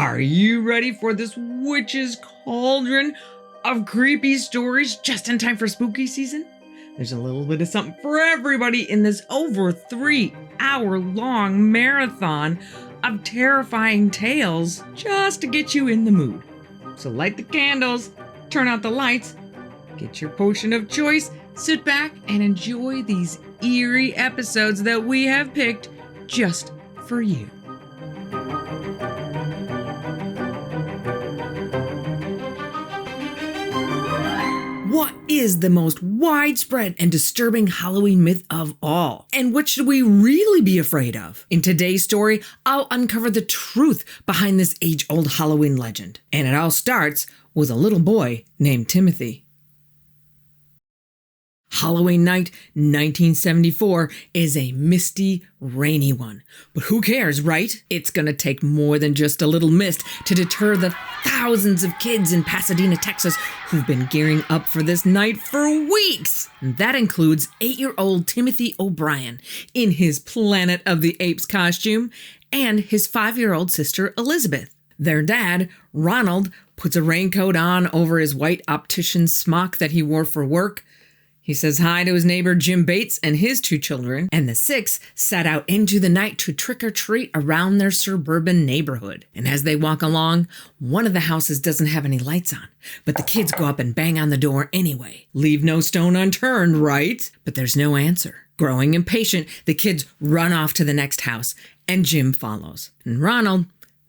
Are you ready for this witch's cauldron of creepy stories just in time for spooky season? There's a little bit of something for everybody in this over 3-hour-long marathon of terrifying tales just to get you in the mood. So light the candles, turn out the lights, get your potion of choice, sit back and enjoy these eerie episodes that we have picked just for you. What is the most widespread and disturbing Halloween myth of all? And what should we really be afraid of? In today's story, I'll uncover the truth behind this age-old Halloween legend. And it all starts with a little boy named Timothy. Halloween night 1974 is a misty, rainy one. But who cares, right? It's gonna take more than just a little mist to deter the thousands of kids in Pasadena, Texas who've been gearing up for this night for weeks. And that includes 8-year-old Timothy O'Brien in his Planet of the Apes costume and his 5-year-old sister Elizabeth. Their dad, Ronald, puts a raincoat on over his white optician's smock that he wore for work. He says hi to his neighbor Jim Bates and his 2 children, and the 6 set out into the night to trick-or-treat around their suburban neighborhood. And as they walk along, one of the houses doesn't have any lights on, but the kids go up and bang on the door anyway. Leave no stone unturned, right? But there's no answer. Growing impatient, the kids run off to the next house, and Jim follows. And Ronald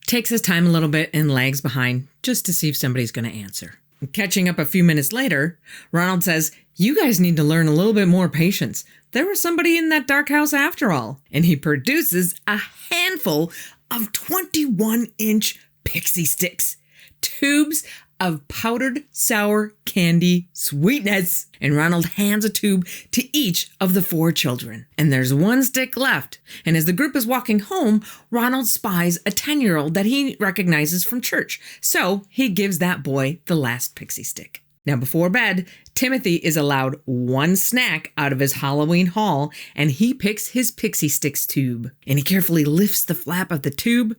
takes his time a little bit and lags behind just to see if somebody's going to answer. Catching up a few minutes later, Ronald says, "You guys need to learn a little bit more patience. There was somebody in that dark house after all." And he produces a handful of 21-inch pixie sticks, tubes of powdered sour candy sweetness. And Ronald hands a tube to each of the 4 children. And there's 1 stick left. And as the group is walking home, Ronald spies a 10-year-old that he recognizes from church. So he gives that boy the last pixie stick. Now, before bed, Timothy is allowed 1 snack out of his Halloween haul, and he picks his pixie sticks tube. And he carefully lifts the flap of the tube,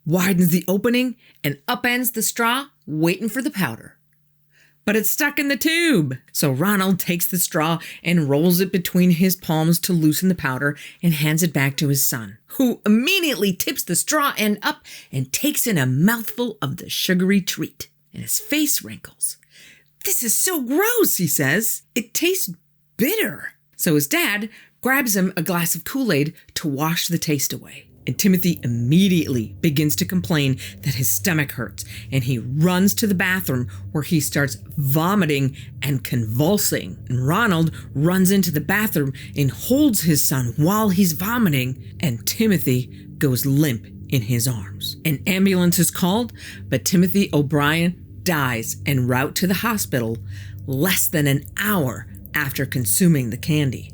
widens the opening, and upends the straw, waiting for the powder. But it's stuck in the tube. So Ronald takes the straw and rolls it between his palms to loosen the powder and hands it back to his son, who immediately tips the straw end up and takes in a mouthful of the sugary treat. And his face wrinkles. "This is so gross," he says. "It tastes bitter." So his dad grabs him a glass of Kool-Aid to wash the taste away. And Timothy immediately begins to complain that his stomach hurts, and he runs to the bathroom where he starts vomiting and convulsing. And Ronald runs into the bathroom and holds his son while he's vomiting, and Timothy goes limp in his arms. An ambulance is called, but Timothy O'Brien dies en route to the hospital less than an hour after consuming the candy.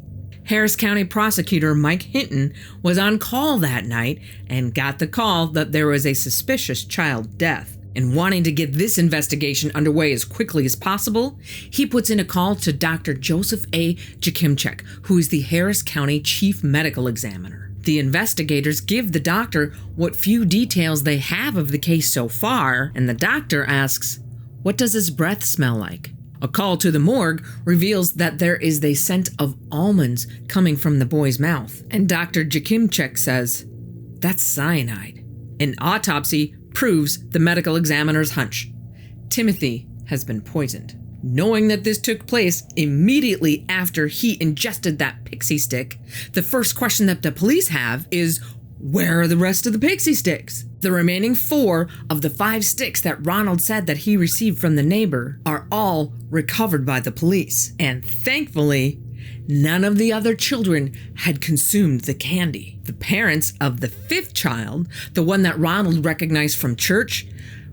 Harris County prosecutor Mike Hinton was on call that night and got the call that there was a suspicious child death. And wanting to get this investigation underway as quickly as possible, he puts in a call to Dr. Joseph A. Jakimchek, who is the Harris County Chief Medical Examiner. The investigators give the doctor what few details they have of the case so far, and the doctor asks, "What does his breath smell like?" A call to the morgue reveals that there is the scent of almonds coming from the boy's mouth. And Dr. Jakimchek says, "That's cyanide." An autopsy proves the medical examiner's hunch. Timothy has been poisoned. Knowing that this took place immediately after he ingested that pixie stick, the first question that the police have is, where are the rest of the pixie sticks? The remaining 4 of the 5 sticks that Ronald said that he received from the neighbor are all recovered by the police. And thankfully, none of the other children had consumed the candy. The parents of the 5th child, the one that Ronald recognized from church,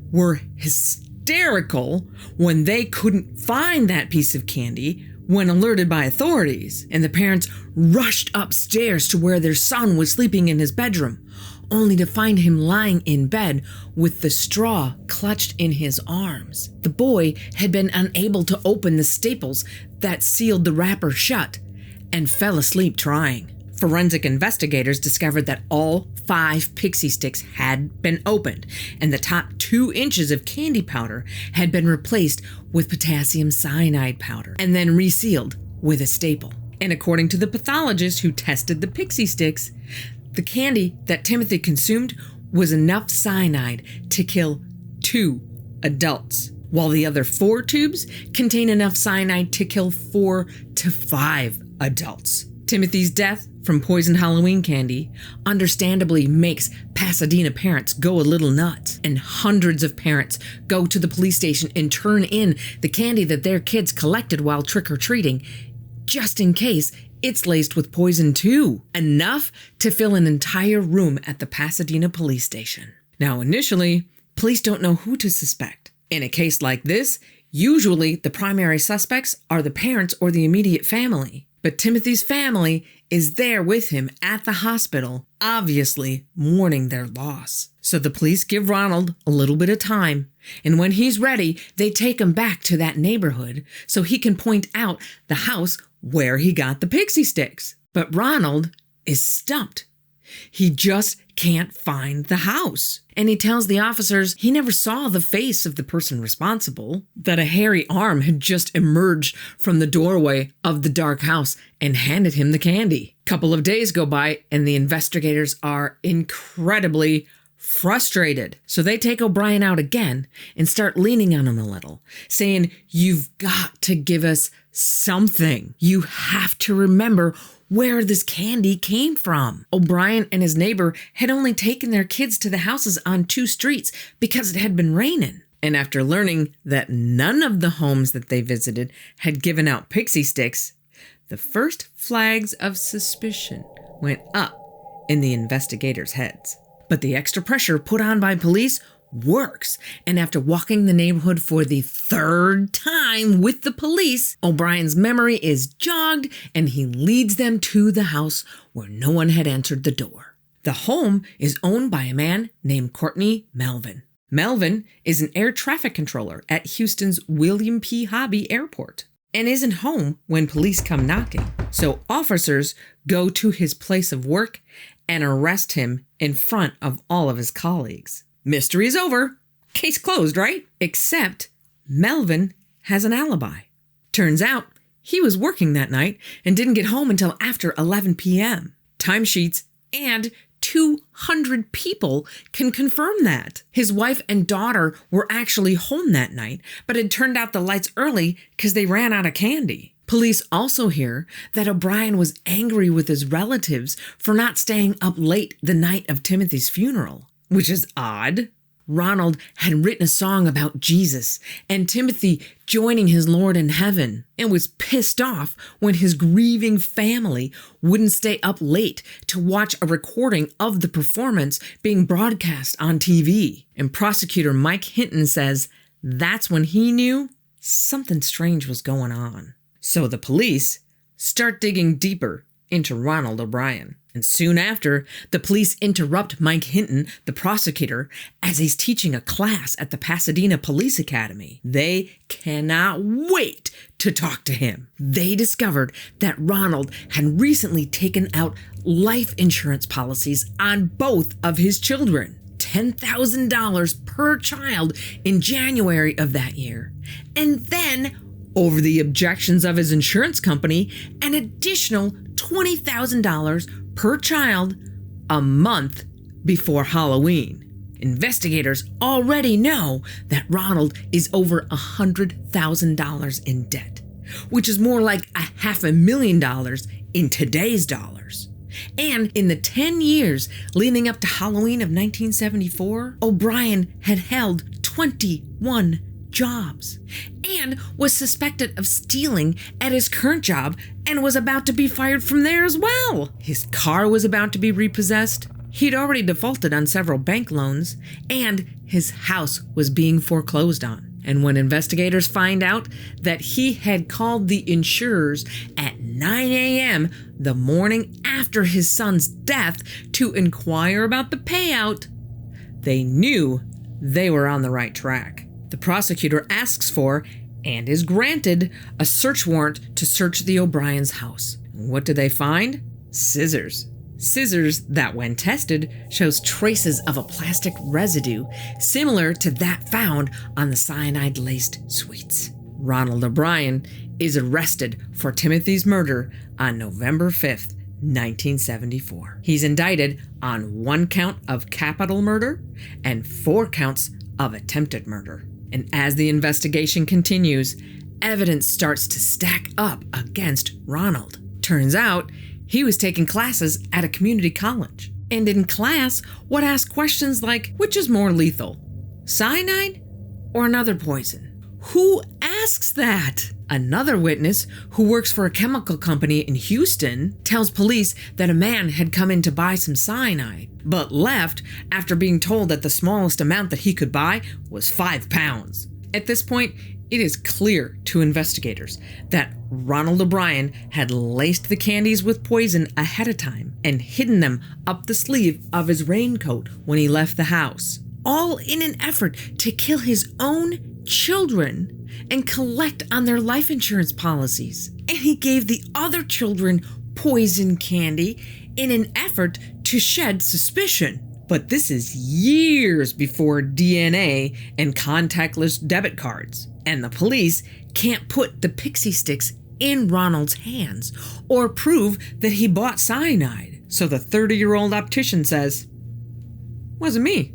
were hysterical when they couldn't find that piece of candy when alerted by authorities. And the parents rushed upstairs to where their son was sleeping in his bedroom, only to find him lying in bed with the straw clutched in his arms. The boy had been unable to open the staples that sealed the wrapper shut and fell asleep trying. Forensic investigators discovered that all 5 pixie sticks had been opened, and the top 2 inches of candy powder had been replaced with potassium cyanide powder and then resealed with a staple. And according to the pathologist who tested the pixie sticks, the candy that Timothy consumed was enough cyanide to kill 2 adults, while the other 4 tubes contain enough cyanide to kill 4 to 5 adults. Timothy's death from poisoned Halloween candy understandably makes Pasadena parents go a little nuts, and hundreds of parents go to the police station and turn in the candy that their kids collected while trick-or-treating, just in case it's laced with poison too, enough to fill an entire room at the Pasadena police station. Now, initially, police don't know who to suspect. In a case like this, usually the primary suspects are the parents or the immediate family. But Timothy's family is there with him at the hospital, obviously mourning their loss. So the police give Ronald a little bit of time, and when he's ready, they take him back to that neighborhood so he can point out the house where he got the pixie sticks. But Ronald is stumped. He just can't find the house. And he tells the officers he never saw the face of the person responsible, that a hairy arm had just emerged from the doorway of the dark house and handed him the candy. Couple of days go by and the investigators are incredibly frustrated. So they take O'Brien out again and start leaning on him a little, saying, "You've got to give us something. You have to remember where this candy came from." O'Brien and his neighbor had only taken their kids to the houses on 2 streets because it had been raining. And after learning that none of the homes that they visited had given out pixie sticks, the first flags of suspicion went up in the investigators' heads. But the extra pressure put on by police works, and after walking the neighborhood for the 3rd time with the police, O'Brien's memory is jogged and he leads them to the house where no one had answered the door. The home is owned by a man named Courtney Melvin. Melvin is an air traffic controller at Houston's William P. Hobby Airport and isn't home when police come knocking. So officers go to his place of work and arrest him in front of all of his colleagues. Mystery's over. Case closed, right? Except Melvin has an alibi. Turns out he was working that night and didn't get home until after 11 p.m. Timesheets and 200 people can confirm that. His wife and daughter were actually home that night, but had turned out the lights early because they ran out of candy. Police also hear that O'Brien was angry with his relatives for not staying up late the night of Timothy's funeral, which is odd. Ronald had written a song about Jesus and Timothy joining his Lord in heaven, and was pissed off when his grieving family wouldn't stay up late to watch a recording of the performance being broadcast on TV. And prosecutor Mike Hinton says that's when he knew something strange was going on. So the police start digging deeper into Ronald O'Brien. And soon after, the police interrupt Mike Hinton, the prosecutor, as he's teaching a class at the Pasadena Police Academy. They cannot wait to talk to him. They discovered that Ronald had recently taken out life insurance policies on both of his children. $10,000 per child in January of that year. And then, over the objections of his insurance company, an additional $20,000 per child a month before Halloween. Investigators already know that Ronald is over $100,000 in debt, which is more like $500,000 in today's dollars. And in the 10 years leading up to Halloween of 1974, O'Brien had held 21 jobs and was suspected of stealing at his current job and was about to be fired from there as well. His car was about to be repossessed. He'd already defaulted on several bank loans, and his house was being foreclosed on. And when investigators find out that he had called the insurers at 9 a.m. the morning after his son's death to inquire about the payout, they knew they were on the right track. The prosecutor asks for, and is granted, a search warrant to search the O'Brien's house. What do they find? scissors. Scissors that, when tested, shows traces of a plastic residue similar to that found on the cyanide-laced sweets. Ronald O'Brien is arrested for Timothy's murder on November 5th, 1974. He's indicted on 1 count of capital murder and 4 counts of attempted murder. And as the investigation continues, evidence starts to stack up against Ronald. Turns out, he was taking classes at a community college. And in class, would ask questions like, which is more lethal, cyanide or another poison? Who asks that? Another witness, who works for a chemical company in Houston, tells police that a man had come in to buy some cyanide, but left after being told that the smallest amount that he could buy was 5 pounds. At this point, it is clear to investigators that Ronald O'Brien had laced the candies with poison ahead of time and hidden them up the sleeve of his raincoat when he left the house, all in an effort to kill his own children and collect on their life insurance policies. And he gave the other children poison candy in an effort to shed suspicion. But this is years before DNA and contactless debit cards, and the police can't put the pixie sticks in Ronald's hands or prove that he bought cyanide. So the 30-year-old optician says, "Wasn't me."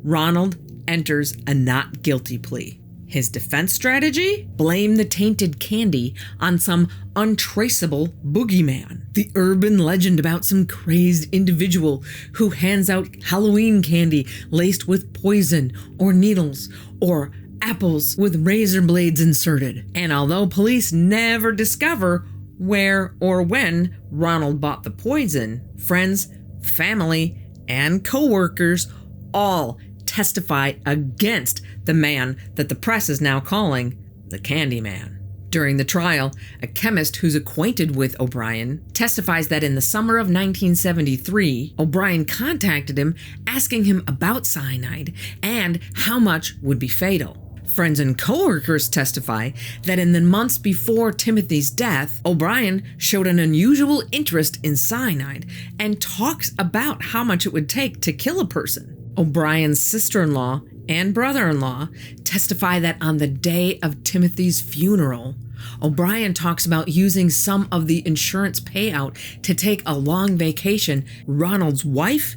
Ronald enters a not guilty plea. His defense strategy? Blame the tainted candy on some untraceable boogeyman. The urban legend about some crazed individual who hands out Halloween candy laced with poison or needles or apples with razor blades inserted. And although police never discover where or when Ronald bought the poison, friends, family, and co-workers all testify against the man that the press is now calling the Candyman. During the trial, a chemist who's acquainted with O'Brien testifies that in the summer of 1973, O'Brien contacted him asking him about cyanide and how much would be fatal. Friends and coworkers testify that in the months before Timothy's death, O'Brien showed an unusual interest in cyanide and talks about how much it would take to kill a person. O'Brien's sister-in-law and brother-in-law testify that on the day of Timothy's funeral, O'Brien talks about using some of the insurance payout to take a long vacation. Ronald's wife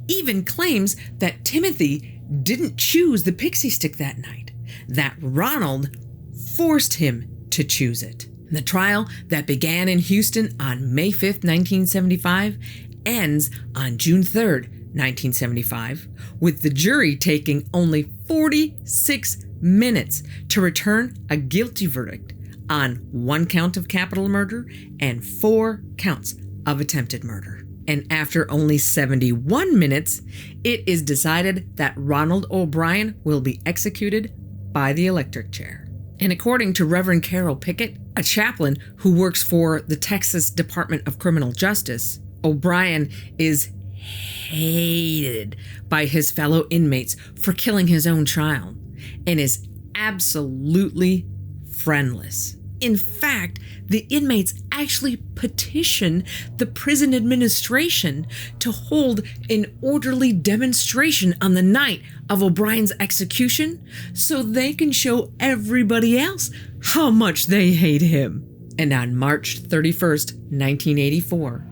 even claims that Timothy didn't choose the pixie stick that night, that Ronald forced him to choose it. The trial that began in Houston on May 5th, 1975, ends on June 3rd, 1975, with the jury taking only 46 minutes to return a guilty verdict on 1 count of capital murder and 4 counts of attempted murder. And after only 71 minutes, it is decided that Ronald O'Brien will be executed by the electric chair. And according to Reverend Carol Pickett, a chaplain who works for the Texas Department of Criminal Justice, O'Brien is hated by his fellow inmates for killing his own child and is absolutely friendless. In fact, the inmates actually petition the prison administration to hold an orderly demonstration on the night of O'Brien's execution so they can show everybody else how much they hate him. And on March 31st, 1984,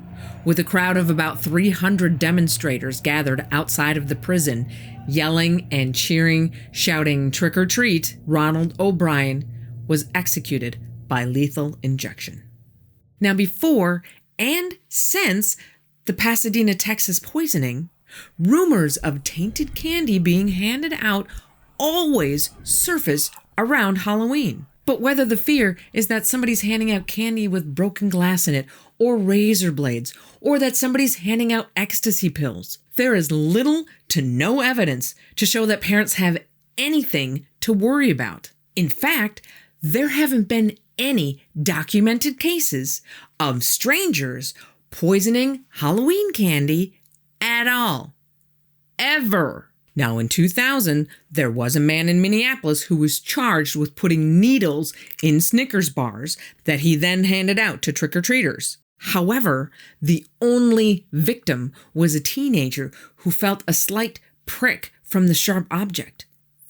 with a crowd of about 300 demonstrators gathered outside of the prison, yelling and cheering, shouting "trick or treat," Ronald O'Brien was executed by lethal injection. Now, before and since the Pasadena, Texas poisoning, rumors of tainted candy being handed out always surface around Halloween. But whether the fear is that somebody's handing out candy with broken glass in it, or razor blades, or that somebody's handing out ecstasy pills, there is little to no evidence to show that parents have anything to worry about. In fact, there haven't been any documented cases of strangers poisoning Halloween candy at all. Ever. Now, in 2000, there was a man in Minneapolis who was charged with putting needles in Snickers bars that he then handed out to trick-or-treaters. However, the only victim was a teenager who felt a slight prick from the sharp object.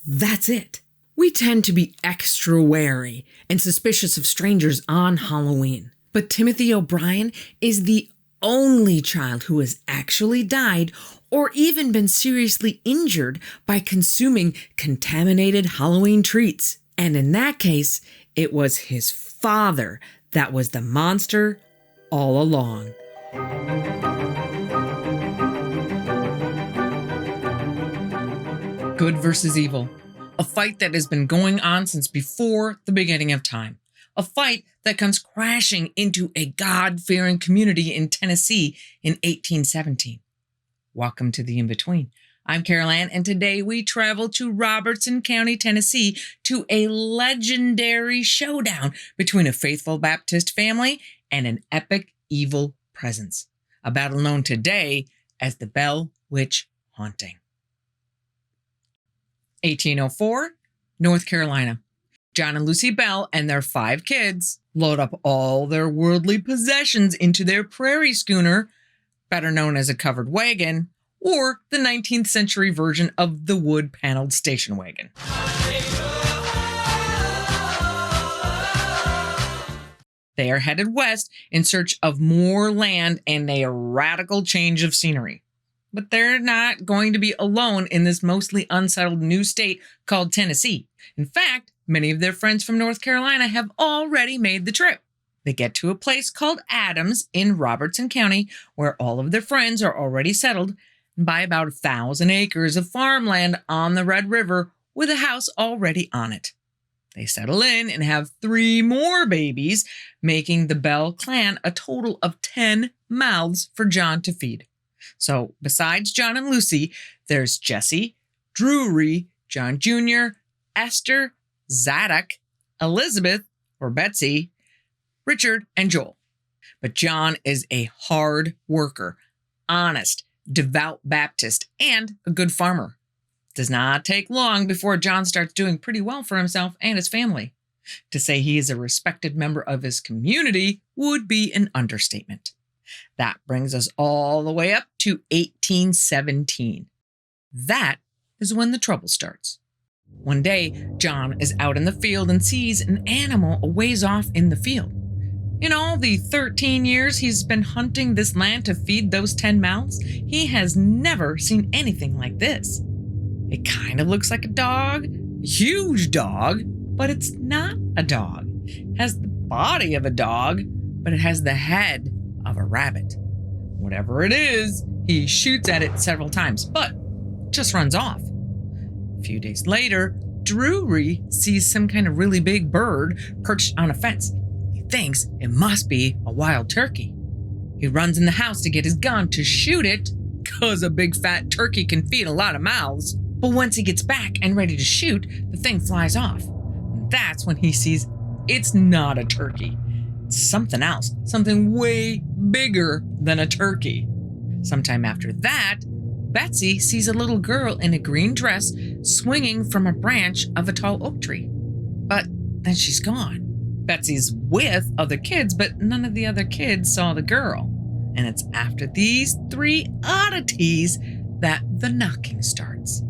That's it. We tend to be extra wary and suspicious of strangers on Halloween. But Timothy O'Brien is the only child who has actually died or even been seriously injured by consuming contaminated Halloween treats. And in that case, it was his father that was the monster all along. Good versus evil. A fight that has been going on since before the beginning of time. A fight that comes crashing into a God-fearing community in Tennessee in 1817. Welcome to the In-Between. I'm Carol Ann, and today we travel to Robertson County, Tennessee, to a legendary showdown between a faithful Baptist family and an epic evil presence. A battle known today as the Bell Witch Haunting. 1804, North Carolina. John and Lucy Bell and their 5 kids load up all their worldly possessions into their prairie schooner, better known as a covered wagon, or the 19th century version of the wood-paneled station wagon. They are headed west in search of more land and a radical change of scenery. But they're not going to be alone in this mostly unsettled new state called Tennessee. In fact, many of their friends from North Carolina have already made the trip. They get to a place called Adams in Robertson County, where all of their friends are already settled and buy about 1,000 acres of farmland on the Red River with a house already on it. They settle in and have 3 more babies, making the Bell clan a total of 10 mouths for John to feed. So besides John and Lucy, there's Jesse, Drury, John Jr., Esther, Zadok, Elizabeth, or Betsy, Richard, and Joel. But John is a hard worker, honest, devout Baptist, and a good farmer. It does not take long before John starts doing pretty well for himself and his family. To say he is a respected member of his community would be an understatement. That brings us all the way up to 1817. That is when the trouble starts. One day, John is out in the field and sees an animal a ways off in the field. In all the 13 years he's been hunting this land to feed those 10 mouths, he has never seen anything like this. It kind of looks like a dog, a huge dog, but it's not a dog. It has the body of a dog, but it has the head of a rabbit. Whatever it is, he shoots at it several times, but just runs off. A few days later, Drury sees some kind of really big bird perched on a fence. He thinks it must be a wild turkey. He runs in the house to get his gun to shoot it, cause a big fat turkey can feed a lot of mouths. But once he gets back and ready to shoot, the thing flies off. And that's when he sees it's not a turkey. Something else, something way bigger than a turkey. Sometime after that, Betsy sees a little girl in a green dress swinging from a branch of a tall oak tree. But then she's gone. Betsy's with other kids, but none of the other kids saw the girl. And it's after these 3 oddities that the knocking starts.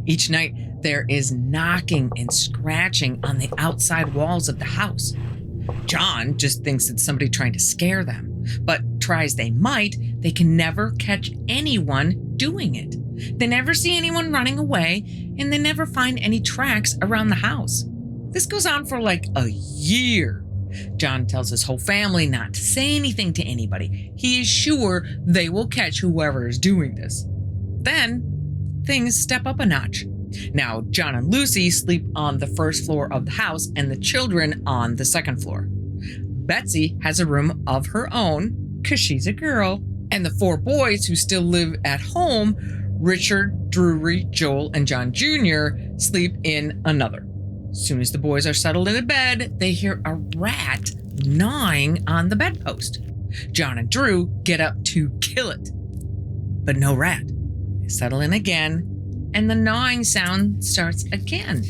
Each night, there is knocking and scratching on the outside walls of the house. John just thinks it's somebody trying to scare them, but try as they might, they can never catch anyone doing it. They never see anyone running away, and they never find any tracks around the house. This goes on for like a year. John tells his whole family not to say anything to anybody. He is sure they will catch whoever is doing this. Then, things step up a notch. Now, John and Lucy sleep on the first floor of the house and the children on the second floor. Betsy has a room of her own because she's a girl. And the 4 boys who still live at home, Richard, Drury, Joel, and John Jr., sleep in another. As soon as the boys are settled in bed, they hear a rat gnawing on the bedpost. John and Drew get up to kill it, but no rat. They settle in again, and the gnawing sound starts again.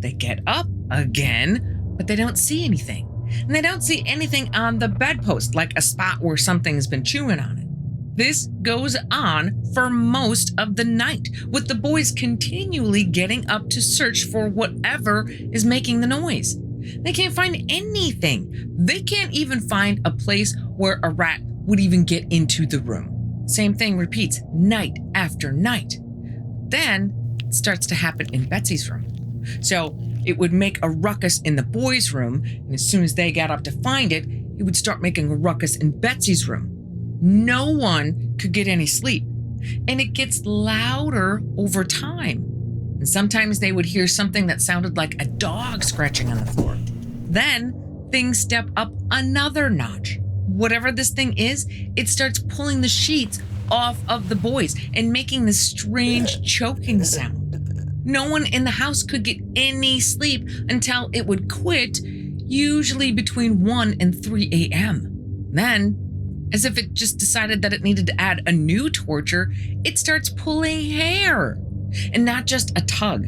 They get up again, but they don't see anything. and they don't see anything on the bedpost, like a spot where something's been chewing on it. This goes on for most of the night, with the boys continually getting up to search for whatever is making the noise. They can't find anything. They can't even find a place where a rat would even get into the room. Same thing repeats night after night. Then it starts to happen in Betsy's room. So it would make a ruckus in the boys' room, and as soon as they got up to find it, it would start making a ruckus in Betsy's room. No one could get any sleep, and it gets louder over time. And sometimes they would hear something that sounded like a dog scratching on the floor. Then things step up another notch. Whatever this thing is, it starts pulling the sheets off of the boys and making this strange choking sound. No one in the house could get any sleep until it would quit, usually between 1 and 3 a.m. Then, as if it just decided that it needed to add a new torture, it starts pulling hair. And not just a tug.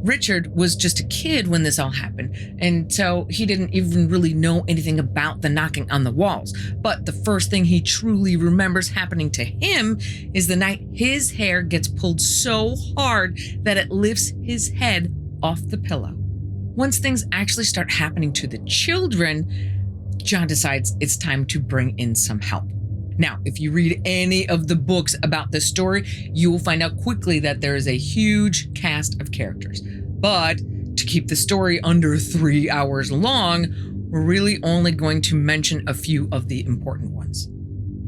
Richard was just a kid when this all happened, and so he didn't even really know anything about the knocking on the walls. But the first thing he truly remembers happening to him is the night his hair gets pulled so hard that it lifts his head off the pillow. Once things actually start happening to the children, John decides it's time to bring in some help. Now, if you read any of the books about this story, you will find out quickly that there is a huge cast of characters. But to keep the story under 3 hours long, we're really only going to mention a few of the important ones.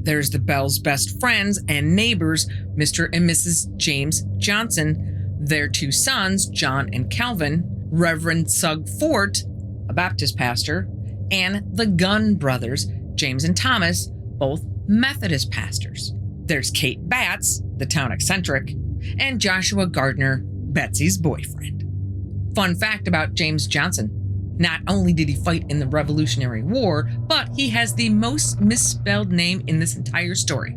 There's the Bells' best friends and neighbors, Mr. and Mrs. James Johnson, their 2 sons, John and Calvin, Reverend Sugg Fort, a Baptist pastor, and the Gunn brothers, James and Thomas, both Methodist pastors. There's Kate Batts, the town eccentric, and Joshua Gardner, Betsy's boyfriend. Fun fact about James Johnson: not only did he fight in the Revolutionary War, but he has the most misspelled name in this entire story.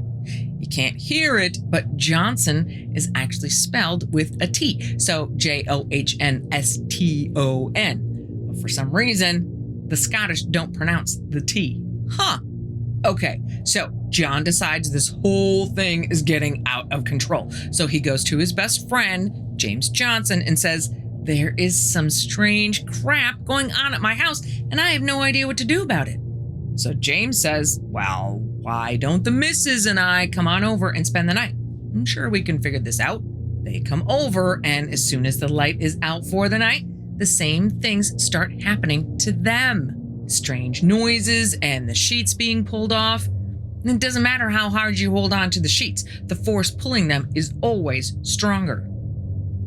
You can't hear it, but Johnson is actually spelled with a T, so Johnston. But for some reason, the Scottish don't pronounce the T. Huh. Okay, so John decides this whole thing is getting out of control. So he goes to his best friend, James Johnson, and says, "There is some strange crap going on at my house, and I have no idea what to do about it." So James says, "Well, why don't the missus and I come on over and spend the night? I'm sure we can figure this out." They come over, and as soon as the light is out for the night, the same things start happening to them. Strange noises and the sheets being pulled off. And it doesn't matter how hard you hold on to the sheets, the force pulling them is always stronger.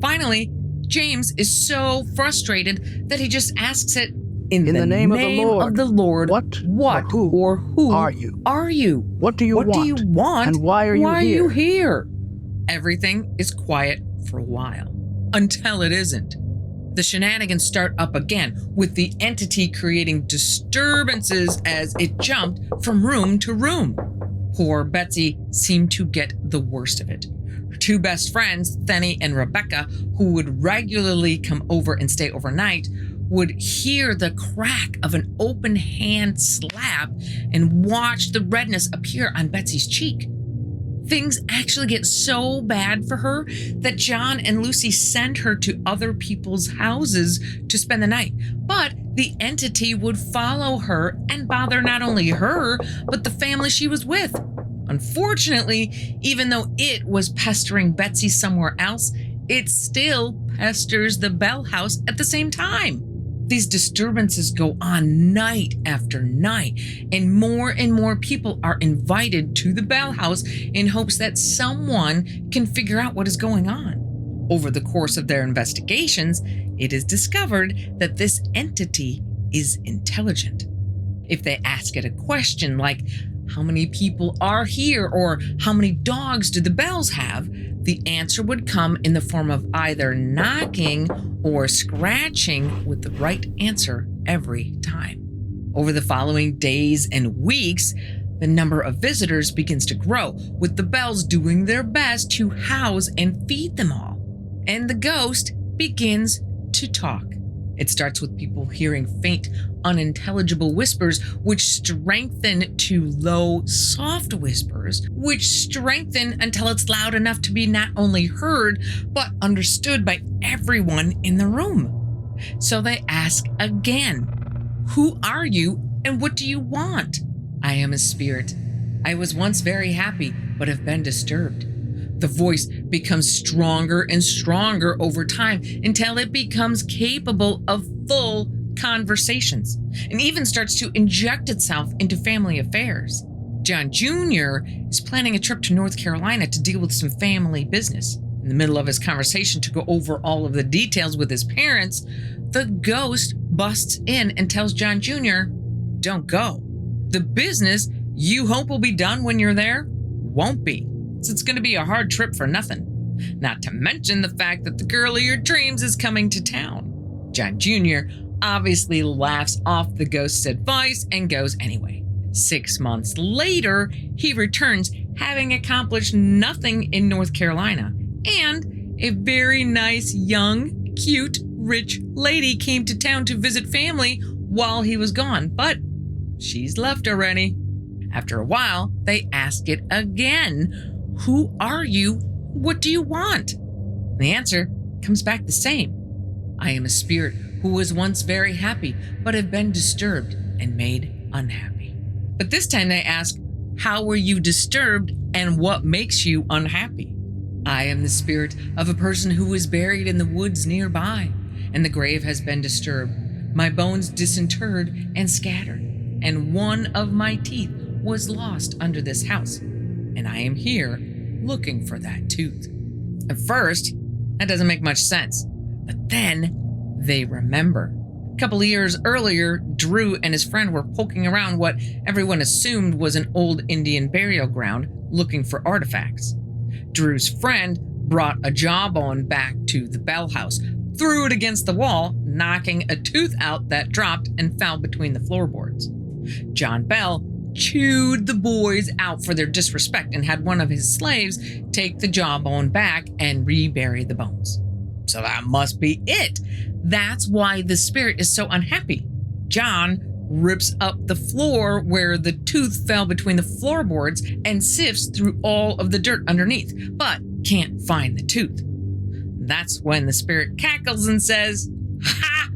Finally, James is so frustrated that he just asks it, in the name of the Lord, what who are you? What do you want? And why are you here? Everything is quiet for a while, until it isn't. The shenanigans start up again, with the entity creating disturbances as it jumped from room to room. Poor Betsy seemed to get the worst of it. Her 2 best friends, Thenny and Rebecca, who would regularly come over and stay overnight, would hear the crack of an open hand slap and watch the redness appear on Betsy's cheek. Things actually get so bad for her that John and Lucy send her to other people's houses to spend the night. But the entity would follow her and bother not only her, but the family she was with. Unfortunately, even though it was pestering Betsy somewhere else, it still pesters the Bell house at the same time. These disturbances go on night after night, and more people are invited to the Bell house in hopes that someone can figure out what is going on. Over the course of their investigations, it is discovered that this entity is intelligent. If they ask it a question like, "How many people are here?" or "How many dogs do the Bells have?" the answer would come in the form of either knocking or scratching, with the right answer every time. Over the following days and weeks, the number of visitors begins to grow, with the Bells doing their best to house and feed them all. And the ghost begins to talk. It starts with people hearing faint, unintelligible whispers, which strengthen to low, soft whispers, which strengthen until it's loud enough to be not only heard, but understood by everyone in the room. So they ask again, "Who are you and what do you want?" "I am a spirit. I was once very happy, but have been disturbed." The voice becomes stronger and stronger over time until it becomes capable of full conversations and even starts to inject itself into family affairs. John Jr. is planning a trip to North Carolina to deal with some family business. In the middle of his conversation to go over all of the details with his parents, the ghost busts in and tells John Jr., "Don't go. The business you hope will be done when you're there won't be. So it's going to be a hard trip for nothing. Not to mention the fact that the girl of your dreams is coming to town." John Jr. obviously laughs off the ghost's advice and goes anyway. 6 months later, he returns having accomplished nothing in North Carolina. And a very nice, young, cute, rich lady came to town to visit family while he was gone. But she's left already. After a while, they ask it again. "Who are you? What do you want?" And the answer comes back the same. "I am a spirit who was once very happy, but have been disturbed and made unhappy." But this time they ask, "How were you disturbed and what makes you unhappy?" "I am the spirit of a person who was buried in the woods nearby, and the grave has been disturbed, my bones disinterred and scattered, and one of my teeth was lost under this house. And I am here looking for that tooth." At first, that doesn't make much sense. But then they remember. A couple of years earlier, Drew and his friend were poking around what everyone assumed was an old Indian burial ground looking for artifacts. Drew's friend brought a jawbone back to the Bell house, threw it against the wall, knocking a tooth out that dropped and fell between the floorboards. John Bell chewed the boys out for their disrespect and had one of his slaves take the jawbone back and rebury the bones. So that must be it. That's why the spirit is so unhappy. John rips up the floor where the tooth fell between the floorboards and sifts through all of the dirt underneath, but can't find the tooth. That's when the spirit cackles and says, "Ha!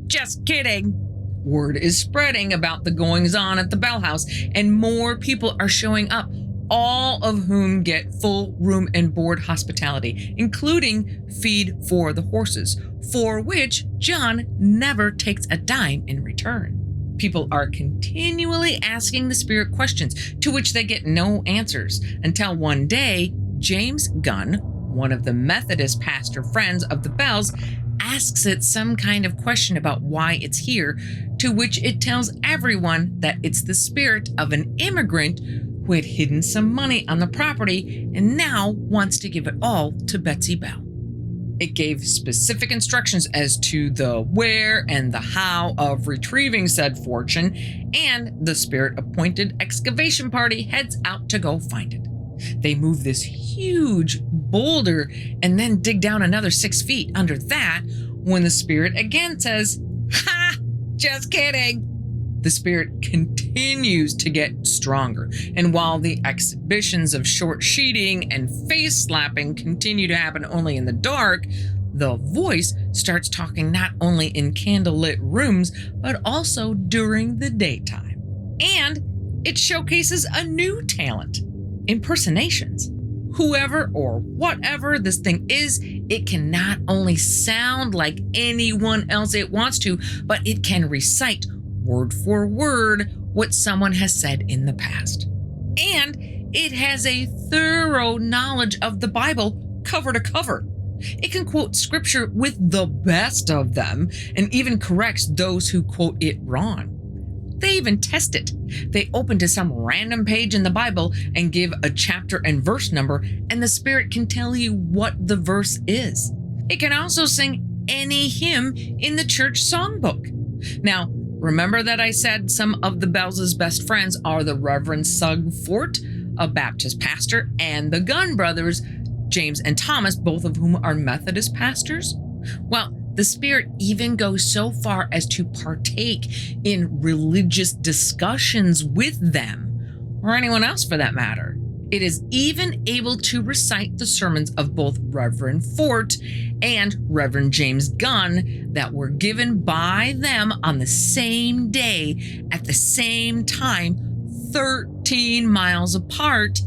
Just kidding." Word is spreading about the goings-on at the Bell House, and more people are showing up, all of whom get full room and board hospitality, including feed for the horses, for which John never takes a dime in return. People are continually asking the spirit questions, to which they get no answers, until one day, James Gunn, one of the Methodist pastor friends of the Bells, asks it some kind of question about why it's here, to which it tells everyone that it's the spirit of an immigrant who had hidden some money on the property and now wants to give it all to Betsy Bell. It gave specific instructions as to the where and the how of retrieving said fortune, and the spirit-appointed excavation party heads out to go find it. They move this huge boulder and then dig down another 6 feet under that when the spirit again says, "Ha! Just kidding." The spirit continues to get stronger, and while the exhibitions of short sheeting and face slapping continue to happen only in the dark, the voice starts talking not only in candlelit rooms, but also during the daytime. And it showcases a new talent: impersonations. Whoever or whatever this thing is, it can not only sound like anyone else it wants to, but it can recite word for word what someone has said in the past. And it has a thorough knowledge of the Bible cover to cover. It can quote scripture with the best of them and even corrects those who quote it wrong. They even test it. They open to some random page in the Bible and give a chapter and verse number, and the spirit can tell you what the verse is. It can also sing any hymn in the church songbook. Now, remember that I said some of the Bells' best friends are the Reverend Sugg Fort, a Baptist pastor, and the Gunn brothers, James and Thomas, both of whom are Methodist pastors? Well, The spirit even goes so far as to partake in religious discussions with them, or anyone else for that matter. It is even able to recite the sermons of both Reverend Fort and Reverend James Gunn that were given by them on the same day at the same time, 13 miles apart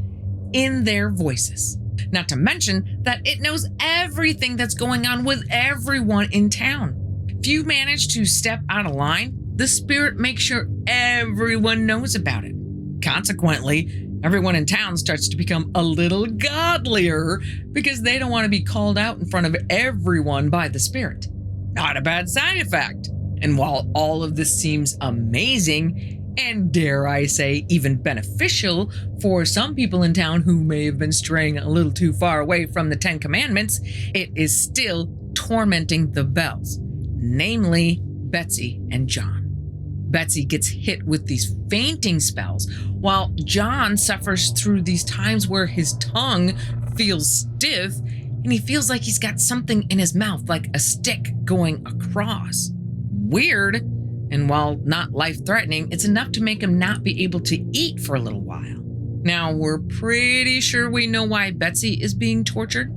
in their voices. Not to mention that it knows everything that's going on with everyone in town. If you manage to step out of line, the spirit makes sure everyone knows about it. Consequently, everyone in town starts to become a little godlier because they don't want to be called out in front of everyone by the spirit. Not a bad side effect. And while all of this seems amazing, and dare I say even beneficial for some people in town who may have been straying a little too far away from the 10 Commandments, it is still tormenting the Bells, namely Betsy and John. Betsy gets hit with these fainting spells, while John suffers through these times where his tongue feels stiff and he feels like he's got something in his mouth, like a stick going across. Weird, and while not life-threatening, it's enough to make him not be able to eat for a little while. Now, we're pretty sure we know why Betsy is being tortured.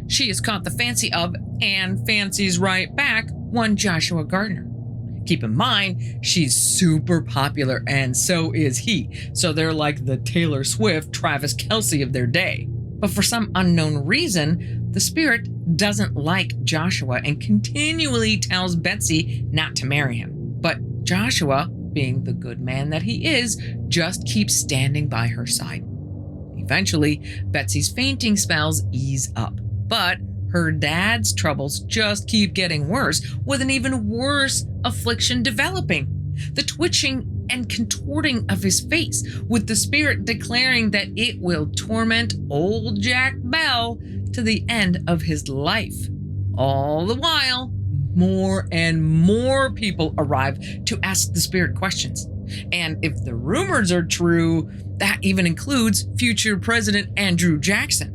She has caught the fancy of, and fancies right back, one Joshua Gardner. Keep in mind, she's super popular, and so is he. So they're like the Taylor Swift, Travis Kelce of their day. But for some unknown reason, the spirit doesn't like Joshua and continually tells Betsy not to marry him. But Joshua, being the good man that he is, just keeps standing by her side. Eventually, Betsy's fainting spells ease up, but her dad's troubles just keep getting worse, with an even worse affliction developing. The twitching and contorting of his face, with the spirit declaring that it will torment old Jack Bell to the end of his life. All the while, more and more people arrive to ask the spirit questions. And if the rumors are true, that even includes future President Andrew Jackson.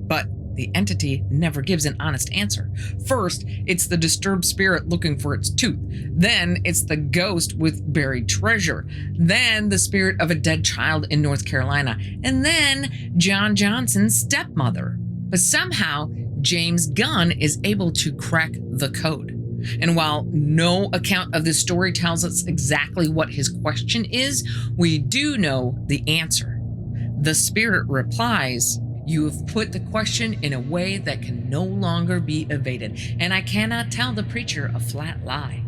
But the entity never gives an honest answer. First, it's the disturbed spirit looking for its tooth. Then it's the ghost with buried treasure. Then the spirit of a dead child in North Carolina. And then John Johnson's stepmother. But somehow, James Gunn is able to crack the code. And while no account of this story tells us exactly what his question is, we do know the answer. The spirit replies, "You have put the question in a way that can no longer be evaded, and I cannot tell the preacher a flat lie.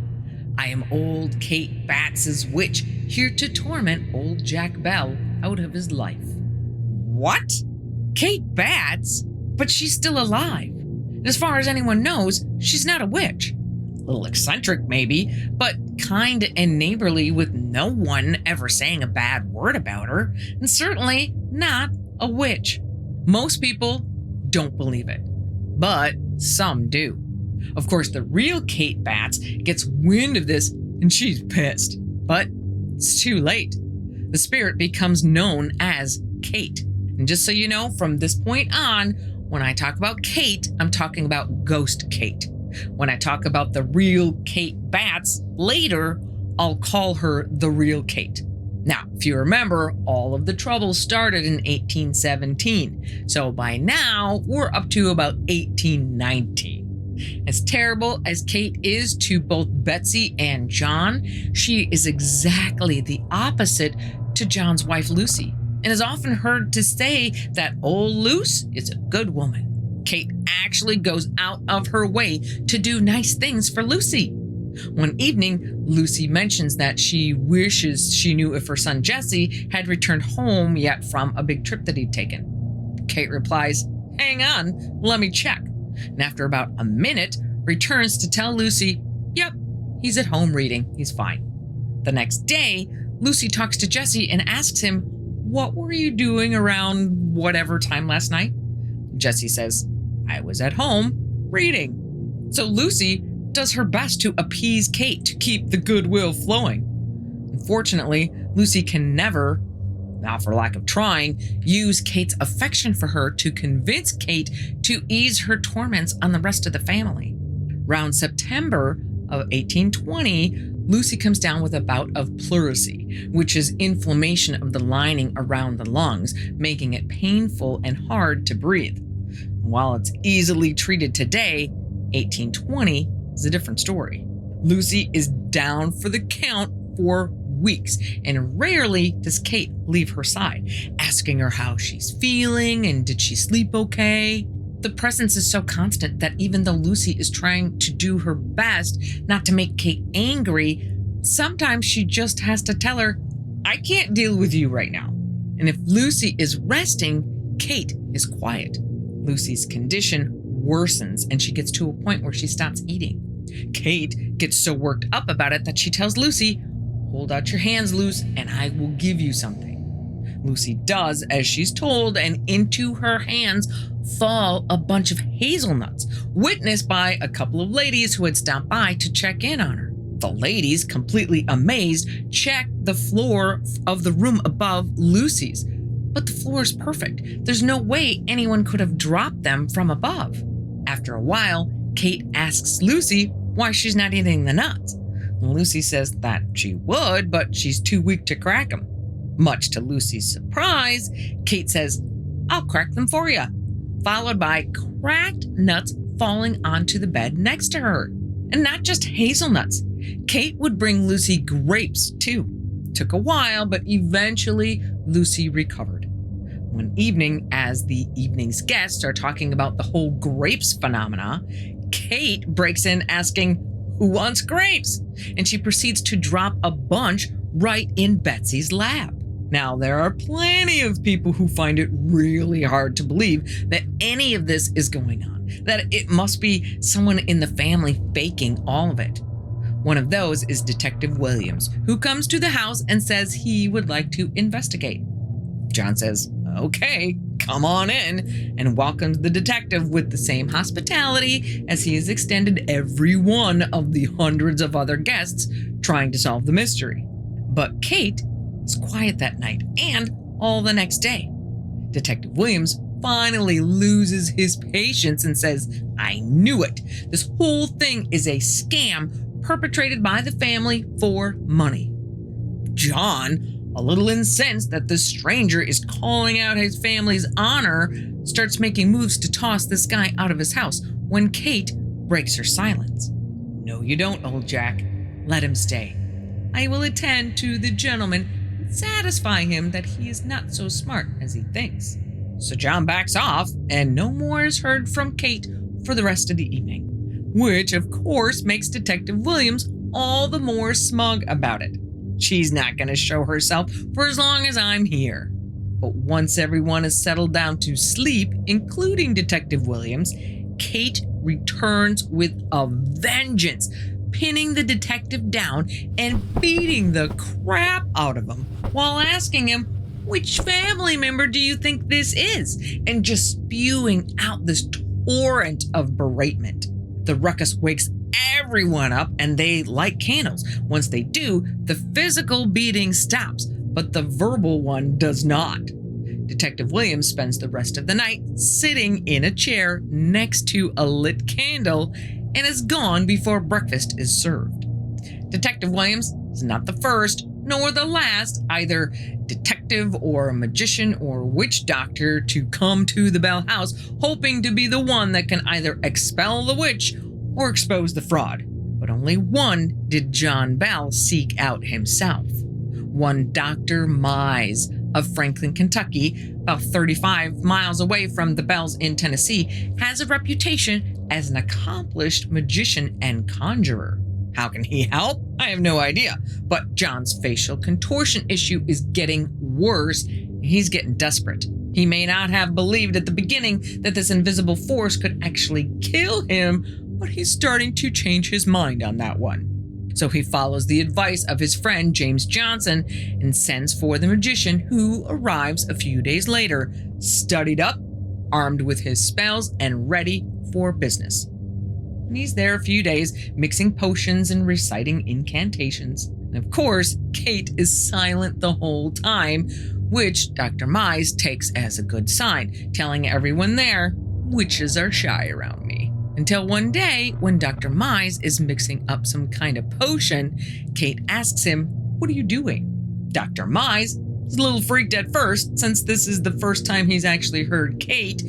I am old Kate Batts' witch, here to torment old Jack Bell out of his life." What? Kate Batts? But she's still alive. As far as anyone knows, she's not a witch. A little eccentric maybe, but kind and neighborly, with no one ever saying a bad word about her, and certainly not a witch. Most people don't believe it, but some do. Of course, the real Kate Batts gets wind of this and she's pissed, but it's too late. The spirit becomes known as Kate. And just so you know, from this point on, when I talk about Kate, I'm talking about Ghost Kate. When I talk about the real Kate Batts later, I'll call her the real Kate. Now, if you remember, all of the trouble started in 1817. So by now, we're up to about 1819. As terrible as Kate is to both Betsy and John, she is exactly the opposite to John's wife, Lucy, and is often heard to say that old Luce is a good woman. Kate actually goes out of her way to do nice things for Lucy. One evening, Lucy mentions that she wishes she knew if her son Jesse had returned home yet from a big trip that he'd taken. Kate replies, "Hang on, let me check." And after about a minute, returns to tell Lucy, "Yep, he's at home reading, he's fine." The next day, Lucy talks to Jesse and asks him, "What were you doing around whatever time last night?" Jesse says, "I was at home reading." So Lucy does her best to appease Kate to keep the goodwill flowing. Unfortunately, Lucy can never, not for lack of trying, use Kate's affection for her to convince Kate to ease her torments on the rest of the family. Around September of 1820, Lucy comes down with a bout of pleurisy, which is inflammation of the lining around the lungs, making it painful and hard to breathe. While it's easily treated today, 1820 is a different story. Lucy is down for the count for weeks, and rarely does Kate leave her side, asking her how she's feeling and did she sleep okay. The presence is so constant that even though Lucy is trying to do her best not to make Kate angry, sometimes she just has to tell her, I can't deal with you right now. And if Lucy is resting, Kate is quiet. Lucy's condition worsens and she gets to a point where she stops eating. Kate gets so worked up about it that she tells Lucy, hold out your hands, Luce, and I will give you something. Lucy does as she's told, and into her hands fall a bunch of hazelnuts, witnessed by a couple of ladies who had stopped by to check in on her. The ladies, completely amazed, check the floor of the room above Lucy's. But the floor is perfect. There's no way anyone could have dropped them from above. After a while, Kate asks Lucy why she's not eating the nuts. Lucy says that she would, but she's too weak to crack them. Much to Lucy's surprise, Kate says, I'll crack them for you, followed by cracked nuts falling onto the bed next to her. And not just hazelnuts. Kate would bring Lucy grapes too. Took a while, but eventually Lucy recovered. One evening, as the evening's guests are talking about the whole grapes phenomena, Kate breaks in asking, who wants grapes? And she proceeds to drop a bunch right in Betsy's lap. Now, there are plenty of people who find it really hard to believe that any of this is going on, that it must be someone in the family faking all of it. One of those is Detective Williams, who comes to the house and says he would like to investigate. John says, okay, come on in, and welcomes the detective with the same hospitality as he has extended every one of the hundreds of other guests trying to solve the mystery. But Kate is quiet that night and all the next day. Detective Williams finally loses his patience and says, I knew it. This whole thing is a scam perpetrated by the family for money. John, a little incensed that the stranger is calling out his family's honor, starts making moves to toss this guy out of his house when Kate breaks her silence. No, you don't, old Jack. Let him stay. I will attend to the gentleman and satisfy him that he is not so smart as he thinks. So John backs off, and no more is heard from Kate for the rest of the evening, which of course makes Detective Williams all the more smug about it. She's not going to show herself for as long as I'm here. But once everyone is settled down to sleep, including Detective Williams, Kate returns with a vengeance, pinning the detective down and beating the crap out of him while asking him, which family member do you think this is? And just spewing out this torrent of beratement. The ruckus wakes everyone up and they light candles. Once they do, the physical beating stops, but the verbal one does not. Detective Williams spends the rest of the night sitting in a chair next to a lit candle and is gone before breakfast is served. Detective Williams is not the first nor the last, either detective or magician or witch doctor, to come to the Bell house hoping to be the one that can either expel the witch or expose the fraud. But only one did John Bell seek out himself. One Dr. Mize of Franklin, Kentucky, about 35 miles away from the Bells in Tennessee, has a reputation as an accomplished magician and conjurer. How can he help? I have no idea. But John's facial contortion issue is getting worse. He's getting desperate. He may not have believed at the beginning that this invisible force could actually kill him, but he's starting to change his mind on that one. So he follows the advice of his friend James Johnson and sends for the magician, who arrives a few days later, studied up, armed with his spells, and ready for business. And he's there a few days, mixing potions and reciting incantations. And of course, Kate is silent the whole time, which Dr. Mize takes as a good sign, telling everyone there, witches are shy around me. Until one day, when Dr. Mize is mixing up some kind of potion, Kate asks him, "What are you doing?" Dr. Mize is a little freaked at first, since this is the first time he's actually heard Kate,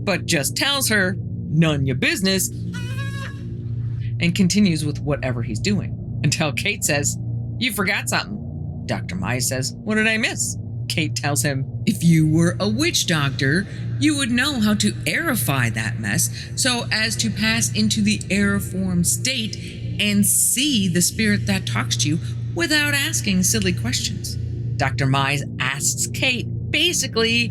but just tells her, "None your business," and continues with whatever he's doing. Until Kate says, "You forgot something." Dr. Mize says, "What did I miss?" Kate tells him, "If you were a witch doctor, you would know how to aerify that mess so as to pass into the aeriform state and see the spirit that talks to you without asking silly questions." Dr. Mize asks Kate, basically,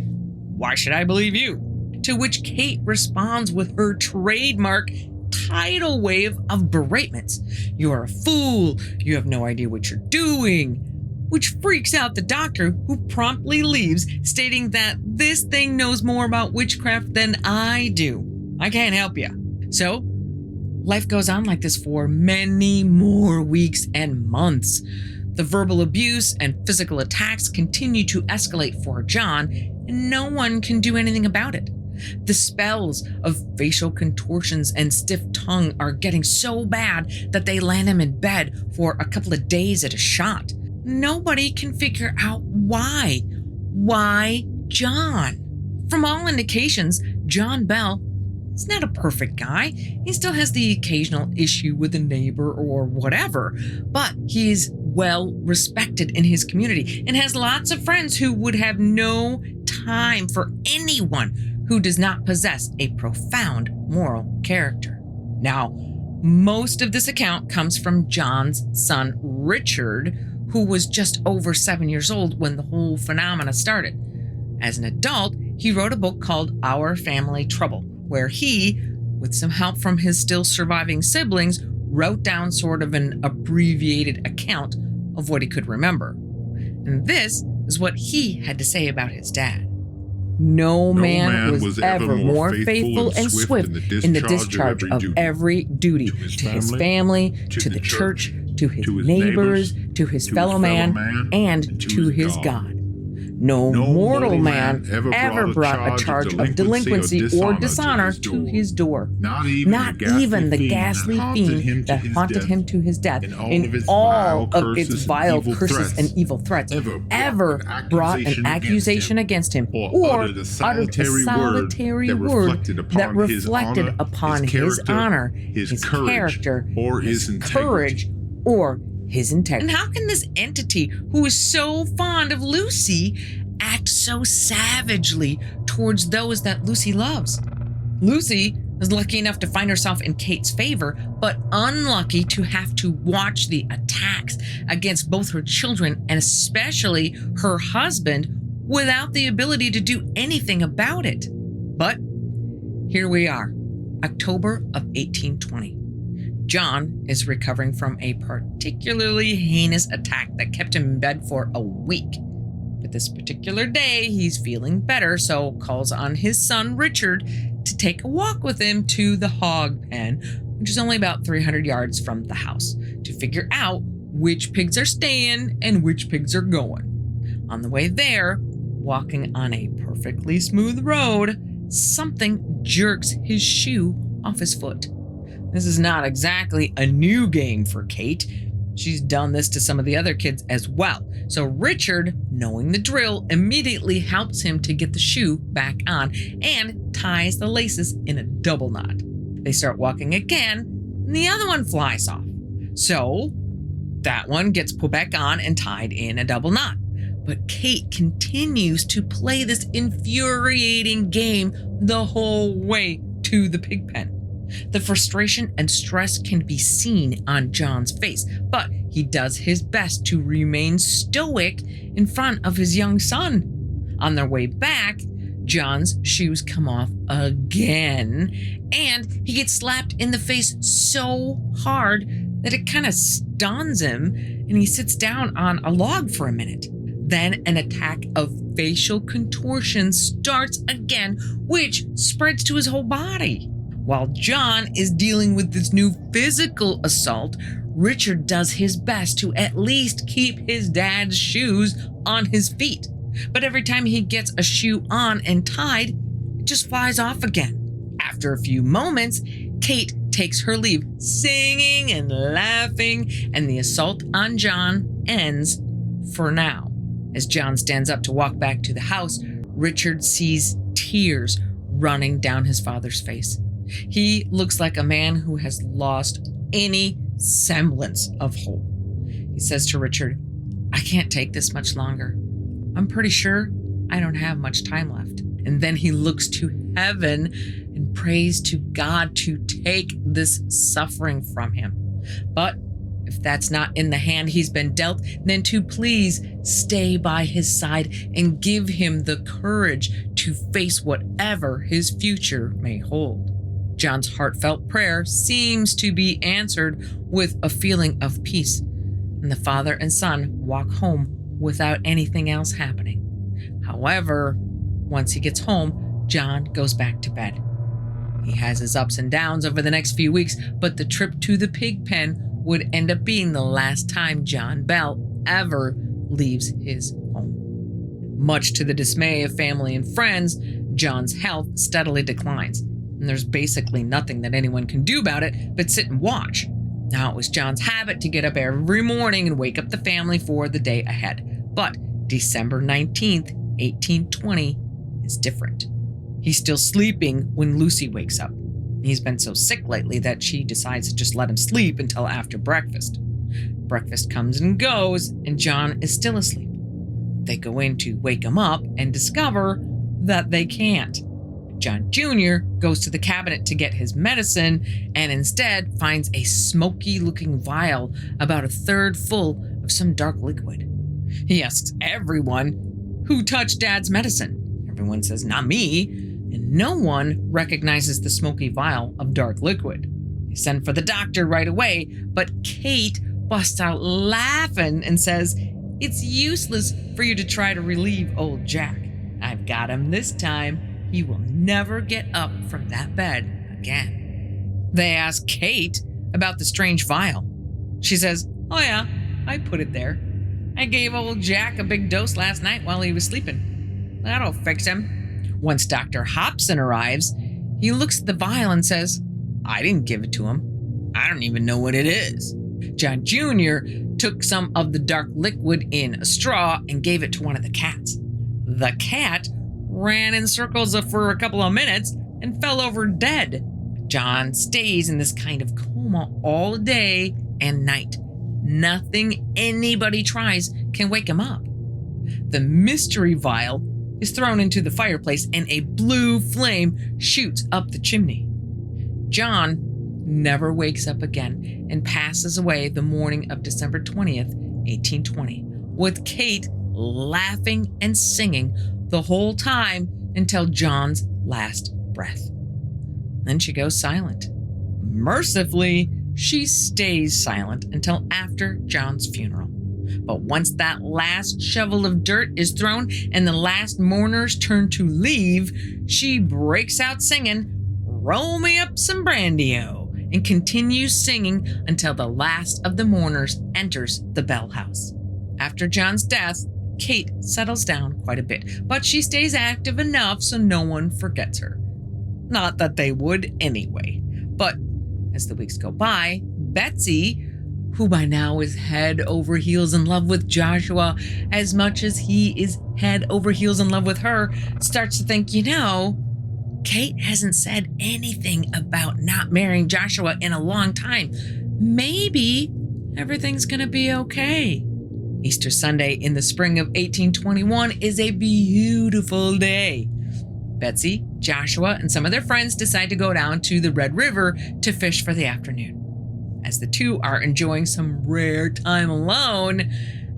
"Why should I believe you?" To which Kate responds with her trademark tidal wave of beratements. "You're a fool. You have no idea what you're doing." Which freaks out the doctor, who promptly leaves, stating that this thing knows more about witchcraft than I do. I can't help you. So, life goes on like this for many more weeks and months. The verbal abuse and physical attacks continue to escalate for John, and no one can do anything about it. The spells of facial contortions and stiff tongue are getting so bad that they land him in bed for a couple of days at a shot. Nobody can figure out why. Why John? From all indications, John Bell is not a perfect guy. He still has the occasional issue with a neighbor or whatever, but he's well respected in his community and has lots of friends who would have no time for anyone who does not possess a profound moral character. Now, most of this account comes from John's son, Richard, who was just over 7 years old when the whole phenomena started. As an adult, he wrote a book called Our Family Trouble, where he, with some help from his still surviving siblings, wrote down sort of an abbreviated account of what he could remember. And this is what he had to say about his dad. No man was ever more faithful and swift in the discharge of every duty to his family, to the church, to his neighbors, to his fellow man, and to his God. No mortal man ever brought a charge of delinquency or dishonor to his door. Not even the ghastly fiend that haunted him to his death in all of its vile curses and evil threats ever brought an accusation against him or uttered a solitary word that reflected upon his honor, his character, his courage, or his integrity. And how can this entity, who is so fond of Lucy, act so savagely towards those that Lucy loves? Lucy is lucky enough to find herself in Kate's favor, but unlucky to have to watch the attacks against both her children and especially her husband without the ability to do anything about it. But here we are, October of 1820. John is recovering from a particularly heinous attack that kept him in bed for a week. But this particular day, he's feeling better, so calls on his son Richard to take a walk with him to the hog pen, which is only about 300 yards from the house, to figure out which pigs are staying and which pigs are going. On the way there, walking on a perfectly smooth road, something jerks his shoe off his foot. This is not exactly a new game for Kate. She's done this to some of the other kids as well. So Richard, knowing the drill, immediately helps him to get the shoe back on and ties the laces in a double knot. They start walking again, and the other one flies off. So that one gets put back on and tied in a double knot. But Kate continues to play this infuriating game the whole way to the pig pen. The frustration and stress can be seen on John's face, but he does his best to remain stoic in front of his young son. On their way back, John's shoes come off again, and he gets slapped in the face so hard that it kind of stuns him, and he sits down on a log for a minute. Then an attack of facial contortion starts again, which spreads to his whole body. While John is dealing with this new physical assault, Richard does his best to at least keep his dad's shoes on his feet. But every time he gets a shoe on and tied, it just flies off again. After a few moments, Kate takes her leave, singing and laughing, and the assault on John ends for now. As John stands up to walk back to the house, Richard sees tears running down his father's face. He looks like a man who has lost any semblance of hope. He says to Richard, "I can't take this much longer. I'm pretty sure I don't have much time left." And then he looks to heaven and prays to God to take this suffering from him. But if that's not in the hand he's been dealt, then to please stay by his side and give him the courage to face whatever his future may hold. John's heartfelt prayer seems to be answered with a feeling of peace, and the father and son walk home without anything else happening. However, once he gets home, John goes back to bed. He has his ups and downs over the next few weeks, but the trip to the pig pen would end up being the last time John Bell ever leaves his home. Much to the dismay of family and friends, John's health steadily declines, and there's basically nothing that anyone can do about it but sit and watch. Now, it was John's habit to get up every morning and wake up the family for the day ahead. But December 19th, 1820 is different. He's still sleeping when Lucy wakes up. He's been so sick lately that she decides to just let him sleep until after breakfast. Breakfast comes and goes, and John is still asleep. They go in to wake him up and discover that they can't. John Jr. goes to the cabinet to get his medicine and instead finds a smoky-looking vial about a third full of some dark liquid. He asks everyone, "Who touched Dad's medicine?" Everyone says, "Not me," and no one recognizes the smoky vial of dark liquid. They send for the doctor right away, but Kate busts out laughing and says, "It's useless for you to try to relieve old Jack. I've got him this time. He will never get up from that bed again." They ask Kate about the strange vial. She says, "Oh yeah, I put it there. I gave old Jack a big dose last night while he was sleeping. That'll fix him." Once Dr. Hobson arrives, he looks at the vial and says, "I didn't give it to him. I don't even know what it is." John Jr. took some of the dark liquid in a straw and gave it to one of the cats. The cat ran in circles for a couple of minutes and fell over dead. John stays in this kind of coma all day and night. Nothing anybody tries can wake him up. The mystery vial is thrown into the fireplace and a blue flame shoots up the chimney. John never wakes up again and passes away the morning of December 20th, 1820, with Kate laughing and singing the whole time until John's last breath. Then she goes silent. Mercifully, she stays silent until after John's funeral. But once that last shovel of dirt is thrown and the last mourners turn to leave, she breaks out singing, "Roll me up some brandy-o," and continues singing until the last of the mourners enters the Bell house. After John's death, Kate settles down quite a bit, but she stays active enough so no one forgets her. Not that they would anyway. But as the weeks go by, Betsy, who by now is head over heels in love with Joshua as much as he is head over heels in love with her, starts to think, Kate hasn't said anything about not marrying Joshua in a long time. Maybe everything's gonna be okay. Easter Sunday in the spring of 1821 is a beautiful day. Betsy, Joshua, and some of their friends decide to go down to the Red River to fish for the afternoon. As the two are enjoying some rare time alone,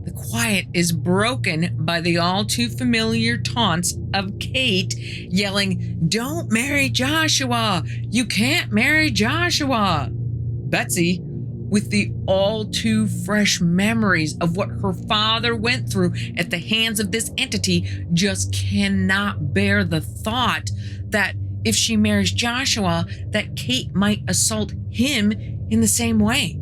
the quiet is broken by the all too familiar taunts of Kate yelling, "Don't marry Joshua! You can't marry Joshua!" Betsy, with the all too fresh memories of what her father went through at the hands of this entity, just cannot bear the thought that if she marries Joshua, that Kate might assault him in the same way.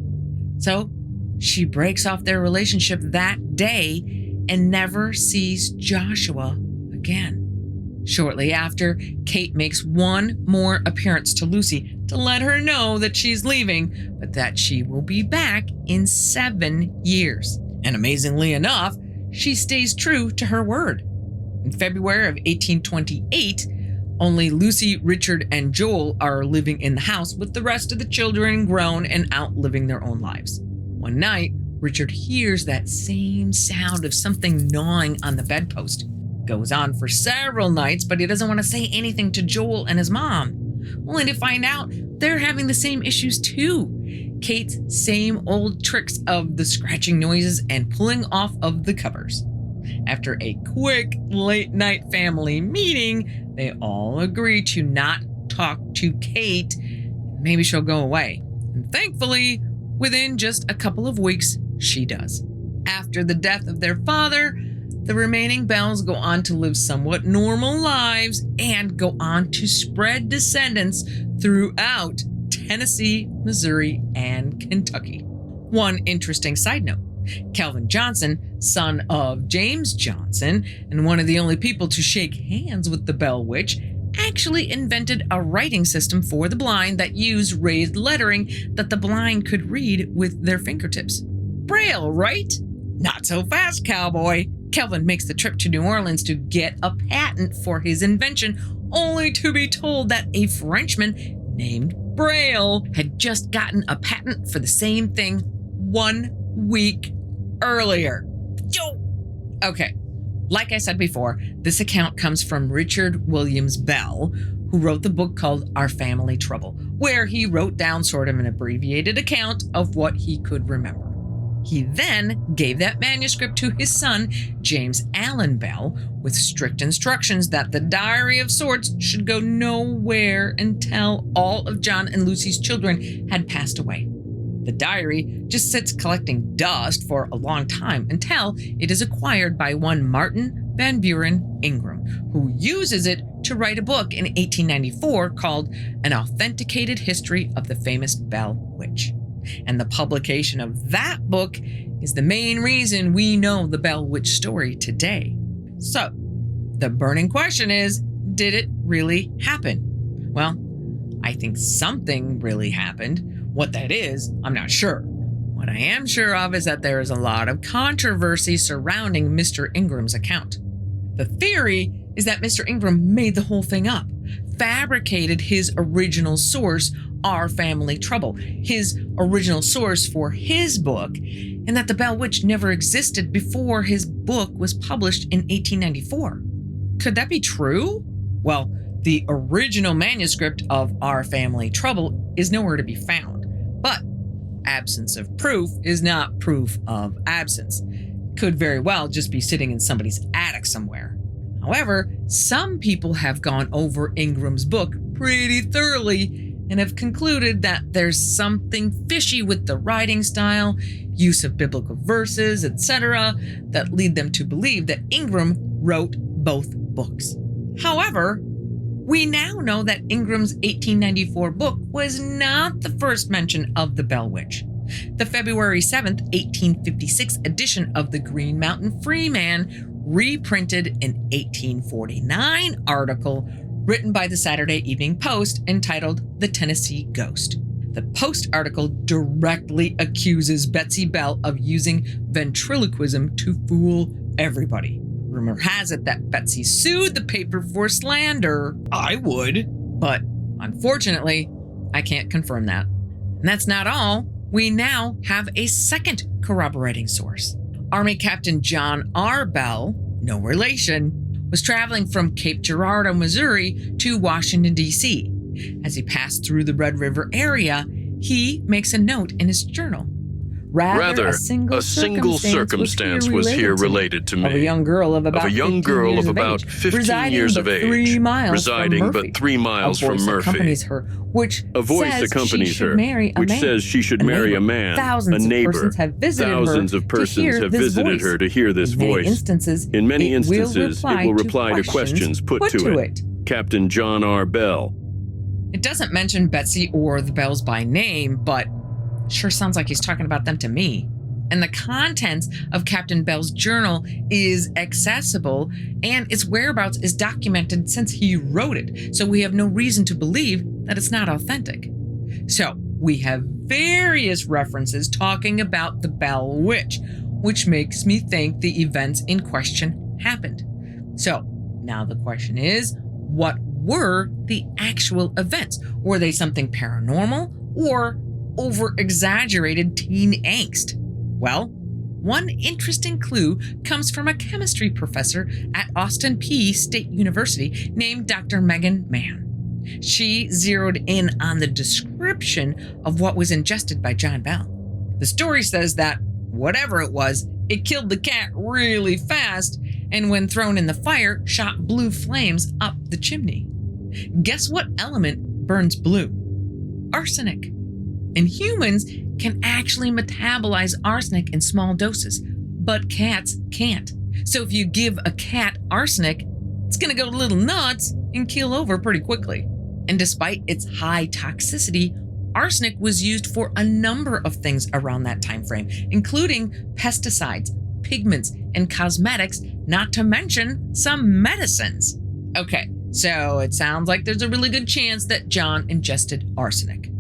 So she breaks off their relationship that day and never sees Joshua again. Shortly after, Kate makes one more appearance to Lucy to let her know that she's leaving, but that she will be back in 7 years. And amazingly enough, she stays true to her word. In February of 1828, only Lucy, Richard, and Joel are living in the house, with the rest of the children grown and out living their own lives. One night, Richard hears that same sound of something gnawing on the bedpost. Goes on for several nights, but he doesn't want to say anything to Joel and his mom, only to find out they're having the same issues too. Kate's same old tricks of the scratching noises and pulling off of the covers. After a quick late-night family meeting, they all agree to not talk to Kate. Maybe she'll go away. And thankfully, within just a couple of weeks, she does. After the death of their father, the remaining Bells go on to live somewhat normal lives and go on to spread descendants throughout Tennessee, Missouri, and Kentucky. One interesting side note, Calvin Johnson, son of James Johnson, and one of the only people to shake hands with the Bell Witch, actually invented a writing system for the blind that used raised lettering that the blind could read with their fingertips. Braille, right? Not so fast, cowboy. Calvin makes the trip to New Orleans to get a patent for his invention, only to be told that a Frenchman named Braille had just gotten a patent for the same thing 1 week earlier. Yo! Okay, like I said before, this account comes from Richard Williams Bell, who wrote the book called Our Family Trouble, where he wrote down sort of an abbreviated account of what he could remember. He then gave that manuscript to his son, James Allen Bell, with strict instructions that the diary of sorts should go nowhere until all of John and Lucy's children had passed away. The diary just sits collecting dust for a long time until it is acquired by one Martin Van Buren Ingram, who uses it to write a book in 1894 called An Authenticated History of the Famous Bell Witch. And the publication of that book is the main reason we know the Bell Witch story today. So, the burning question is, did it really happen? Well, I think something really happened. What that is, I'm not sure. What I am sure of is that there is a lot of controversy surrounding Mr. Ingram's account. The theory is that Mr. Ingram made the whole thing up, fabricated his original source, Our Family Trouble, his original source for his book, and that the Bell Witch never existed before his book was published in 1894. Could that be true? Well, the original manuscript of Our Family Trouble is nowhere to be found, but absence of proof is not proof of absence. Could very well just be sitting in somebody's attic somewhere. However, some people have gone over Ingram's book pretty thoroughly and have concluded that there's something fishy with the writing style, use of biblical verses, etc., that lead them to believe that Ingram wrote both books. However, we now know that Ingram's 1894 book was not the first mention of the Bell Witch. The February 7th, 1856 edition of the Green Mountain Freeman reprinted an 1849 article written by the Saturday Evening Post entitled The Tennessee Ghost. The Post article directly accuses Betsy Bell of using ventriloquism to fool everybody. Rumor has it that Betsy sued the paper for slander. I would. But unfortunately, I can't confirm that. And that's not all. We now have a second corroborating source. Army Captain John R. Bell, no relation, was traveling from Cape Girardeau, Missouri to Washington, D.C. As he passed through the Red River area, he makes a note in his journal. Rather, a single circumstance was here related to me. Of a young girl of about 15 years of age, residing but 3 miles from Murphy. A voice accompanies her, which says she should marry a man, a neighbor. Thousands of persons have visited her to hear this voice. In many instances, it will reply to questions put to it. Captain John R. Bell. It doesn't mention Betsy or the Bells by name, but sure sounds like he's talking about them to me. and the contents of Captain Bell's journal is accessible, and its whereabouts is documented since he wrote it, so we have no reason to believe that it's not authentic. So, we have various references talking about the Bell Witch, which makes me think the events in question happened. So, now the question is, what were the actual events? Were they something paranormal or over-exaggerated teen angst? Well, one interesting clue comes from a chemistry professor at Austin Peay State University named Dr. Megan Mann. She zeroed in on the description of what was ingested by John Bell. The story says that whatever it was, it killed the cat really fast, and when thrown in the fire, shot blue flames up the chimney. Guess what element burns blue? Arsenic. And humans can actually metabolize arsenic in small doses, but cats can't. So if you give a cat arsenic, it's going to go a little nuts and keel over pretty quickly. And despite its high toxicity, arsenic was used for a number of things around that time frame, including pesticides, pigments, and cosmetics, not to mention some medicines. Okay, so it sounds like there's a really good chance that John ingested arsenic.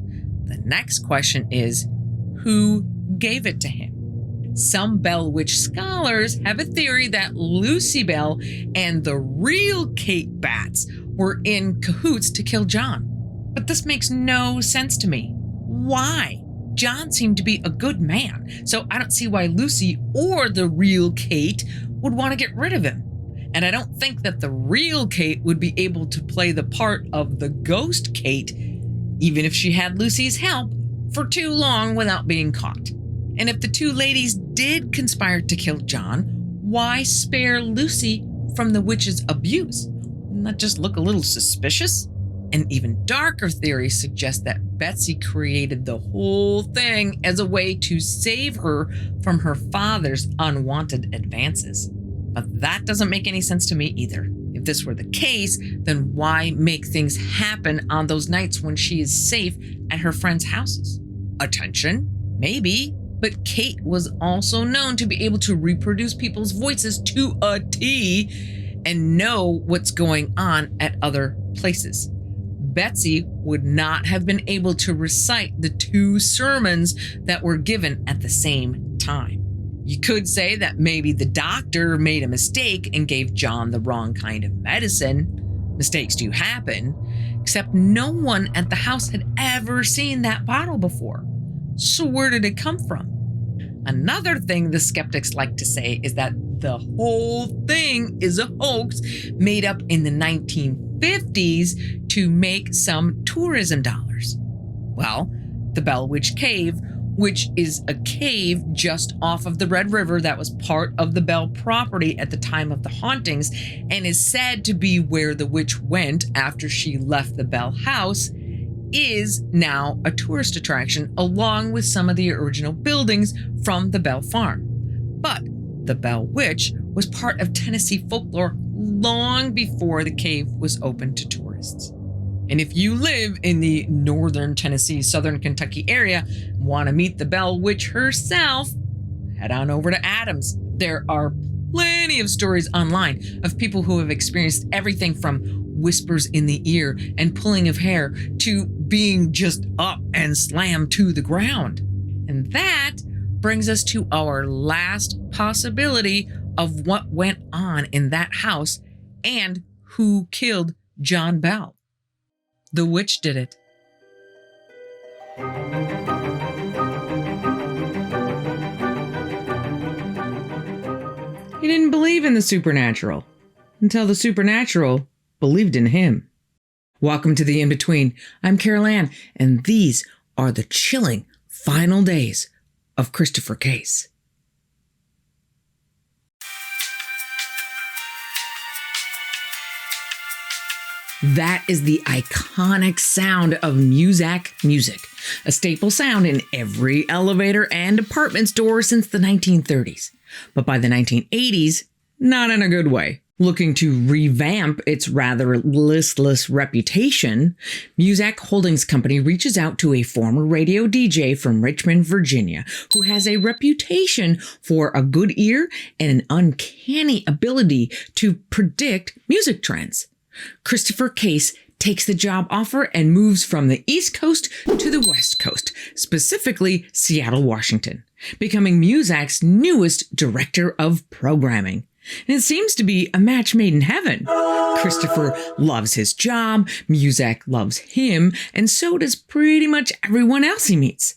The next question is, who gave it to him? Some Bell Witch scholars have a theory that Lucy Bell and the real Kate Batts were in cahoots to kill John. But this makes no sense to me. Why? John seemed to be a good man, so I don't see why Lucy or the real Kate would want to get rid of him. And I don't think that the real Kate would be able to play the part of the ghost Kate, even if she had Lucy's help, for too long without being caught. And if the two ladies did conspire to kill John, why spare Lucy from the witch's abuse? Wouldn't that just look a little suspicious? An even darker theory suggests that Betsy created the whole thing as a way to save her from her father's unwanted advances. But that doesn't make any sense to me either. If this were the case, then why make things happen on those nights when she is safe at her friends' houses? Attention? Maybe. But Kate was also known to be able to reproduce people's voices to a T and know what's going on at other places. Betsy would not have been able to recite the two sermons that were given at the same time. You could say that maybe the doctor made a mistake and gave John the wrong kind of medicine. Mistakes do happen, except no one at the house had ever seen that bottle before. So where did it come from? Another thing the skeptics like to say is that the whole thing is a hoax made up in the 1950s to make some tourism dollars. Well, the Bell Witch Cave, which is a cave just off of the Red River that was part of the Bell property at the time of the hauntings and is said to be where the witch went after she left the Bell house, is now a tourist attraction along with some of the original buildings from the Bell farm. But the Bell Witch was part of Tennessee folklore long before the cave was open to tourists. And if you live in the northern Tennessee, southern Kentucky area and want to meet the Bell Witch herself, head on over to Adams. There are plenty of stories online of people who have experienced everything from whispers in the ear and pulling of hair to being just up and slammed to the ground. And that brings us to our last possibility of what went on in that house and who killed John Bell. The witch did it. He didn't believe in the supernatural until the supernatural believed in him. Welcome to the InBetween. I'm Carol Ann, and these are the chilling final days of Christopher Case. That is the iconic sound of Muzak music, a staple sound in every elevator and department store since the 1930s. But by the 1980s, not in a good way. Looking to revamp its rather listless reputation, Muzak Holdings Company reaches out to a former radio DJ from Richmond, Virginia, who has a reputation for a good ear and an uncanny ability to predict music trends. Christopher Case takes the job offer and moves from the East Coast to the West Coast, specifically Seattle, Washington, becoming Muzak's newest director of programming. And it seems to be a match made in heaven. Christopher loves his job, Muzak loves him, and so does pretty much everyone else he meets.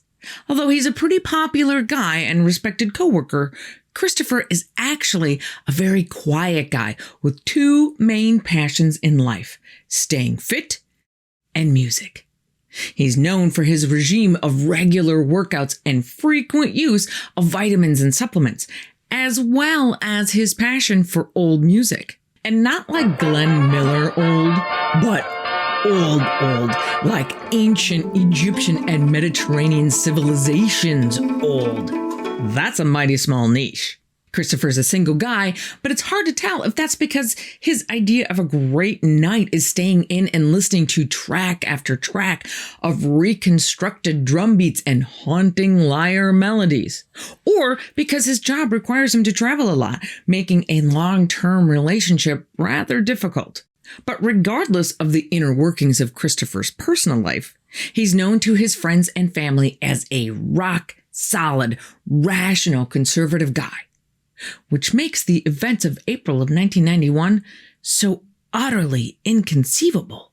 Although he's a pretty popular guy and respected coworker, Christopher is actually a very quiet guy with two main passions in life: staying fit and music. He's known for his regime of regular workouts and frequent use of vitamins and supplements, as well as his passion for old music. And not like Glenn Miller old, but old, like ancient Egyptian and Mediterranean civilizations old. That's a mighty small niche. Christopher's a single guy, but it's hard to tell if that's because his idea of a great night is staying in and listening to track after track of reconstructed drum beats and haunting lyre melodies, or because his job requires him to travel a lot, making a long-term relationship rather difficult. But regardless of the inner workings of Christopher's personal life, he's known to his friends and family as a rock-solid, rational, conservative guy, which makes the events of April of 1991 so utterly inconceivable.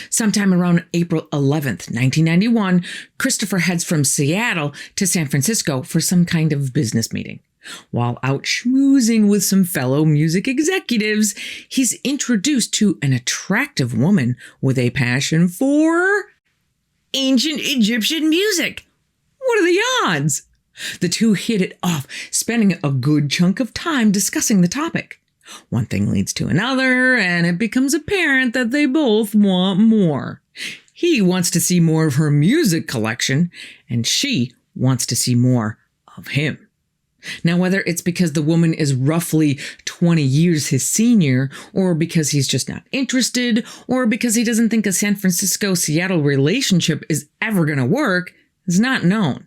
Sometime around April 11th, 1991, Christopher heads from Seattle to San Francisco for some kind of business meeting. While out schmoozing with some fellow music executives, he's introduced to an attractive woman with a passion for ancient Egyptian music. What are the odds? The two hit it off, spending a good chunk of time discussing the topic. One thing leads to another, and it becomes apparent that they both want more. He wants to see more of her music collection, and she wants to see more of him. Now, whether it's because the woman is roughly 20 years his senior, or because he's just not interested, or because he doesn't think a San Francisco-Seattle relationship is ever going to work, is not known.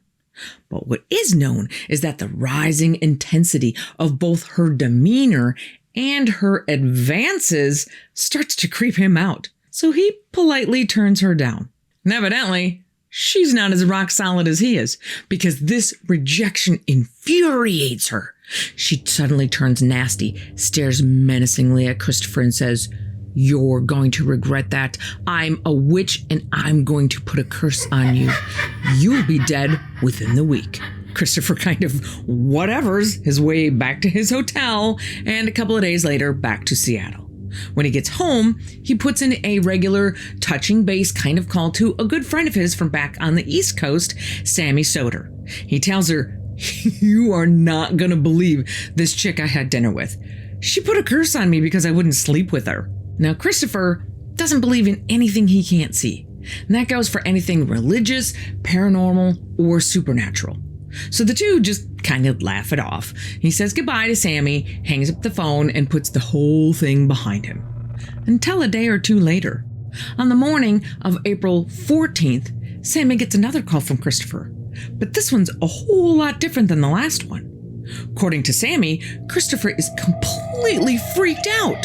But what is known is that the rising intensity of both her demeanor and her advances starts to creep him out. So he politely turns her down. And evidently, she's not as rock solid as he is, because this rejection infuriates her. She suddenly turns nasty, stares menacingly at Christopher and says, "You're going to regret that. I'm a witch and I'm going to put a curse on you. You'll be dead within the week." Christopher kind of whatevers his way back to his hotel, and a couple of days later back to Seattle. When he gets home, he puts in a regular touching base kind of call to a good friend of his from back on the East Coast, Sammy Soder. He tells her, "You are not going to believe this chick I had dinner with. She put a curse on me because I wouldn't sleep with her." Now, Christopher doesn't believe in anything he can't see, and that goes for anything religious, paranormal, or supernatural. So the two just kind of laugh it off. He says goodbye to Sammy, hangs up the phone, and puts the whole thing behind him. Until a day or two later. On the morning of April 14th, Sammy gets another call from Christopher. But this one's a whole lot different than the last one. According to Sammy, Christopher is completely freaked out.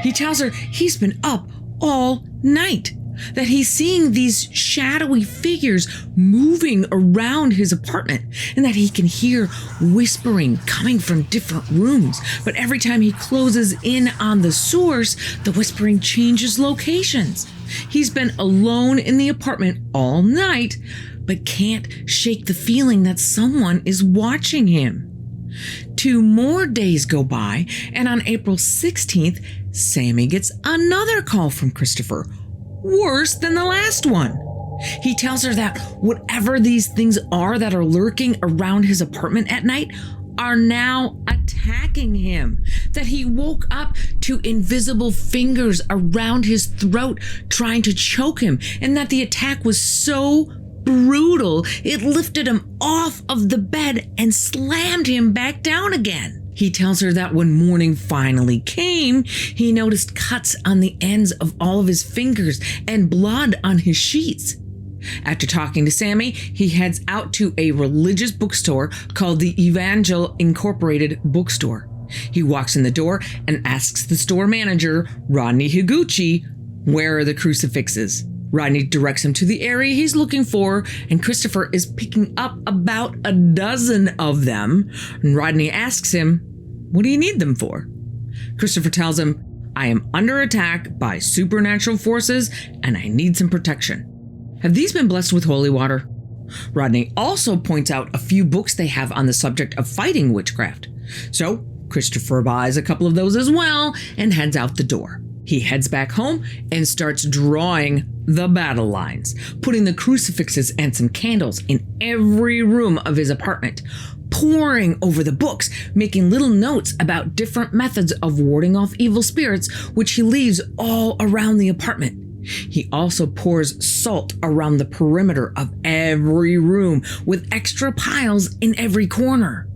He tells her he's been up all night, that he's seeing these shadowy figures moving around his apartment, and that he can hear whispering coming from different rooms. But every time he closes in on the source, the whispering changes locations. He's been alone in the apartment all night, but can't shake the feeling that someone is watching him. 2 more days go by, and on April 16th, Sammy gets another call from Christopher, worse than the last one. He tells her that whatever these things are that are lurking around his apartment at night are now attacking him, that he woke up to invisible fingers around his throat trying to choke him, and that the attack was so brutal, it lifted him off of the bed and slammed him back down again. He tells her that when morning finally came, he noticed cuts on the ends of all of his fingers and blood on his sheets. After talking to Sammy, he heads out to a religious bookstore called the Evangel Incorporated Bookstore. He walks in the door and asks the store manager, Rodney Higuchi, where are the crucifixes? Rodney directs him to the area he's looking for, and Christopher is picking up about a dozen of them. And Rodney asks him, what do you need them for? Christopher tells him, I am under attack by supernatural forces and I need some protection. Have these been blessed with holy water? Rodney also points out a few books they have on the subject of fighting witchcraft. So Christopher buys a couple of those as well and heads out the door. He heads back home and starts drawing the battle lines, putting the crucifixes and some candles in every room of his apartment, poring over the books, making little notes about different methods of warding off evil spirits, which he leaves all around the apartment. He also pours salt around the perimeter of every room with extra piles in every corner.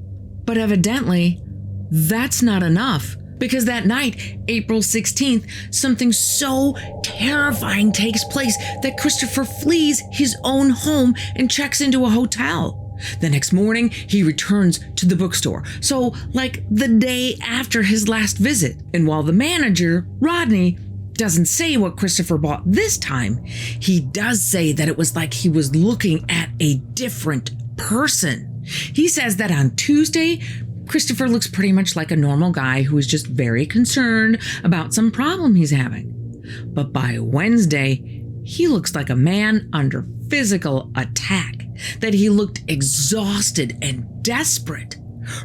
But evidently, that's not enough. Because that night, April 16th, something so terrifying takes place that Christopher flees his own home and checks into a hotel. The next morning, he returns to the bookstore, so like the day after his last visit. And while the manager, Rodney, doesn't say what Christopher bought this time, he does say that it was like he was looking at a different person. He says that on Tuesday, Christopher looks pretty much like a normal guy who is just very concerned about some problem he's having. But by Wednesday, he looks like a man under physical attack, that he looked exhausted and desperate.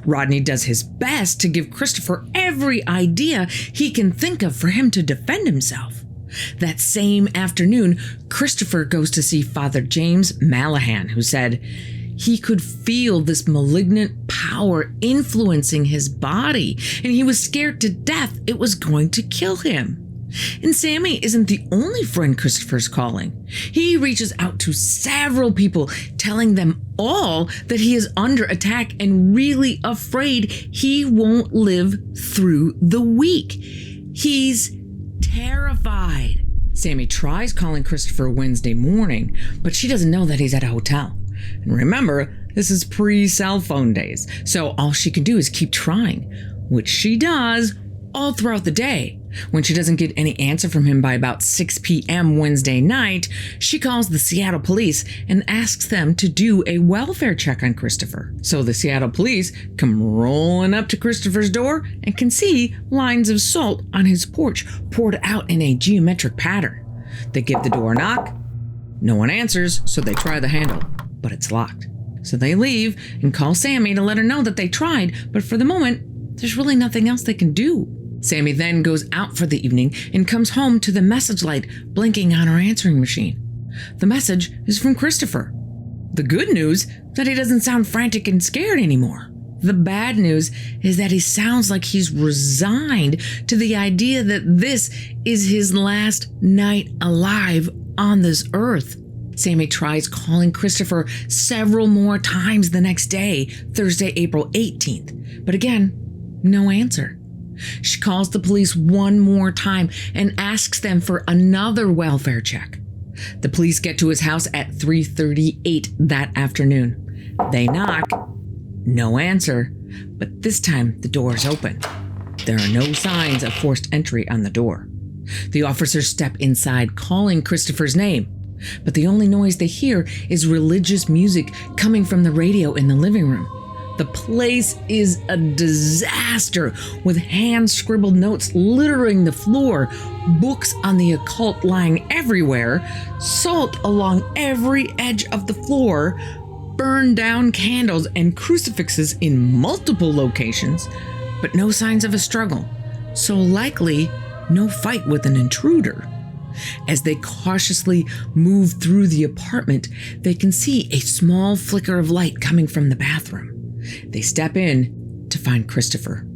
Rodney does his best to give Christopher every idea he can think of for him to defend himself. That same afternoon, Christopher goes to see Father James Malahan, who said he could feel this malignant power influencing his body, and he was scared to death it was going to kill him. And Sammy isn't the only friend Christopher's calling. He reaches out to several people, telling them all that he is under attack and really afraid he won't live through the week. He's terrified. Sammy tries calling Christopher Wednesday morning, but she doesn't know that he's at a hotel. And remember, this is pre-cell phone days, so all she can do is keep trying, which she does all throughout the day. When she doesn't get any answer from him by about 6 p.m. Wednesday night, she calls the Seattle police and asks them to do a welfare check on Christopher. So the Seattle police come rolling up to Christopher's door and can see lines of salt on his porch poured out in a geometric pattern. They give the door a knock. No one answers, so they try the handle, but it's locked. So they leave and call Sammy to let her know that they tried, but for the moment, there's really nothing else they can do. Sammy then goes out for the evening and comes home to the message light blinking on her answering machine. The message is from Christopher. The good news is that he doesn't sound frantic and scared anymore. The bad news is that he sounds like he's resigned to the idea that this is his last night alive on this earth. Sammy tries calling Christopher several more times the next day, Thursday, April 18th, but again, no answer. She calls the police one more time and asks them for another welfare check. The police get to his house at 3:38 that afternoon. They knock. No answer, but this time the door is open. There are no signs of forced entry on the door. The officers step inside, calling Christopher's name, but the only noise they hear is religious music coming from the radio in the living room. The place is a disaster, with hand-scribbled notes littering the floor, books on the occult lying everywhere, salt along every edge of the floor, burned down candles and crucifixes in multiple locations, but no signs of a struggle, so likely no fight with an intruder. As they cautiously move through the apartment, they can see a small flicker of light coming from the bathroom. They step in to find Christopher.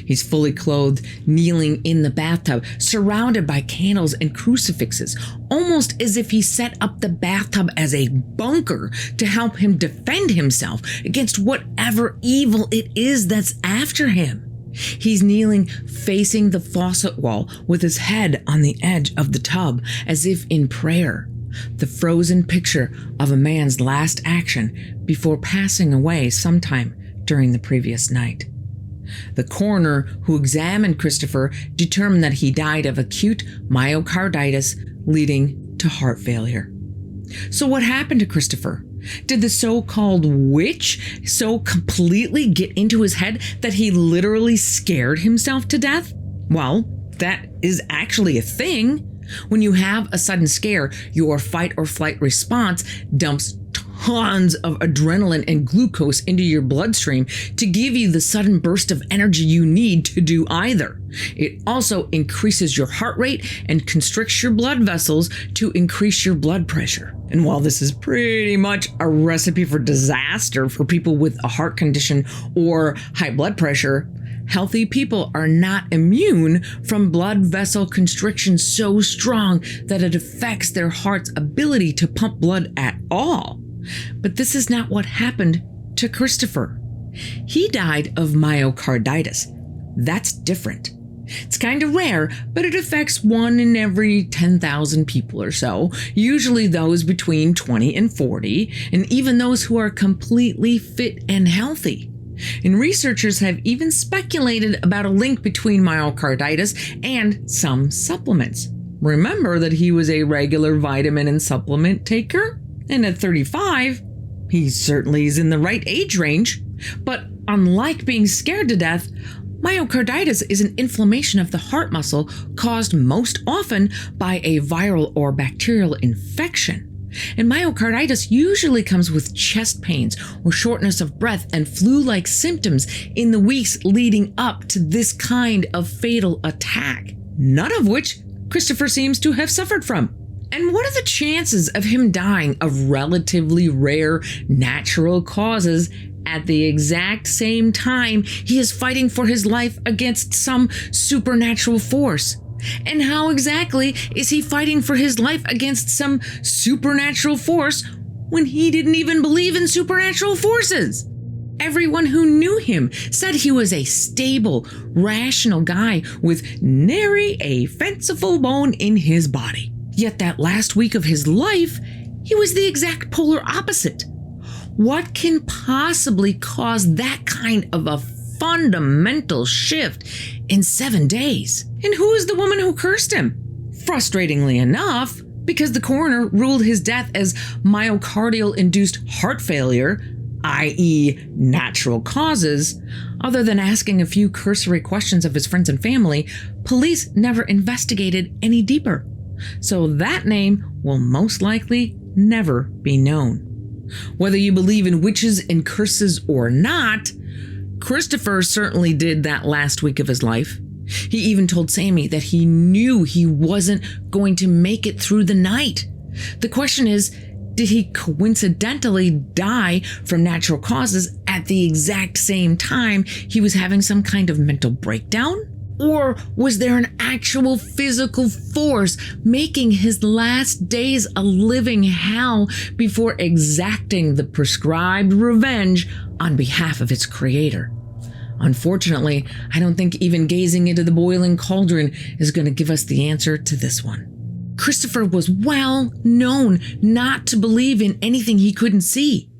He's fully clothed, kneeling in the bathtub, surrounded by candles and crucifixes, almost as if he set up the bathtub as a bunker to help him defend himself against whatever evil it is that's after him. He's kneeling facing the faucet wall with his head on the edge of the tub as if in prayer, the frozen picture of a man's last action before passing away sometime during the previous night. The coroner who examined Christopher determined that he died of acute myocarditis leading to heart failure. So what happened to Christopher? Did the so-called witch so completely get into his head that he literally scared himself to death? Well, that is actually a thing. When you have a sudden scare, your fight or flight response dumps tons of adrenaline and glucose into your bloodstream to give you the sudden burst of energy you need to do either. It also increases your heart rate and constricts your blood vessels to increase your blood pressure. And while this is pretty much a recipe for disaster for people with a heart condition or high blood pressure, healthy people are not immune from blood vessel constriction so strong that it affects their heart's ability to pump blood at all. But this is not what happened to Christopher. He died of myocarditis. That's different. It's kind of rare, but it affects 1 in every 10,000 people or so, usually those between 20 and 40, and even those who are completely fit and healthy. And researchers have even speculated about a link between myocarditis and some supplements. Remember that he was a regular vitamin and supplement taker? And at 35, he certainly is in the right age range. But unlike being scared to death, myocarditis is an inflammation of the heart muscle caused most often by a viral or bacterial infection. And myocarditis usually comes with chest pains or shortness of breath and flu-like symptoms in the weeks leading up to this kind of fatal attack, none of which Christopher seems to have suffered from. And what are the chances of him dying of relatively rare natural causes at the exact same time he is fighting for his life against some supernatural force? And how exactly is he fighting for his life against some supernatural force when he didn't even believe in supernatural forces? Everyone who knew him said he was a stable, rational guy with nary a fanciful bone in his body. Yet that last week of his life, he was the exact polar opposite. What can possibly cause that kind of a fundamental shift in 7 days? And who is the woman who cursed him? Frustratingly enough, because the coroner ruled his death as myocardial-induced heart failure, i.e. natural causes, other than asking a few cursory questions of his friends and family, police never investigated any deeper. So that name will most likely never be known. Whether you believe in witches and curses or not, Christopher certainly did that last week of his life. He even told Sammy that he knew he wasn't going to make it through the night. The question is, did he coincidentally die from natural causes at the exact same time he was having some kind of mental breakdown? Or was there an actual physical force making his last days a living hell before exacting the prescribed revenge on behalf of its creator? Unfortunately, I don't think even gazing into the boiling cauldron is going to give us the answer to this one. Christopher was well known not to believe in anything he couldn't see.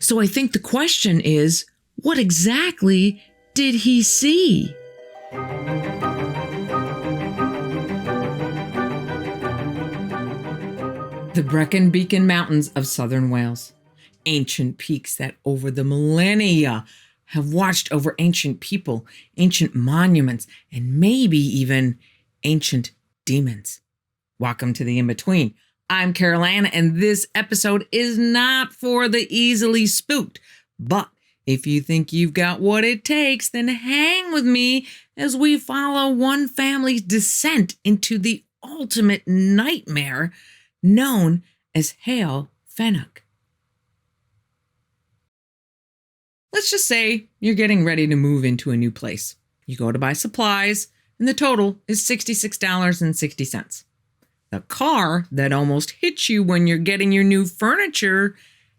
So I think the question is, what exactly did he see? The Brecon Beacon Mountains of southern Wales. Ancient peaks that over the millennia have watched over ancient people, ancient monuments, and maybe even ancient demons. Welcome to the In-Between. I'm Carol Ann, and this episode is not for the easily spooked. But if you think you've got what it takes, then hang with me as we follow one family's descent into the ultimate nightmare known as Heol Fanog. Let's just say you're getting ready to move into a new place. You go to buy supplies, and the total is $66.60. The car that almost hits you when you're getting your new furniture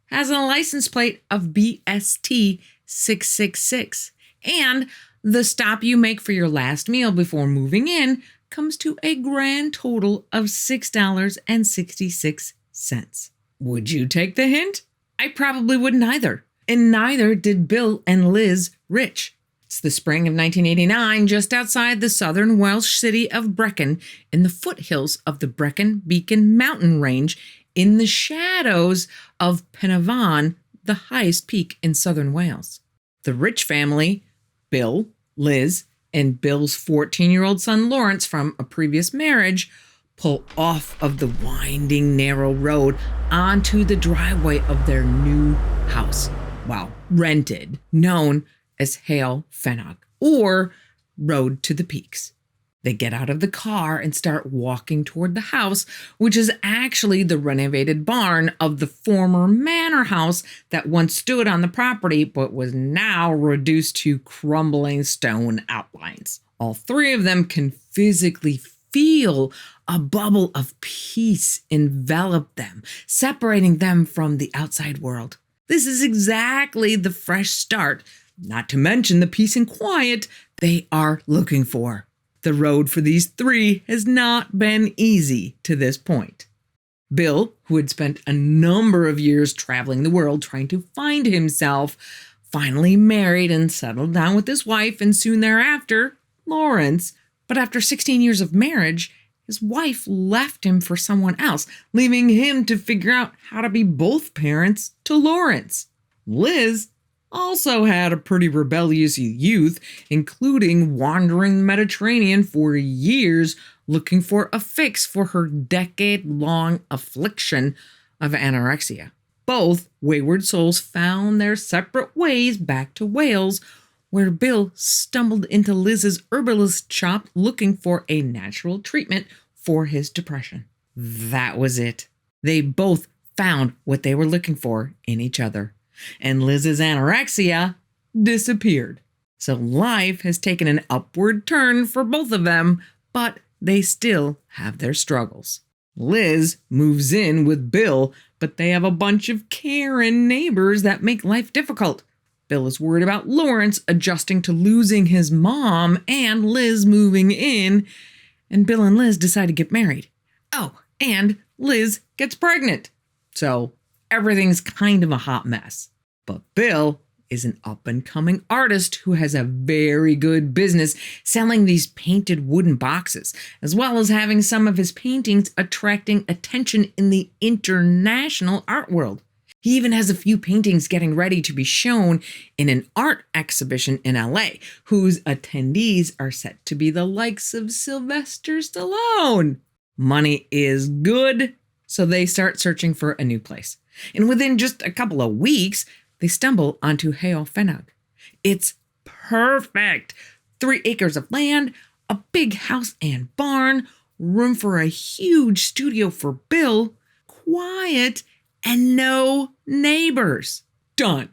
has a license plate of BST 666. And the stop you make for your last meal before moving in comes to a grand total of $6.66. Would you take the hint? I probably wouldn't either. And neither did Bill and Liz Rich. It's the spring of 1989, just outside the southern Welsh city of Brecon, in the foothills of the Brecon Beacon mountain range, in the shadows of Penavon, the highest peak in southern Wales. The Rich family, Bill, Liz, and Bill's 14-year-old son Lawrence from a previous marriage, pull off of the winding, narrow road onto the driveway of their new house. Well, rented, known as Heol Fanog, or Road to the Peaks. They get out of the car and start walking toward the house, which is actually the renovated barn of the former manor house that once stood on the property but was now reduced to crumbling stone outlines. All three of them can physically feel a bubble of peace envelop them, separating them from the outside world. This is exactly the fresh start, not to mention the peace and quiet they are looking for. The road for these three has not been easy to this point. Bill, who had spent a number of years traveling the world trying to find himself, finally married and settled down with his wife, and soon thereafter, Lawrence. But after 16 years of marriage, his wife left him for someone else, leaving him to figure out how to be both parents to Lawrence. Liz also had a pretty rebellious youth, including wandering the Mediterranean for years looking for a fix for her decade-long affliction of anorexia. Both wayward souls found their separate ways back to Wales, where Bill stumbled into Liz's herbalist shop looking for a natural treatment for his depression. That was it. They both found what they were looking for in each other. And Liz's anorexia disappeared. So life has taken an upward turn for both of them, but they still have their struggles. Liz moves in with Bill, but they have a bunch of Karen neighbors that make life difficult. Bill is worried about Lawrence adjusting to losing his mom and Liz moving in, and Bill and Liz decide to get married. Oh, and Liz gets pregnant. So everything's kind of a hot mess. But Bill is an up-and-coming artist who has a very good business selling these painted wooden boxes, as well as having some of his paintings attracting attention in the international art world. He even has a few paintings getting ready to be shown in an art exhibition in LA, whose attendees are set to be the likes of Sylvester Stallone. Money is good, so they start searching for a new place. And within just a couple of weeks, they stumble onto Heol Fanog. It's perfect. 3 acres of land, a big house and barn, room for a huge studio for Bill, quiet, and no neighbors. Done.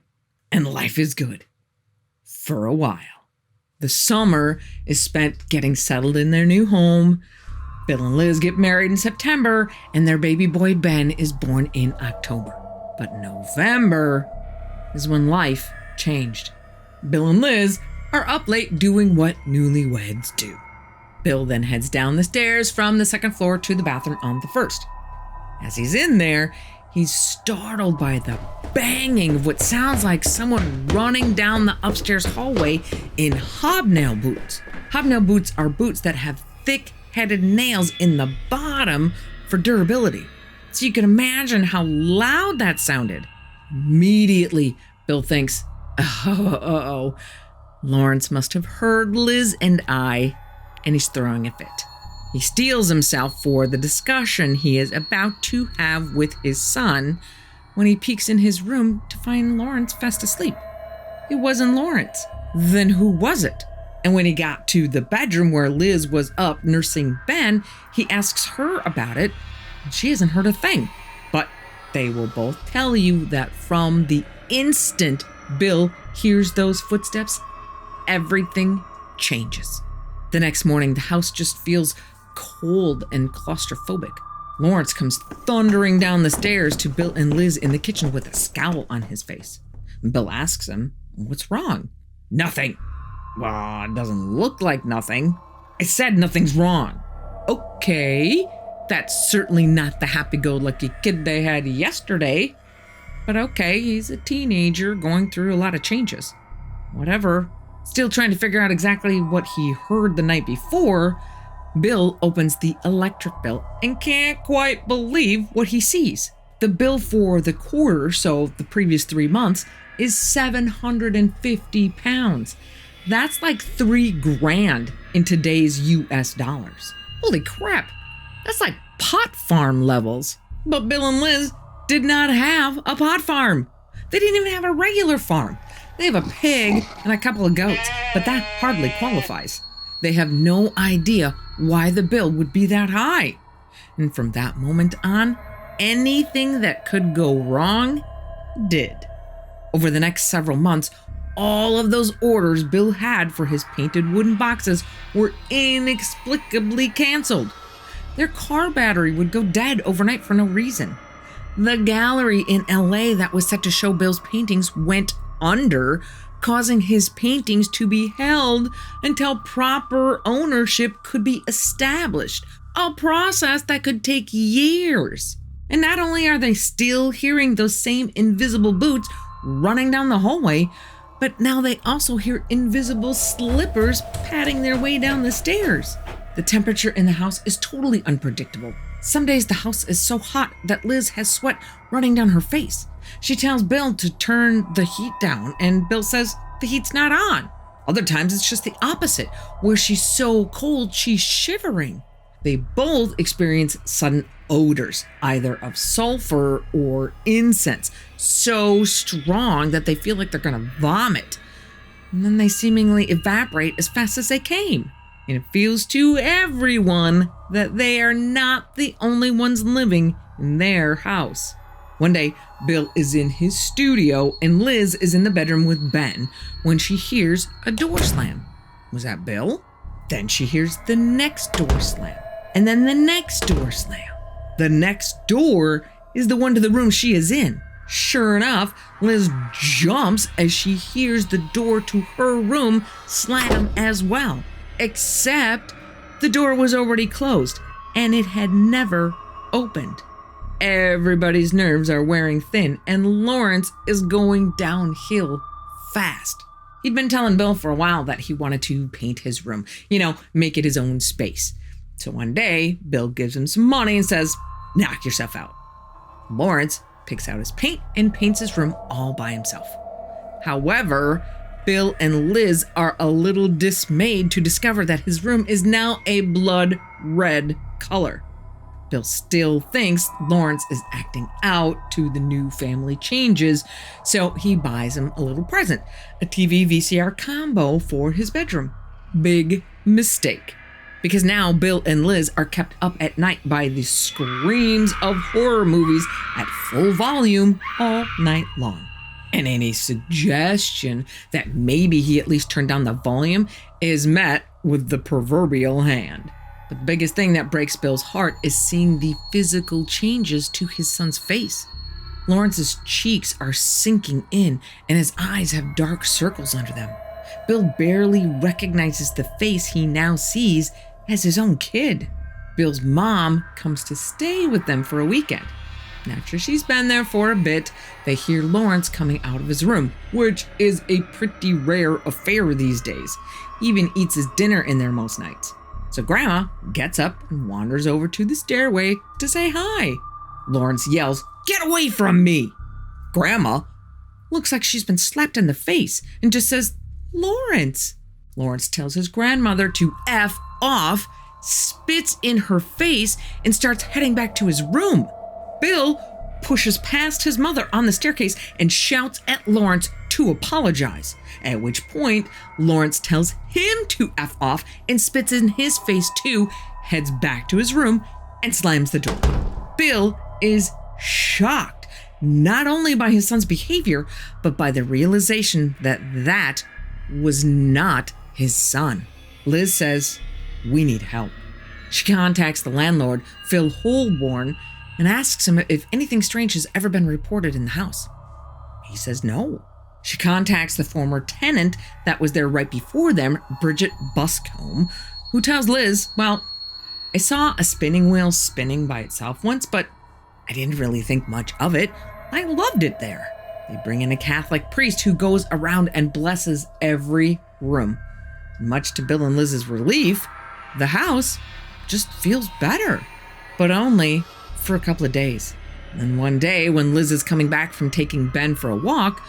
And life is good. For a while. The summer is spent getting settled in their new home. Bill and Liz get married in September, and their baby boy Ben is born in October. But November is when life changed. Bill and Liz are up late doing what newlyweds do. Bill then heads down the stairs from the second floor to the bathroom on the first. As he's in there, he's startled by the banging of what sounds like someone running down the upstairs hallway in hobnail boots. Hobnail boots are boots that have thick-headed nails in the bottom for durability. So you can imagine how loud that sounded. Immediately, Bill thinks, oh, Lawrence must have heard Liz and I, and he's throwing a fit. He steels himself for the discussion he is about to have with his son when he peeks in his room to find Lawrence fast asleep. It wasn't Lawrence. Then who was it? And when he got to the bedroom where Liz was up nursing Ben, he asks her about it, and she hasn't heard a thing. But they will both tell you that from the instant Bill hears those footsteps, everything changes. The next morning, the house just feels cold and claustrophobic. Lawrence comes thundering down the stairs to Bill and Liz in the kitchen with a scowl on his face. Bill asks him, "What's wrong?" "Nothing." "Well, it doesn't look like nothing." "I said nothing's wrong." "Okay, that's certainly not the happy-go-lucky kid they had yesterday. But okay, he's a teenager going through a lot of changes. Whatever." Still trying to figure out exactly what he heard the night before, Bill opens the electric bill and can't quite believe what he sees. The bill for the quarter, so the previous 3 months, is £750. That's like $3,000 in today's US dollars. Holy crap, that's like pot farm levels. But Bill and Liz did not have a pot farm. They didn't even have a regular farm. They have a pig and a couple of goats, but that hardly qualifies. They have no idea why the bill would be that high. And from that moment on, anything that could go wrong did. Over the next several months, all of those orders Bill had for his painted wooden boxes were inexplicably canceled. Their car battery would go dead overnight for no reason. The gallery in LA that was set to show Bill's paintings went under, causing his paintings to be held until proper ownership could be established, a process that could take years. And not only are they still hearing those same invisible boots running down the hallway, but now they also hear invisible slippers padding their way down the stairs. The temperature in the house is totally unpredictable. Some days the house is so hot that Liz has sweat running down her face. She tells Bill to turn the heat down, and Bill says the heat's not on. Other times it's just the opposite, where she's so cold she's shivering. They both experience sudden odors, either of sulfur or incense, so strong that they feel like they're gonna vomit. And then they seemingly evaporate as fast as they came. And it feels to everyone that they are not the only ones living in their house. One day, Bill is in his studio and Liz is in the bedroom with Ben when she hears a door slam. Was that Bill? Then she hears the next door slam, and then the next door slam. The next door is the one to the room she is in. Sure enough, Liz jumps as she hears the door to her room slam as well. Except the door was already closed and it had never opened. Everybody's nerves are wearing thin and Lawrence is going downhill fast. He'd been telling Bill for a while that he wanted to paint his room, make it his own space. So one day, Bill gives him some money and says, "Knock yourself out." Lawrence picks out his paint and paints his room all by himself. However, Bill and Liz are a little dismayed to discover that his room is now a blood red color. Bill still thinks Lawrence is acting out to the new family changes, so he buys him a little present, a TV VCR combo for his bedroom. Big mistake, because now Bill and Liz are kept up at night by the screams of horror movies at full volume all night long. And any suggestion that maybe he at least turned down the volume is met with the proverbial hand. The biggest thing that breaks Bill's heart is seeing the physical changes to his son's face. Lawrence's cheeks are sinking in and his eyes have dark circles under them. Bill barely recognizes the face he now sees as his own kid. Bill's mom comes to stay with them for a weekend. After she's been there for a bit, they hear Lawrence coming out of his room, which is a pretty rare affair these days. He even eats his dinner in there most nights. So Grandma gets up and wanders over to the stairway to say hi. Lawrence yells, "Get away from me!" Grandma looks like she's been slapped in the face and just says, "Lawrence." Lawrence tells his grandmother to F off, spits in her face, and starts heading back to his room. Bill pushes past his mother on the staircase and shouts at Lawrence to apologize, at which point Lawrence tells him to F off and spits in his face too, heads back to his room, and slams the door. Bill is shocked, not only by his son's behavior, but by the realization that that was not his son. Liz says, "We need help." She contacts the landlord, Phil Holborn, and asks him if anything strange has ever been reported in the house. He says no. She contacts the former tenant that was there right before them, Bridget Buscombe, who tells Liz, "Well, I saw a spinning wheel spinning by itself once, but I didn't really think much of it. I loved it there." They bring in a Catholic priest who goes around and blesses every room. Much to Bill and Liz's relief, the house just feels better, but only for a couple of days. And one day, when Liz is coming back from taking Ben for a walk,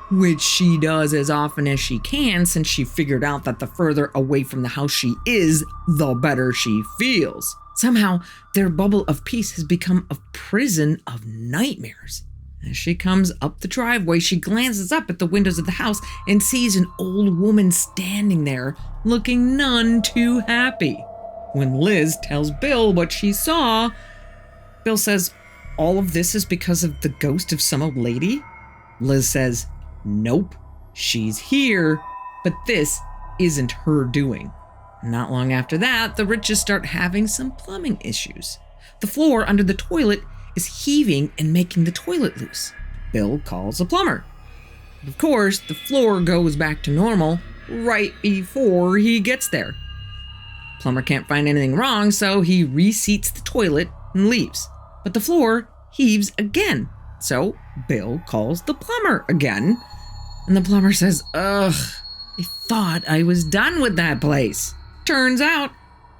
which she does as often as she can since she figured out that the further away from the house she is, the better she feels. Somehow, their bubble of peace has become a prison of nightmares. As she comes up the driveway, she glances up at the windows of the house and sees an old woman standing there, looking none too happy. When Liz tells Bill what she saw, Bill says, "All of this is because of the ghost of some old lady?" Liz says, "Nope, she's here, but this isn't her doing." Not long after that, the Riches start having some plumbing issues. The floor under the toilet is heaving and making the toilet loose. Bill calls a plumber. But of course, the floor goes back to normal right before he gets there. Plumber can't find anything wrong, so he reseats the toilet and leaves. But the floor heaves again, so Bill calls the plumber again. And the plumber says, "Ugh, I thought I was done with that place." Turns out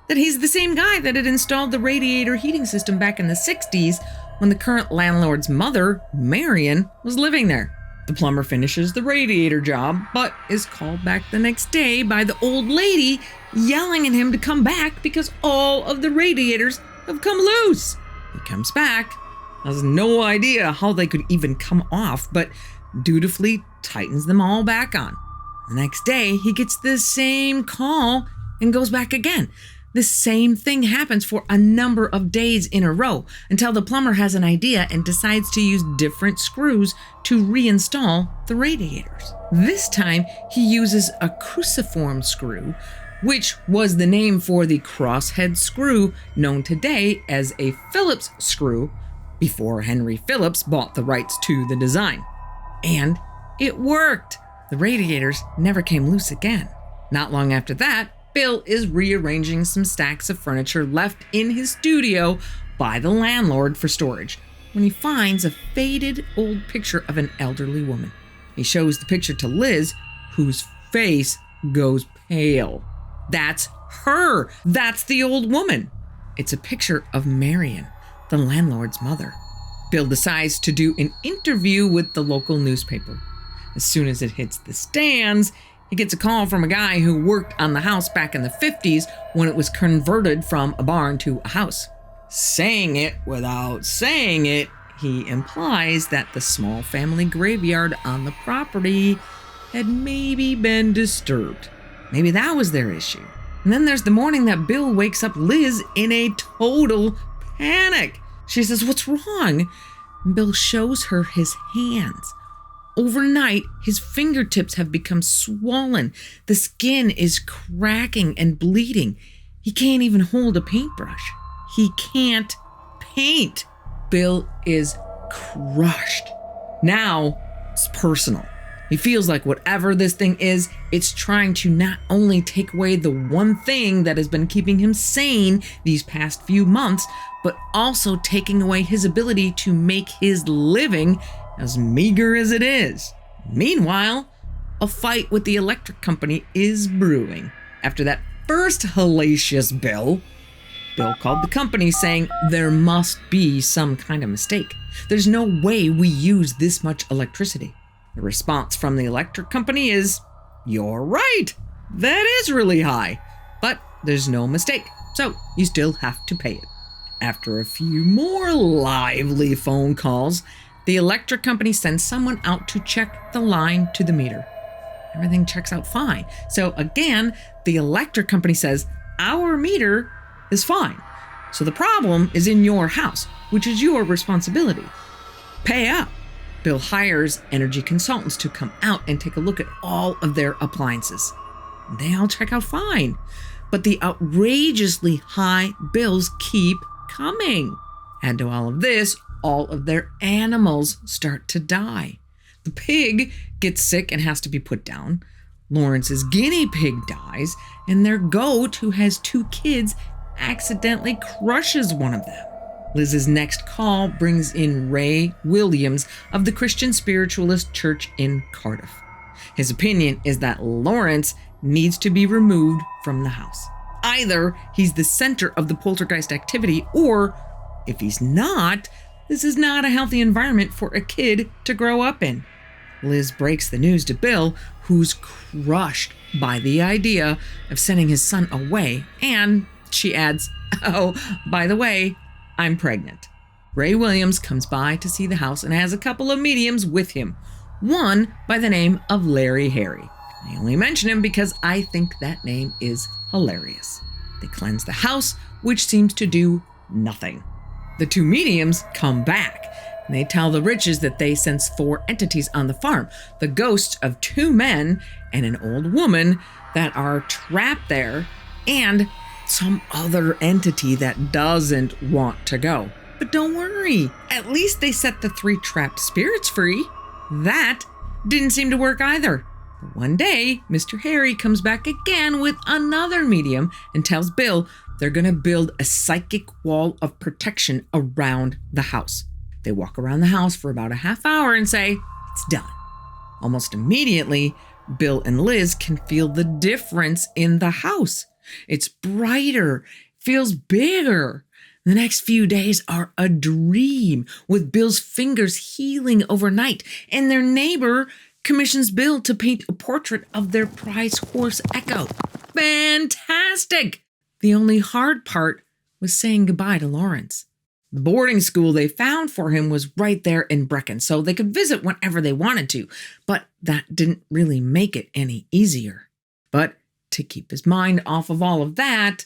that he's the same guy that had installed the radiator heating system back in the 60s when the current landlord's mother, Marion, was living there. The plumber finishes the radiator job, but is called back the next day by the old lady yelling at him to come back because all of the radiators have come loose. He comes back, has no idea how they could even come off, but dutifully tightens them all back on. The next day, he gets the same call and goes back again. The same thing happens for a number of days in a row until the plumber has an idea and decides to use different screws to reinstall the radiators. This time, he uses a cruciform screw, which was the name for the crosshead screw known today as a Phillips screw before Henry Phillips bought the rights to the design. And it worked. The radiators never came loose again. Not long after that, Bill is rearranging some stacks of furniture left in his studio by the landlord for storage when he finds a faded old picture of an elderly woman. He shows the picture to Liz, whose face goes pale. That's her. That's the old woman. It's a picture of Marion, the landlord's mother. Bill decides to do an interview with the local newspaper. As soon as it hits the stands, he gets a call from a guy who worked on the house back in the 50s when it was converted from a barn to a house. Saying it without saying it, he implies that the small family graveyard on the property had maybe been disturbed. Maybe that was their issue. And then there's the morning that Bill wakes up Liz in a total panic. She says, "What's wrong?" And Bill shows her his hands. Overnight, his fingertips have become swollen. The skin is cracking and bleeding. He can't even hold a paintbrush. He can't paint. Bill is crushed. Now, it's personal. He feels like whatever this thing is, it's trying to not only take away the one thing that has been keeping him sane these past few months, but also taking away his ability to make his living, as meager as it is. Meanwhile, a fight with the electric company is brewing. After that first hellacious bill called the company saying there must be some kind of mistake. There's no way we use this much electricity. The response from the electric company is, "You're right, that is really high, but there's no mistake, so you still have to pay it." After a few more lively phone calls, the electric company sends someone out to check the line to the meter. Everything checks out fine. So again, the electric company says, "Our meter is fine. So the problem is in your house, which is your responsibility. Pay up." Bill hires energy consultants to come out and take a look at all of their appliances. They all check out fine. But the outrageously high bills keep coming. Add to all of this, all of their animals start to die. The pig gets sick and has to be put down. Lawrence's guinea pig dies, and their goat, who has 2 kids, accidentally crushes one of them. Liz's next call brings in Ray Williams of the Christian Spiritualist Church in Cardiff. His opinion is that Lawrence needs to be removed from the house. Either he's the center of the poltergeist activity, or if he's not, this is not a healthy environment for a kid to grow up in. Liz breaks the news to Bill, who's crushed by the idea of sending his son away, and she adds, "Oh, by the way, I'm pregnant." Ray Williams comes by to see the house and has a couple of mediums with him, one by the name of Larry Harry. I only mention him because I think that name is hilarious. They cleanse the house, which seems to do nothing. The 2 mediums come back, and they tell the Riches that they sense 4 entities on the farm, the ghosts of 2 men and an old woman that are trapped there, and some other entity that doesn't want to go. But don't worry, at least they set the 3 trapped spirits free. That didn't seem to work either. But one day, Mr. Harry comes back again with another medium and tells Bill they're going to build a psychic wall of protection around the house. They walk around the house for about a half hour and say, it's done. Almost immediately, Bill and Liz can feel the difference in the house. It's brighter, feels bigger. The next few days are a dream, with Bill's fingers healing overnight, and their neighbor commissions Bill to paint a portrait of their prize horse, Echo. Fantastic! The only hard part was saying goodbye to Lawrence. The boarding school they found for him was right there in Brecon, so they could visit whenever they wanted to, but that didn't really make it any easier. But to keep his mind off of all of that,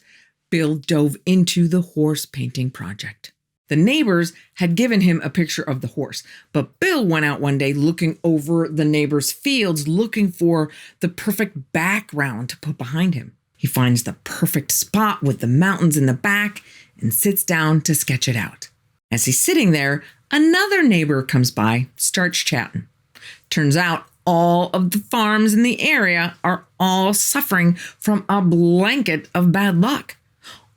Bill dove into the horse painting project. The neighbors had given him a picture of the horse, but Bill went out one day looking over the neighbors' fields, looking for the perfect background to put behind him. He finds the perfect spot with the mountains in the back and sits down to sketch it out. As he's sitting there, another neighbor comes by, starts chatting. Turns out all of the farms in the area are all suffering from a blanket of bad luck.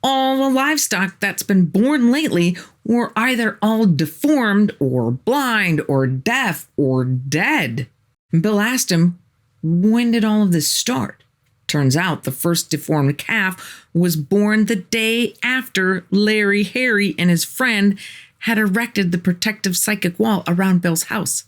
All the livestock that's been born lately were either all deformed or blind or deaf or dead. Bill asked him, when did all of this start? Turns out the first deformed calf was born the day after Larry Harry and his friend had erected the protective psychic wall around Bill's house.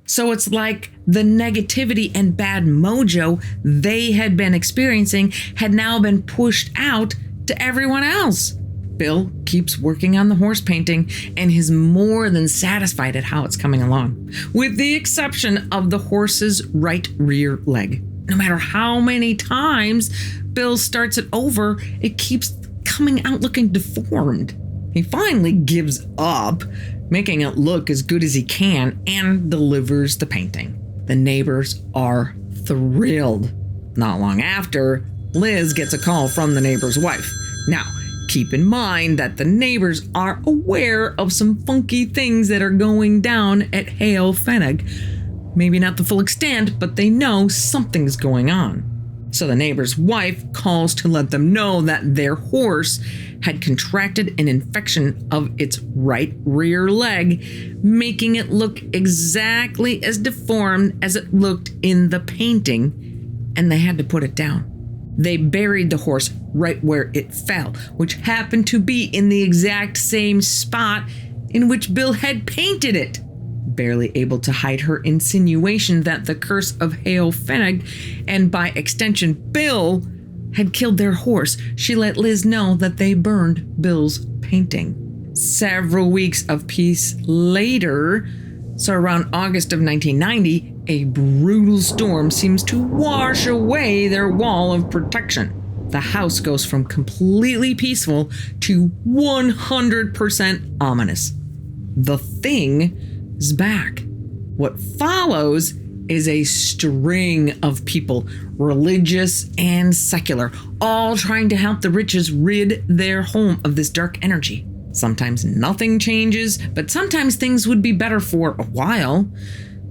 So it's like the negativity and bad mojo they had been experiencing had now been pushed out to everyone else. Bill keeps working on the horse painting and is more than satisfied at how it's coming along, with the exception of the horse's right rear leg. No matter how many times Bill starts it over, it keeps coming out looking deformed. He finally gives up, making it look as good as he can, and delivers the painting. The neighbors are thrilled. Not long after, Liz gets a call from the neighbor's wife. Now, keep in mind that the neighbors are aware of some funky things that are going down at Heol Fanog. Maybe not the full extent, but they know something's going on. So the neighbor's wife calls to let them know that their horse had contracted an infection of its right rear leg, making it look exactly as deformed as it looked in the painting, and they had to put it down. They buried the horse right where it fell, which happened to be in the exact same spot in which Bill had painted it. Barely able to hide her insinuation that the curse of Heol Fanog, and by extension Bill, had killed their horse, she let Liz know that they burned Bill's painting. Several weeks of peace later, so around August of 1990, a brutal storm seems to wash away their wall of protection. The house goes from completely peaceful to 100% ominous. The thing is back. What follows is a string of people, religious and secular, all trying to help the riches rid their home of this dark energy. Sometimes nothing changes, but sometimes things would be better for a while.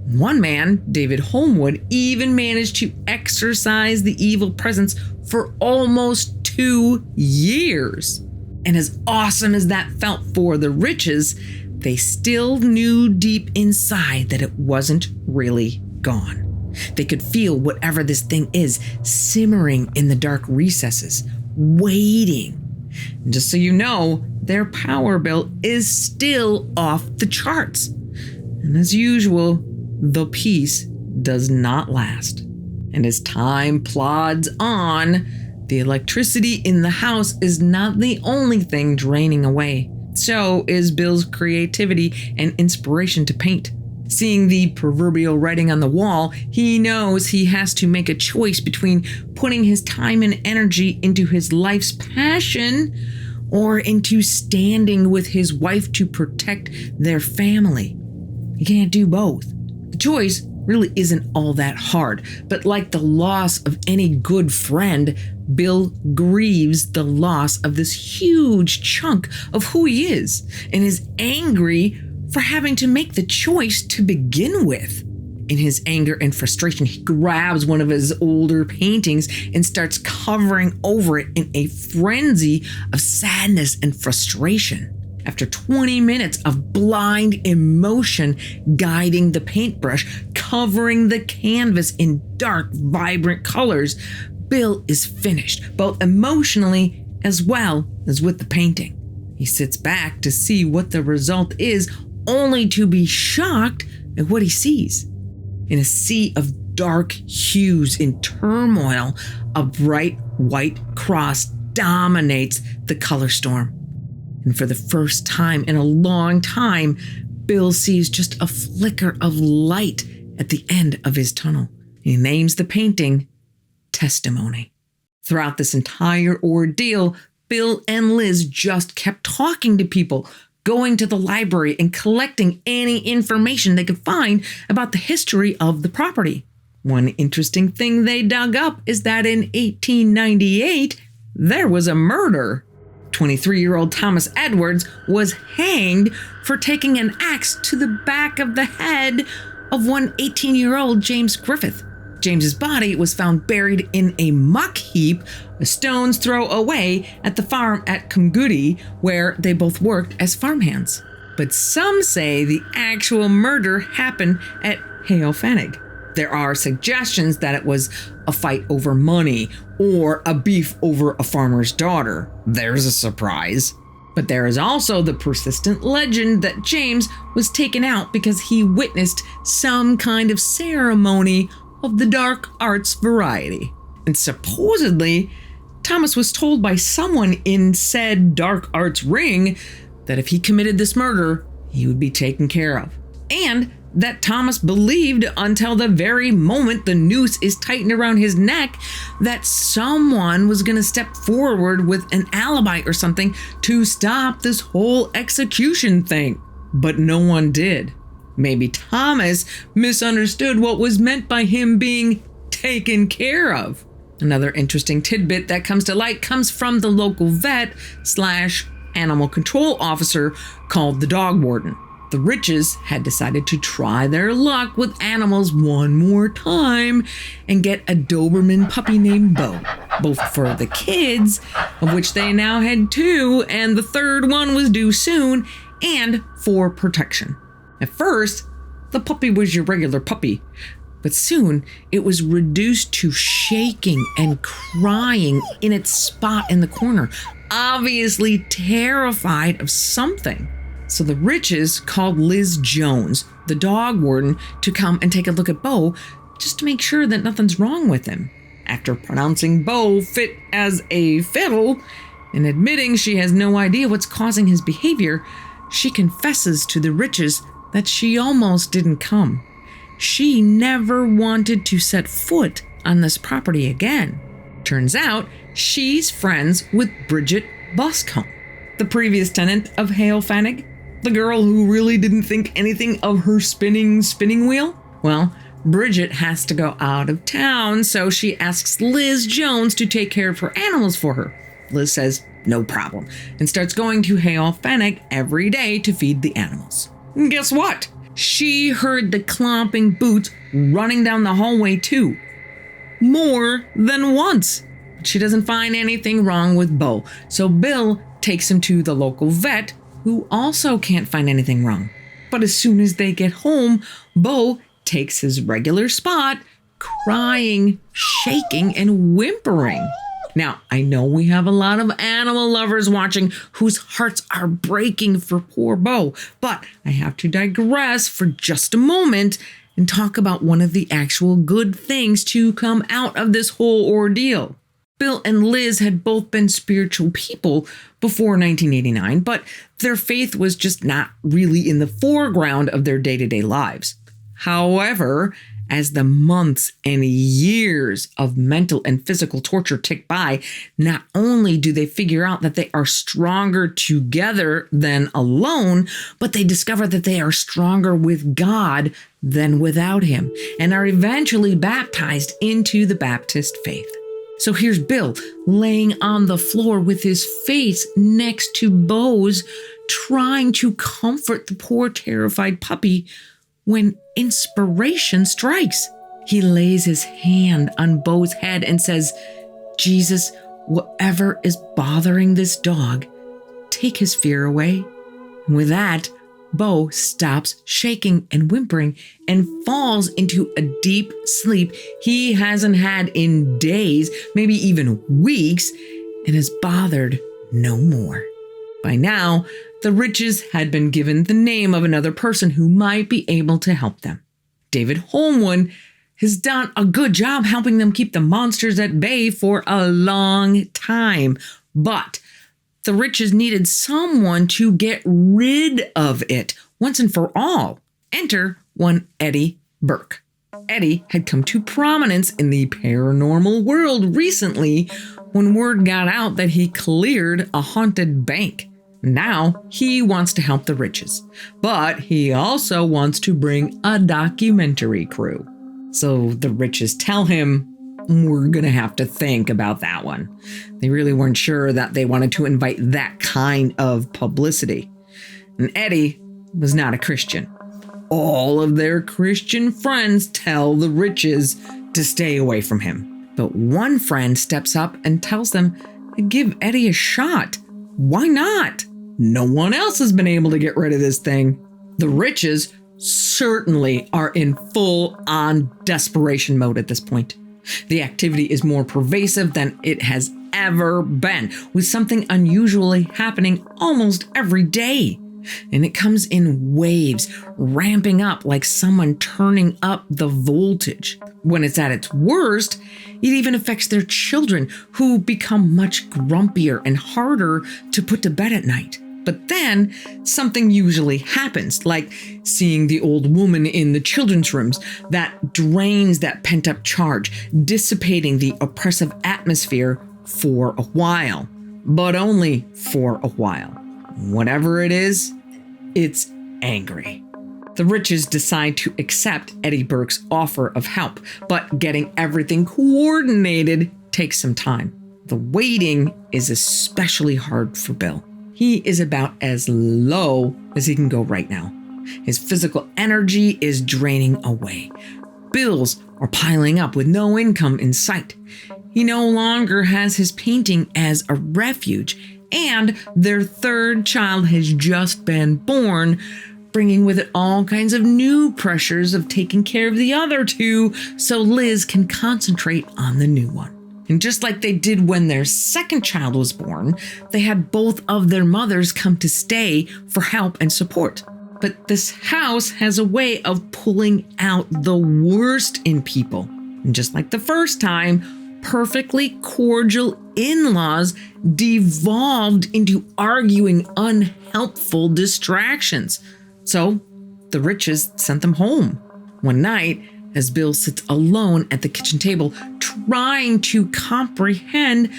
One man, David Holmwood, even managed to exorcise the evil presence for almost 2 years. And as awesome as that felt for the riches, they still knew deep inside that it wasn't really gone. They could feel whatever this thing is simmering in the dark recesses, waiting. And just so you know, their power bill is still off the charts. And as usual, the peace does not last. And as time plods on, the electricity in the house is not the only thing draining away. So is Bill's creativity and inspiration to paint. Seeing the proverbial writing on the wall, he knows he has to make a choice between putting his time and energy into his life's passion or into standing with his wife to protect their family. He can't do both. The choice really isn't all that hard, but like the loss of any good friend, Bill grieves the loss of this huge chunk of who he is and is angry for having to make the choice to begin with. In his anger and frustration, he grabs one of his older paintings and starts covering over it in a frenzy of sadness and frustration. After 20 minutes of blind emotion guiding the paintbrush, covering the canvas in dark, vibrant colors, Bill is finished, both emotionally as well as with the painting. He sits back to see what the result is, only to be shocked at what he sees. In a sea of dark hues in turmoil, a bright white cross dominates the color storm. And for the first time in a long time, Bill sees just a flicker of light at the end of his tunnel. He names the painting Testimony. Throughout this entire ordeal, Bill and Liz just kept talking to people, going to the library and collecting any information they could find about the history of the property. One interesting thing they dug up is that in 1898, there was a murder. 23-year-old Thomas Edwards was hanged for taking an axe to the back of the head of one 18-year-old James Griffith. James's body was found buried in a muck heap a stone's throw away at the farm at Cumgoody, where they both worked as farmhands. But some say the actual murder happened at Heol Fanog. There are suggestions that it was a fight over money or a beef over a farmer's daughter. There's a surprise. But there is also the persistent legend that James was taken out because he witnessed some kind of ceremony of the dark arts variety. And supposedly, Thomas was told by someone in said dark arts ring that if he committed this murder, he would be taken care of. And that Thomas believed until the very moment the noose is tightened around his neck that someone was going to step forward with an alibi or something to stop this whole execution thing. But no one did. Maybe Thomas misunderstood what was meant by him being taken care of. Another interesting tidbit that comes to light comes from the local vet/animal control officer called the dog warden. The Riches had decided to try their luck with animals one more time and get a Doberman puppy named Bo, both for the kids, of which they now had 2, and the third one was due soon, and for protection. At first, the puppy was your regular puppy, but soon it was reduced to shaking and crying in its spot in the corner, obviously terrified of something. So the Riches called Liz Jones, the dog warden, to come and take a look at Bo just to make sure that nothing's wrong with him. After pronouncing Bo fit as a fiddle and admitting she has no idea what's causing his behavior, she confesses to the Riches that she almost didn't come. She never wanted to set foot on this property again. Turns out she's friends with Bridget Boscombe, the previous tenant of Heol Fanog. The girl who really didn't think anything of her spinning wheel? Well, Bridget has to go out of town, so she asks Liz Jones to take care of her animals for her. Liz says no problem and starts going to Heol Fanog every day to feed the animals. And guess what? She heard the clomping boots running down the hallway too. More than once. But she doesn't find anything wrong with Bo, so Bill takes him to the local vet, who also can't find anything wrong. But as soon as they get home, Bo takes his regular spot, crying, shaking, and whimpering. Now, I know we have a lot of animal lovers watching whose hearts are breaking for poor Bo, but I have to digress for just a moment and talk about one of the actual good things to come out of this whole ordeal. Bill and Liz had both been spiritual people before 1989, but their faith was just not really in the foreground of their day-to-day lives. However, as the months and years of mental and physical torture tick by, not only do they figure out that they are stronger together than alone, but they discover that they are stronger with God than without Him, and are eventually baptized into the Baptist faith. So here's Bill laying on the floor with his face next to Bo's, trying to comfort the poor terrified puppy, when inspiration strikes. He lays his hand on Bo's head and says, "Jesus, whatever is bothering this dog, take his fear away." And with that, Bo stops shaking and whimpering and falls into a deep sleep he hasn't had in days, maybe even weeks, and is bothered no more. By now, the Riches had been given the name of another person who might be able to help them. David Holmwood has done a good job helping them keep the monsters at bay for a long time, but the Riches needed someone to get rid of it once and for all. Enter one Eddie Burke. Eddie had come to prominence in the paranormal world recently when word got out that he cleared a haunted bank. Now he wants to help the Riches, but he also wants to bring a documentary crew. So the Riches tell him, "We're going to have to think about that one." They really weren't sure that they wanted to invite that kind of publicity. And Eddie was not a Christian. All of their Christian friends tell the Riches to stay away from him. But one friend steps up and tells them to give Eddie a shot. Why not? No one else has been able to get rid of this thing. The Riches certainly are in full-on desperation mode at this point. The activity is more pervasive than it has ever been, with something unusually happening almost every day. And it comes in waves, ramping up like someone turning up the voltage. When it's at its worst, it even affects their children, who become much grumpier and harder to put to bed at night. But then something usually happens, like seeing the old woman in the children's rooms that drains that pent-up charge, dissipating the oppressive atmosphere for a while. But only for a while. Whatever it is, it's angry. The Riches decide to accept Eddie Burke's offer of help, but getting everything coordinated takes some time. The waiting is especially hard for Bill. He is about as low as he can go right now. His physical energy is draining away. Bills are piling up with no income in sight. He no longer has his painting as a refuge, and their third child has just been born, bringing with it all kinds of new pressures of taking care of the other two so Liz can concentrate on the new one. And just like they did when their second child was born, they had both of their mothers come to stay for help and support. But this house has a way of pulling out the worst in people. And just like the first time, perfectly cordial in-laws devolved into arguing, unhelpful distractions. So the Riches sent them home. One night, as Bill sits alone at the kitchen table, trying to comprehend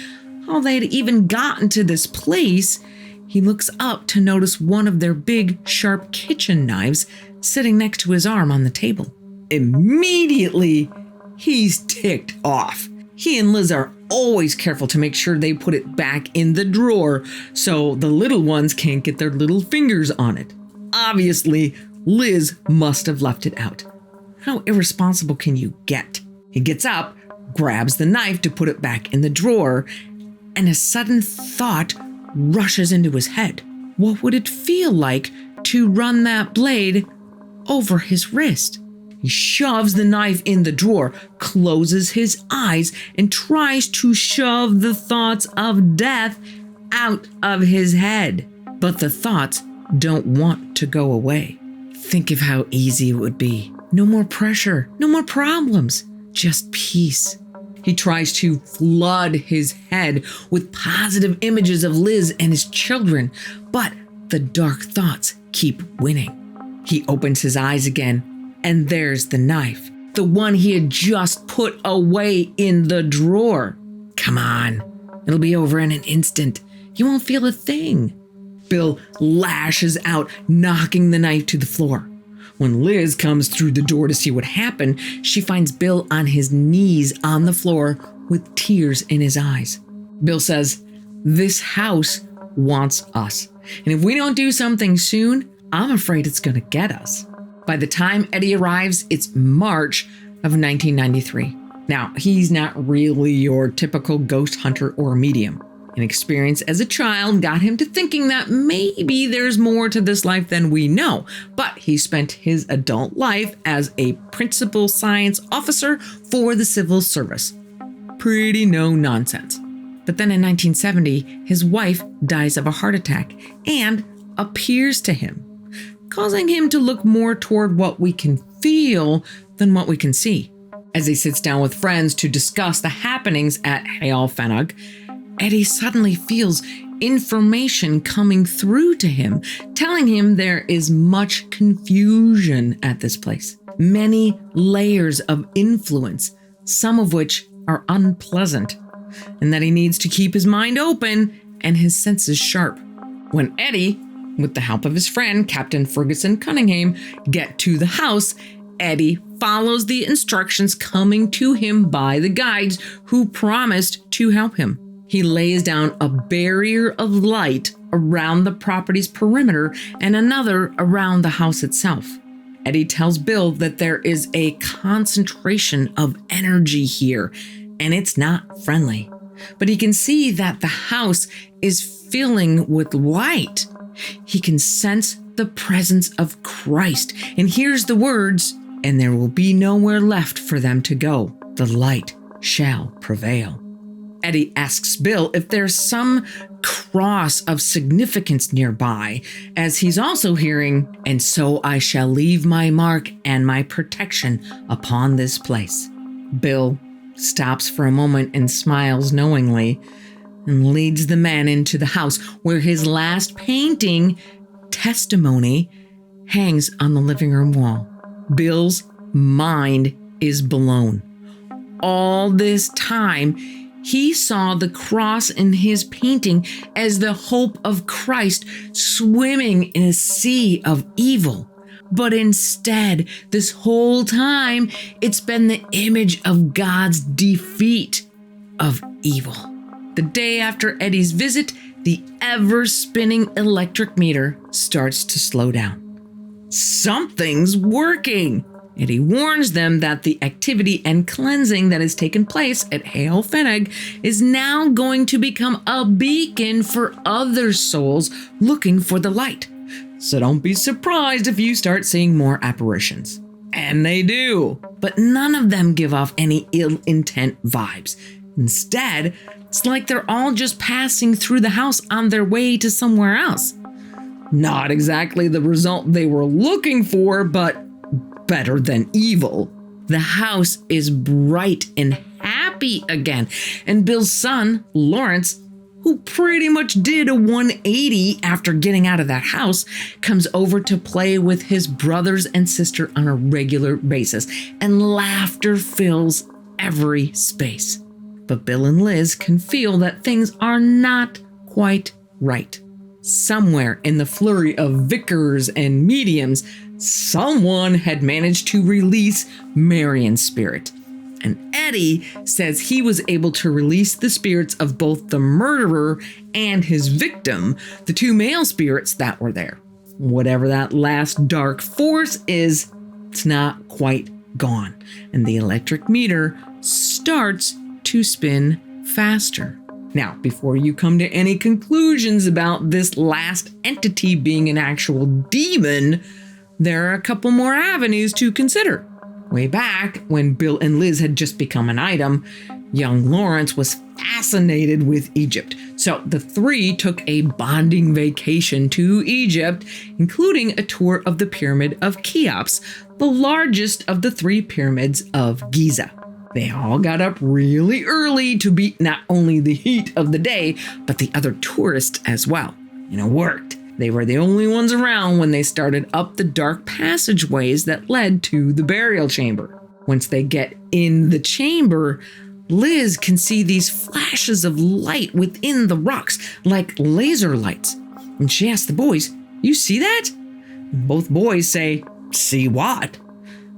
how they had even gotten to this place, he looks up to notice one of their big, sharp kitchen knives sitting next to his arm on the table. Immediately, he's ticked off. He and Liz are always careful to make sure they put it back in the drawer so the little ones can't get their little fingers on it. Obviously, Liz must have left it out. How irresponsible can you get? He gets up, grabs the knife to put it back in the drawer, and a sudden thought rushes into his head. What would it feel like to run that blade over his wrist? He shoves the knife in the drawer, closes his eyes, and tries to shove the thoughts of death out of his head. But the thoughts don't want to go away. Think of how easy it would be. No more pressure, no more problems, just peace. He tries to flood his head with positive images of Liz and his children, but the dark thoughts keep winning. He opens his eyes again, and there's the knife, the one he had just put away in the drawer. Come on, it'll be over in an instant. You won't feel a thing. Bill lashes out, knocking the knife to the floor. When Liz comes through the door to see what happened, she finds Bill on his knees on the floor with tears in his eyes. Bill says, "This house wants us. And if we don't do something soon, I'm afraid it's going to get us." By the time Eddie arrives, it's March of 1993. Now, he's not really your typical ghost hunter or medium. An experience as a child got him to thinking that maybe there's more to this life than we know, but he spent his adult life as a principal science officer for the civil service. Pretty no nonsense. But then in 1970, his wife dies of a heart attack and appears to him, causing him to look more toward what we can feel than what we can see. As he sits down with friends to discuss the happenings at Heol Fanog, Eddie suddenly feels information coming through to him, telling him there is much confusion at this place. Many layers of influence, some of which are unpleasant, and that he needs to keep his mind open and his senses sharp. When Eddie, with the help of his friend, Captain Ferguson Cunningham, get to the house, Eddie follows the instructions coming to him by the guides who promised to help him. He lays down a barrier of light around the property's perimeter and another around the house itself. Eddie tells Bill that there is a concentration of energy here, and it's not friendly. But he can see that the house is filling with light. He can sense the presence of Christ and hears the words, "And there will be nowhere left for them to go. The light shall prevail." Eddie asks Bill if there's some cross of significance nearby, as he's also hearing, "And so I shall leave my mark and my protection upon this place." Bill stops for a moment and smiles knowingly and leads the man into the house where his last painting, Testimony, hangs on the living room wall. Bill's mind is blown. All this time, he saw the cross in his painting as the hope of Christ swimming in a sea of evil. But instead, this whole time, it's been the image of God's defeat of evil. The day after Eddie's visit, the ever-spinning electric meter starts to slow down. Something's working! Eddie warns them that the activity and cleansing that has taken place at Heol Fanog is now going to become a beacon for other souls looking for the light. So don't be surprised if you start seeing more apparitions. And they do. But none of them give off any ill intent vibes. Instead, it's like they're all just passing through the house on their way to somewhere else. Not exactly the result they were looking for, but better than evil. The house is bright and happy again, and Bill's son, Lawrence, who pretty much did a 180 after getting out of that house, comes over to play with his brothers and sister on a regular basis, and laughter fills every space. But Bill and Liz can feel that things are not quite right. Somewhere in the flurry of vicars and mediums, someone had managed to release Marion's spirit. And Eddie says he was able to release the spirits of both the murderer and his victim, the two male spirits that were there. Whatever that last dark force is, it's not quite gone, and the electric meter starts to spin faster. Now, before you come to any conclusions about this last entity being an actual demon, there are a couple more avenues to consider. Way back, when Bill and Liz had just become an item, young Lawrence was fascinated with Egypt. So the three took a bonding vacation to Egypt, including a tour of the Pyramid of Cheops, the largest of the three pyramids of Giza. They all got up really early to beat not only the heat of the day, but the other tourists as well. And it worked. They were the only ones around when they started up the dark passageways that led to the burial chamber. Once they get in the chamber, Liz can see these flashes of light within the rocks, like laser lights. And she asks the boys, "You see that?" And both boys say, "See what?"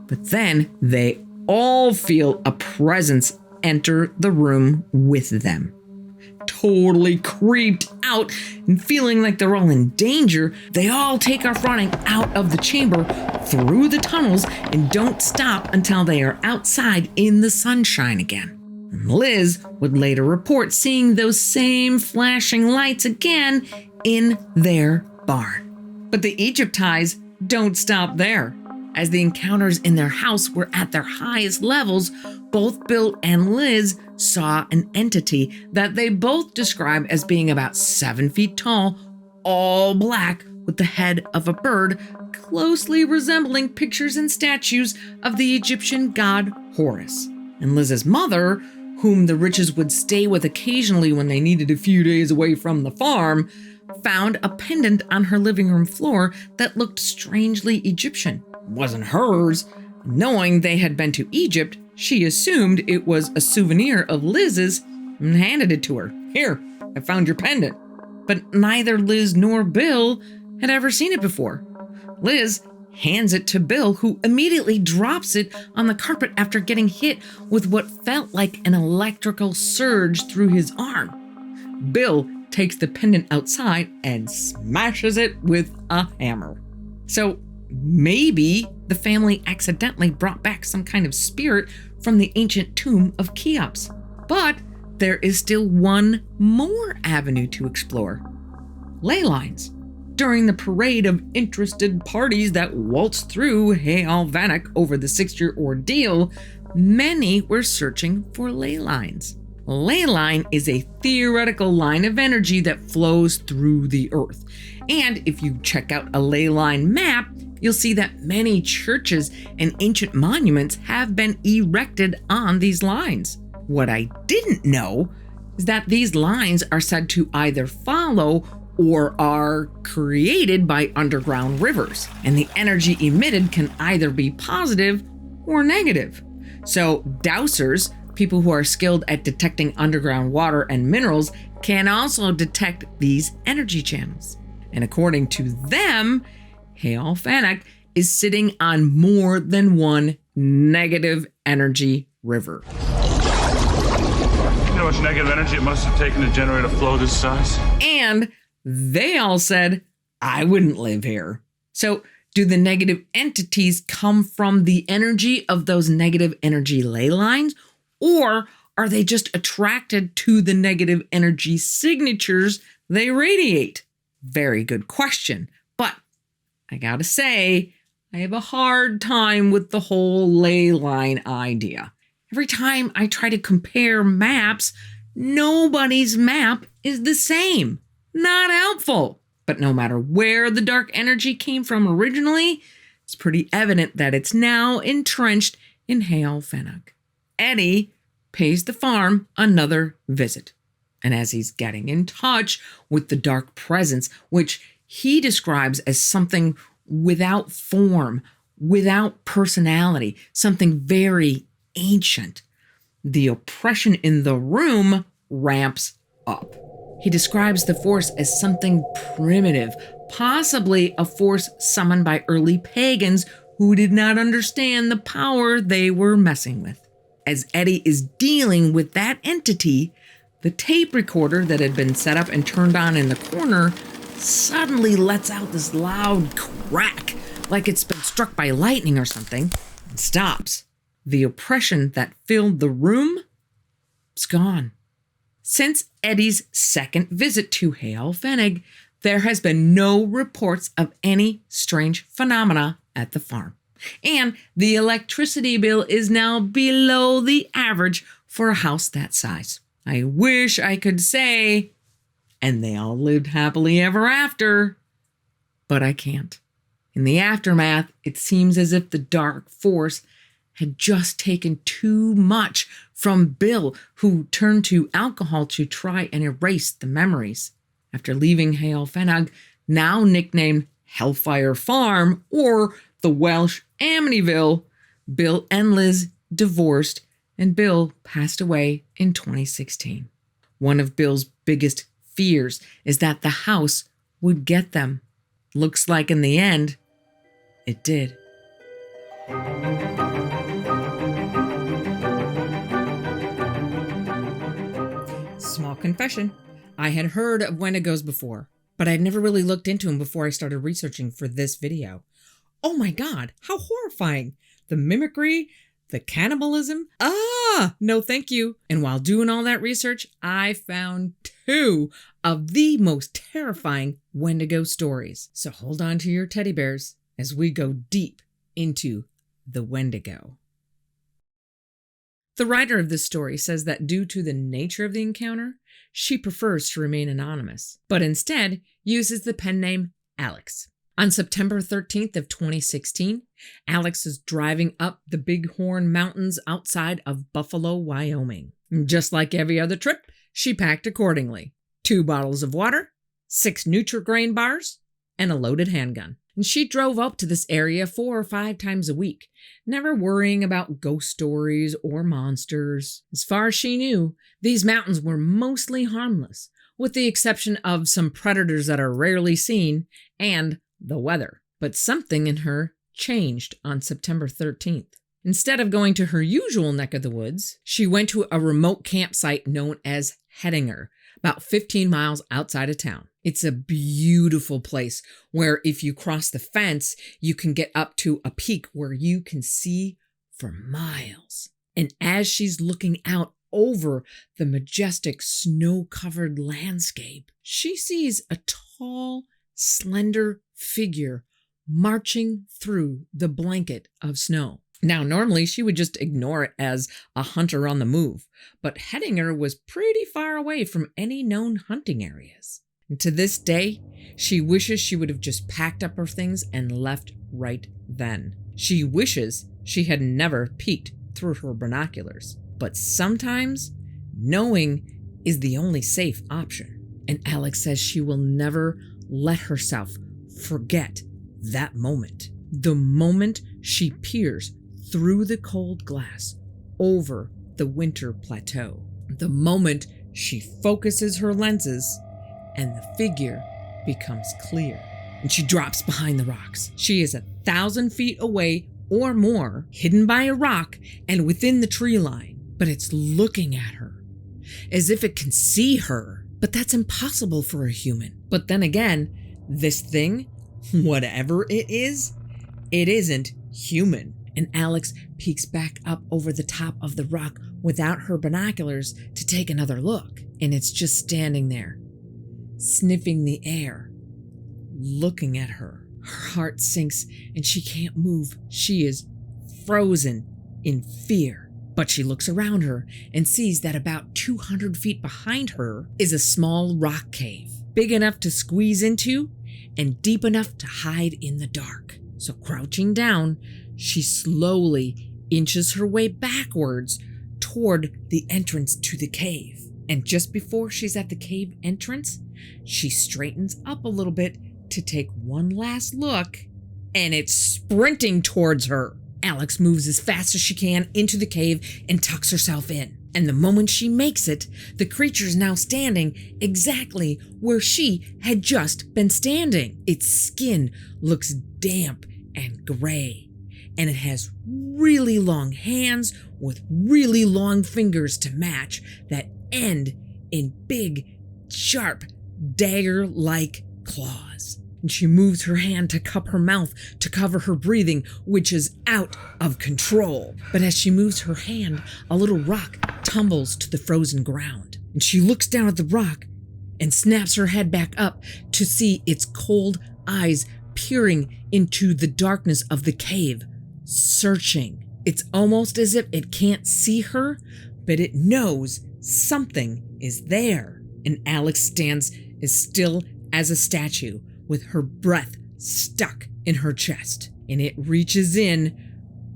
But then they all feel a presence enter the room with them. Totally creeped out and feeling like they're all in danger, they all take off running out of the chamber through the tunnels and don't stop until they are outside in the sunshine again. And Liz would later report seeing those same flashing lights again in their barn. But the Egyptites don't stop there. As the encounters in their house were at their highest levels, both Bill and Liz saw an entity that they both describe as being about 7 feet tall, all black, with the head of a bird, closely resembling pictures and statues of the Egyptian god Horus. And Liz's mother, whom the Riches would stay with occasionally when they needed a few days away from the farm, found a pendant on her living room floor that looked strangely Egyptian. It wasn't hers. Knowing they had been to Egypt, she assumed it was a souvenir of Liz's and handed it to her. "Here, I found your pendant." But neither Liz nor Bill had ever seen it before. Liz hands it to Bill, who immediately drops it on the carpet after getting hit with what felt like an electrical surge through his arm. Bill takes the pendant outside and smashes it with a hammer. So maybe the family accidentally brought back some kind of spirit from the ancient tomb of Cheops. But there is still one more avenue to explore: ley lines. During the parade of interested parties that waltzed through Heol Fanog over the 6-year ordeal, many were searching for ley lines. A ley line is a theoretical line of energy that flows through the earth. And if you check out a ley line map, you'll see that many churches and ancient monuments have been erected on these lines. What I didn't know is that these lines are said to either follow or are created by underground rivers, and the energy emitted can either be positive or negative. So dowsers, people who are skilled at detecting underground water and minerals, can also detect these energy channels. And according to them, Heol Fanog is sitting on more than one negative energy river. You know how much negative energy it must have taken to generate a flow this size? And they all said, "I wouldn't live here." So do the negative entities come from the energy of those negative energy ley lines? Or are they just attracted to the negative energy signatures they radiate? Very good question. But I gotta say, I have a hard time with the whole ley line idea. Every time I try to compare maps, nobody's map is the same. Not helpful. But no matter where the dark energy came from originally, it's pretty evident that it's now entrenched in Heol Fanog. Eddie pays the farm another visit. And as he's getting in touch with the dark presence, which he describes as something without form, without personality, something very ancient, the oppression in the room ramps up. He describes the force as something primitive, possibly a force summoned by early pagans who did not understand the power they were messing with. As Eddie is dealing with that entity, the tape recorder that had been set up and turned on in the corner suddenly lets out this loud crack, like it's been struck by lightning or something, and stops. The oppression that filled the room is gone. Since Eddie's second visit to Heol Fanog, there has been no reports of any strange phenomena at the farm. And the electricity bill is now below the average for a house that size. I wish I could say, and they all lived happily ever after, but I can't. In the aftermath, it seems as if the dark force had just taken too much from Bill, who turned to alcohol to try and erase the memories. After leaving Heol Fanog, now nicknamed Hellfire Farm or the Welsh Amityville, Bill and Liz divorced, and Bill passed away in 2016. One of Bill's biggest fears is that the house would get them. Looks like in the end, it did. Small confession. I had heard of Wendigos before, but I'd never really looked into them before I started researching for this video. Oh my God, how horrifying. The mimicry, the cannibalism. No thank you. And while doing all that research, I found 2 of the most terrifying Wendigo stories. So hold on to your teddy bears as we go deep into the Wendigo. The writer of this story says that due to the nature of the encounter, she prefers to remain anonymous, but instead uses the pen name Alex. On September 13th of 2016, Alex is driving up the Bighorn Mountains outside of Buffalo, Wyoming. And just like every other trip, she packed accordingly. 2 bottles of water, 6 Nutri-Grain bars, and a loaded handgun. And she drove up to this area 4 or 5 times a week, never worrying about ghost stories or monsters. As far as she knew, these mountains were mostly harmless, with the exception of some predators that are rarely seen and the weather. But something in her changed on September 13th. Instead of going to her usual neck of the woods, she went to a remote campsite known as Hettinger, about 15 miles outside of town. It's a beautiful place where if you cross the fence, you can get up to a peak where you can see for miles. And as she's looking out over the majestic snow-covered landscape, she sees a tall, slender figure marching through the blanket of snow. Now, normally she would just ignore it as a hunter on the move, but Hettinger was pretty far away from any known hunting areas. And to this day, she wishes she would have just packed up her things and left right then. She wishes she had never peeked through her binoculars. But sometimes, knowing is the only safe option. And Alex says she will never let herself forget that moment. The moment she peers through the cold glass over the winter plateau. The moment she focuses her lenses and the figure becomes clear. And she drops behind the rocks. She is 1,000 feet away or more, hidden by a rock and within the tree line. But it's looking at her, as if it can see her. But that's impossible for a human. But then again, this thing, whatever it isn't human. And Alex peeks back up over the top of the rock without her binoculars to take another look. And it's just standing there, sniffing the air, looking at her. Her heart sinks and she can't move. She is frozen in fear. But she looks around her and sees that about 200 feet behind her is a small rock cave, big enough to squeeze into and deep enough to hide in the dark. So crouching down, she slowly inches her way backwards toward the entrance to the cave. And just before she's at the cave entrance, she straightens up a little bit to take one last look, and it's sprinting towards her. Alex moves as fast as she can into the cave and tucks herself in. And the moment she makes it, the creature's now standing exactly where she had just been standing. Its skin looks damp and gray, and it has really long hands with really long fingers to match that end in big, sharp, dagger-like claws. And she moves her hand to cup her mouth to cover her breathing, which is out of control. But as she moves her hand, a little rock tumbles to the frozen ground. And she looks down at the rock and snaps her head back up to see its cold eyes peering into the darkness of the cave, searching. It's almost as if it can't see her, but it knows something is there. And Alex stands as still as a statue, with her breath stuck in her chest. And it reaches in,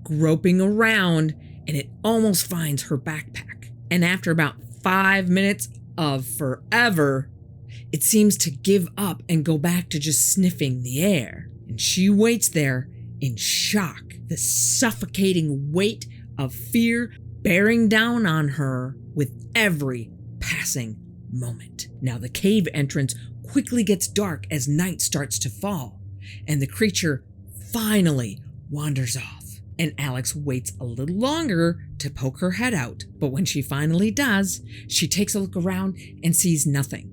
groping around, and it almost finds her backpack. And after about 5 minutes of forever, it seems to give up and go back to just sniffing the air. And she waits there in shock, the suffocating weight of fear bearing down on her with every passing moment. Now the cave entrance quickly gets dark as night starts to fall, and the creature finally wanders off. And Alex waits a little longer to poke her head out, but when she finally does, she takes a look around and sees nothing.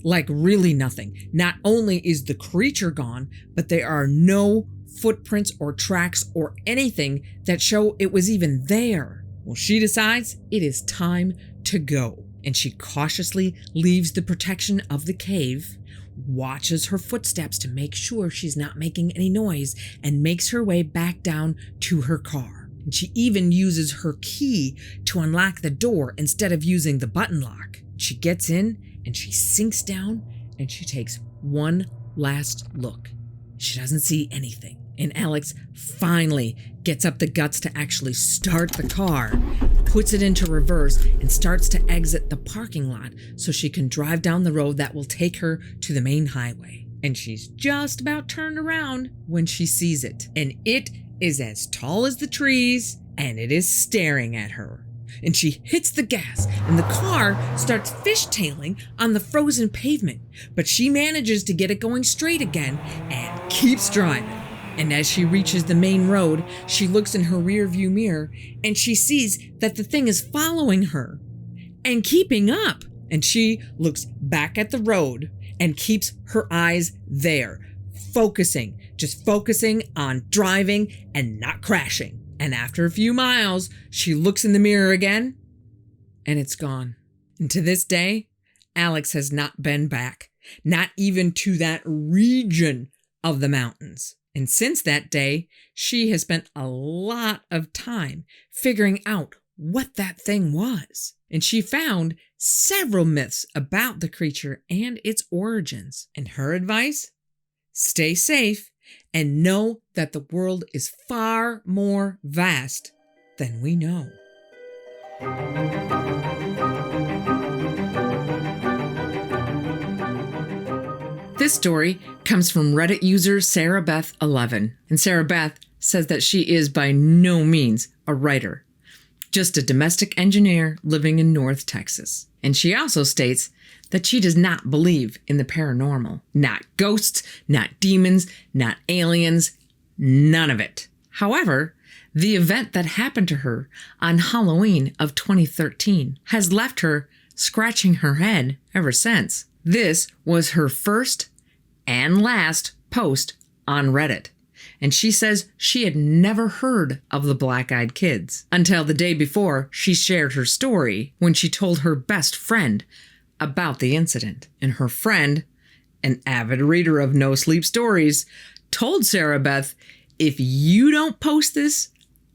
Like really nothing. Not only is the creature gone, but there are no footprints or tracks or anything that show it was even there. Well, she decides it is time to go, and she cautiously leaves the protection of the cave, watches her footsteps to make sure she's not making any noise, and makes her way back down to her car. And she even uses her key to unlock the door instead of using the button lock. She gets in and she sinks down and she takes one last look. She doesn't see anything. And Alex finally gets up the guts to actually start the car, puts it into reverse, and starts to exit the parking lot so she can drive down the road that will take her to the main highway. And she's just about turned around when she sees it. And it is as tall as the trees, and it is staring at her. And she hits the gas, and the car starts fishtailing on the frozen pavement. But she manages to get it going straight again and keeps driving. And as she reaches the main road, she looks in her rearview mirror and she sees that the thing is following her and keeping up. And she looks back at the road and keeps her eyes there, just focusing on driving and not crashing. And after a few miles, she looks in the mirror again and it's gone. And to this day, Alex has not been back, not even to that region of the mountains. And since that day, she has spent a lot of time figuring out what that thing was. And she found several myths about the creature and its origins. And her advice? Stay safe and know that the world is far more vast than we know. This story comes from Reddit user SarahBeth11, and Sarah Beth says that she is by no means a writer, just a domestic engineer living in North Texas. And she also states that she does not believe in the paranormal. Not ghosts, not demons, not aliens, none of it. However, the event that happened to her on Halloween of 2013 has left her scratching her head ever since. This was her first and last post on Reddit, and she says she had never heard of the Black-Eyed Kids until the day before she shared her story when she told her best friend about the incident. And her friend, an avid reader of No Sleep Stories, told Sarah Beth, "If you don't post this,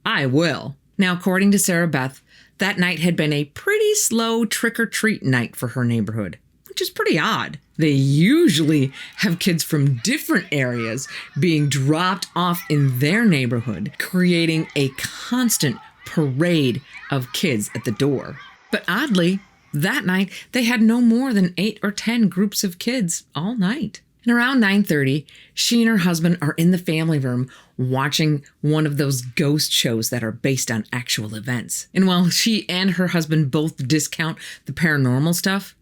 I will." Now, according to Sarah Beth, that night had been a pretty slow trick-or-treat night for her neighborhood, which is pretty odd. They usually have kids from different areas being dropped off in their neighborhood, creating a constant parade of kids at the door. But oddly, that night they had no more than 8 or 10 groups of kids all night. And around 9:30, she and her husband are in the family room watching one of those ghost shows that are based on actual events. And while she and her husband both discount the paranormal stuff,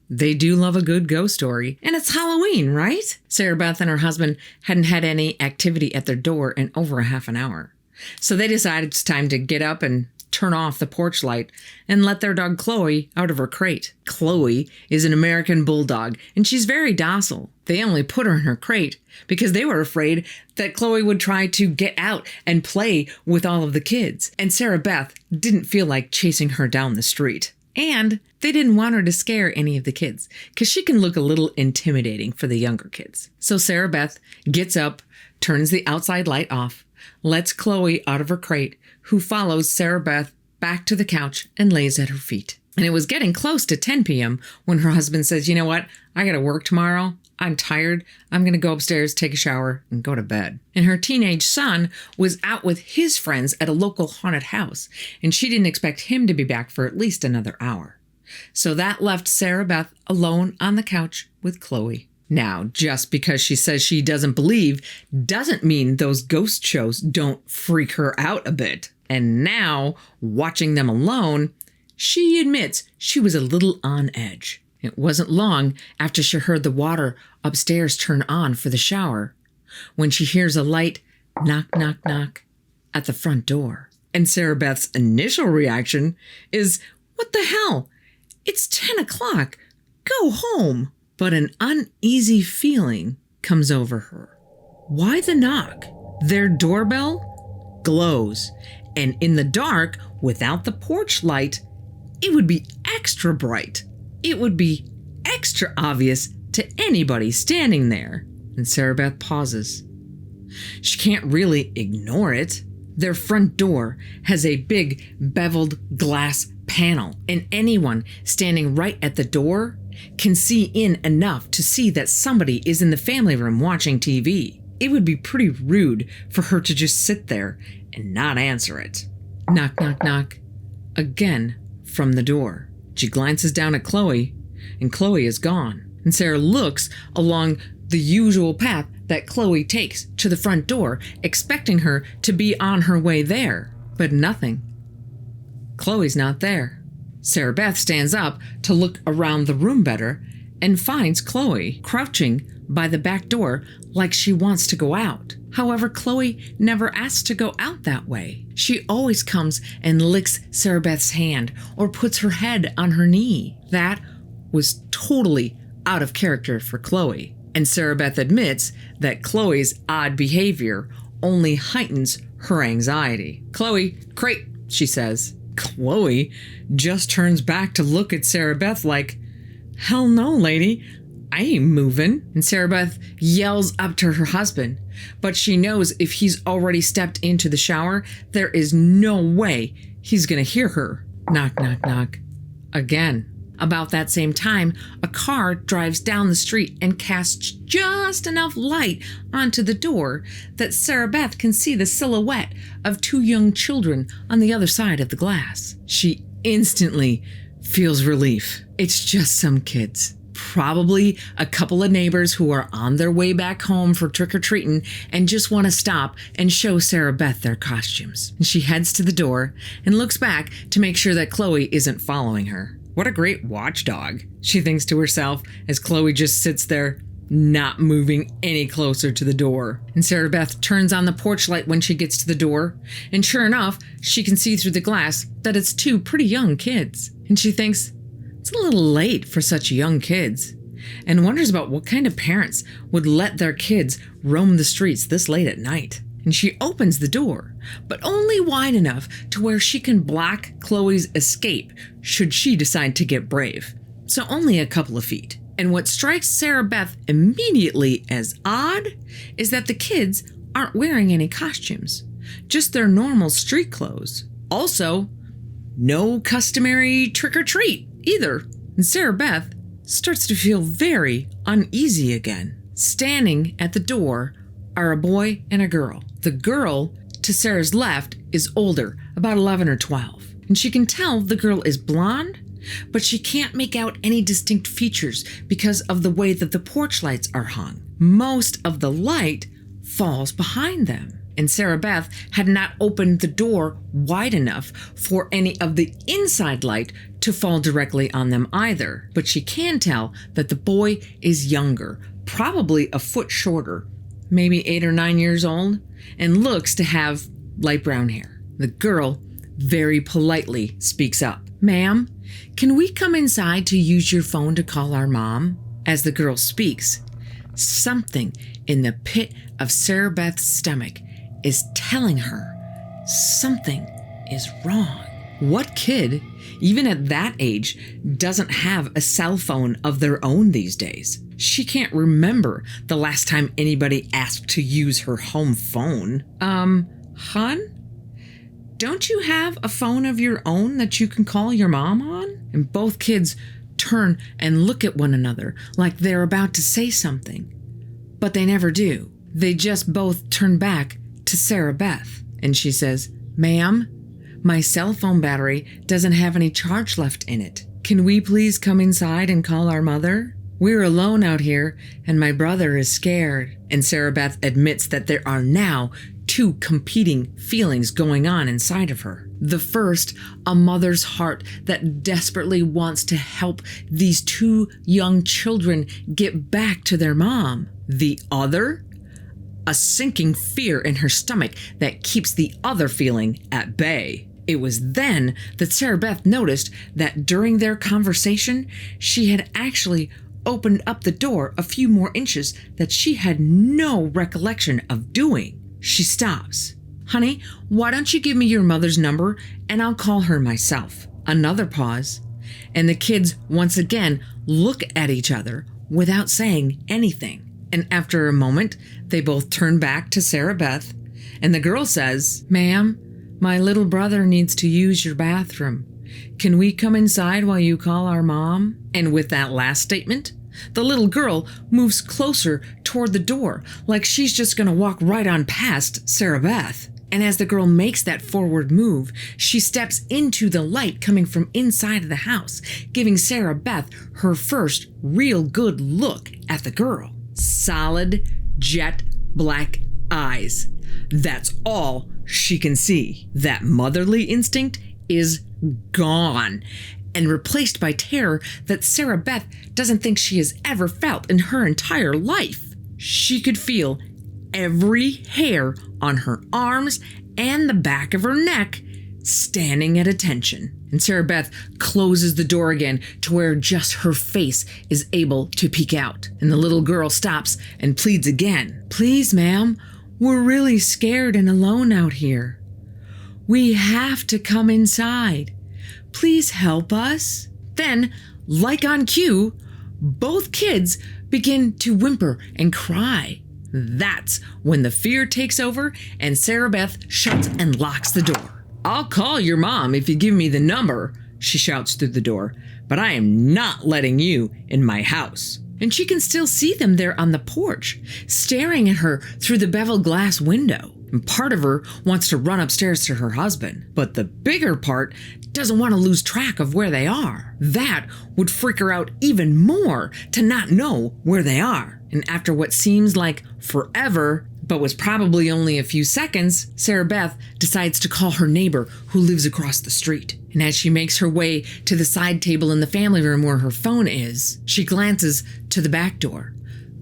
they do love a good ghost story. And it's Halloween, right? Sarah Beth and her husband hadn't had any activity at their door in over a half an hour. So they decided it's time to get up and turn off the porch light and let their dog Chloe out of her crate. Chloe is an American bulldog, and she's very docile. They only put her in her crate because they were afraid that Chloe would try to get out and play with all of the kids. And Sarah Beth didn't feel like chasing her down the street. And they didn't want her to scare any of the kids because she can look a little intimidating for the younger kids. So Sarah Beth gets up, turns the outside light off, lets Chloe out of her crate, who follows Sarah Beth back to the couch and lays at her feet. And it was getting close to 10 p.m. when her husband says, "You know what? I got to work tomorrow. I'm tired. I'm going to go upstairs, take a shower, and go to bed." And her teenage son was out with his friends at a local haunted house, and she didn't expect him to be back for at least another hour. So that left Sarah Beth alone on the couch with Chloe. Now, just because she says she doesn't believe doesn't mean those ghost shows don't freak her out a bit. And now, watching them alone, she admits she was a little on edge. It wasn't long after she heard the water upstairs turn on for the shower when she hears a light knock, knock, knock at the front door. And Sarah Beth's initial reaction is, "What the hell? It's 10 o'clock. Go home." But an uneasy feeling comes over her. Why the knock? Their doorbell glows, and in the dark, without the porch light, it would be extra bright. It would be extra obvious to anybody standing there. And Sarah Beth pauses. She can't really ignore it. Their front door has a big beveled glass panel, and anyone standing right at the door can see in enough to see that somebody is in the family room watching TV. It would be pretty rude for her to just sit there and not answer it. Knock, knock, knock. Again from the door. She glances down at Chloe, and Chloe is gone. And Sarah looks along the usual path that Chloe takes to the front door, expecting her to be on her way there. But nothing. Chloe's not there. Sarah Beth stands up to look around the room better and finds Chloe crouching by the back door like she wants to go out. However, Chloe never asks to go out that way. She always comes and licks Sarah Beth's hand or puts her head on her knee. That was totally out of character for Chloe. And Sarah Beth admits that Chloe's odd behavior only heightens her anxiety. "Chloe, crate," she says. Chloe just turns back to look at Sarah Beth like, "Hell no, lady. I ain't moving." And Sarah Beth yells up to her husband, but she knows if he's already stepped into the shower, there is no way he's gonna hear her. Knock, knock, knock. Again. About that same time, a car drives down the street and casts just enough light onto the door that Sarah Beth can see the silhouette of two young children on the other side of the glass. She instantly feels relief. It's just some kids. Probably a couple of neighbors who are on their way back home for trick-or-treating and just want to stop and show Sarah Beth their costumes. And she heads to the door and looks back to make sure that Chloe isn't following her. What a great watchdog, she thinks to herself as Chloe just sits there, not moving any closer to the door. And Sarah Beth turns on the porch light when she gets to the door, and sure enough, she can see through the glass that it's two pretty young kids. And she thinks, it's a little late for such young kids, and wonders about what kind of parents would let their kids roam the streets this late at night. And she opens the door, but only wide enough to where she can block Chloe's escape should she decide to get brave. So only a couple of feet. And what strikes Sarah Beth immediately as odd is that the kids aren't wearing any costumes, just their normal street clothes. Also, no customary trick-or-treat either. And Sarah Beth starts to feel very uneasy again. Standing at the door are a boy and a girl. The girl to Sarah's left is older, about 11 or 12, and she can tell the girl is blonde but she can't make out any distinct features because of the way that the porch lights are hung. Most of the light falls behind them, and Sarah Beth had not opened the door wide enough for any of the inside light to fall directly on them either. But she can tell that the boy is younger, probably a foot shorter, maybe 8 or 9 years old, and looks to have light brown hair. The girl very politely speaks up. "Ma'am, can we come inside to use your phone to call our mom?" As the girl speaks, something in the pit of Sarah Beth's stomach is telling her something is wrong. What kid, even at that age, doesn't have a cell phone of their own these days? She can't remember the last time anybody asked to use her home phone. Hun? Don't you have a phone of your own that you can call your mom on? And both kids turn and look at one another like they're about to say something, but they never do. They just both turn back to Sarah Beth, and she says, "Ma'am, my cell phone battery doesn't have any charge left in it. Can we please come inside and call our mother? We're alone out here, and my brother is scared." And Sarah Beth admits that there are now 2 competing feelings going on inside of her. The first, a mother's heart that desperately wants to help these 2 young children get back to their mom. The other, a sinking fear in her stomach that keeps the other feeling at bay. It was then that Sarah Beth noticed that during their conversation, she had actually opened up the door a few more inches that she had no recollection of doing. She stops. "Honey, why don't you give me your mother's number and I'll call her myself?" Another pause, and the kids once again look at each other without saying anything. And after a moment, they both turn back to Sarah Beth, and the girl says, "Ma'am, my little brother needs to use your bathroom. Can we come inside while you call our mom?" And with that last statement, the little girl moves closer toward the door, like she's just going to walk right on past Sarah Beth. And as the girl makes that forward move, she steps into the light coming from inside of the house, giving Sarah Beth her first real good look at the girl. Solid, jet black eyes. That's all she can see. That motherly instinct is gone and replaced by terror that Sarah Beth doesn't think she has ever felt in her entire life. She could feel every hair on her arms and the back of her neck standing at attention. And Sarah Beth closes the door again to where just her face is able to peek out. And the little girl stops and pleads again. "Please, ma'am, we're really scared and alone out here. We have to come inside. Please help us." Then, like on cue, both kids begin to whimper and cry. That's when the fear takes over and Sarah Beth shuts and locks the door. "I'll call your mom if you give me the number," she shouts through the door, "but I am not letting you in my house." And she can still see them there on the porch, staring at her through the beveled glass window. And part of her wants to run upstairs to her husband, but the bigger part doesn't want to lose track of where they are. That would freak her out even more to not know where they are. And after what seems like forever, but was probably only a few seconds, Sarah Beth decides to call her neighbor who lives across the street. And as she makes her way to the side table in the family room where her phone is, she glances to the back door.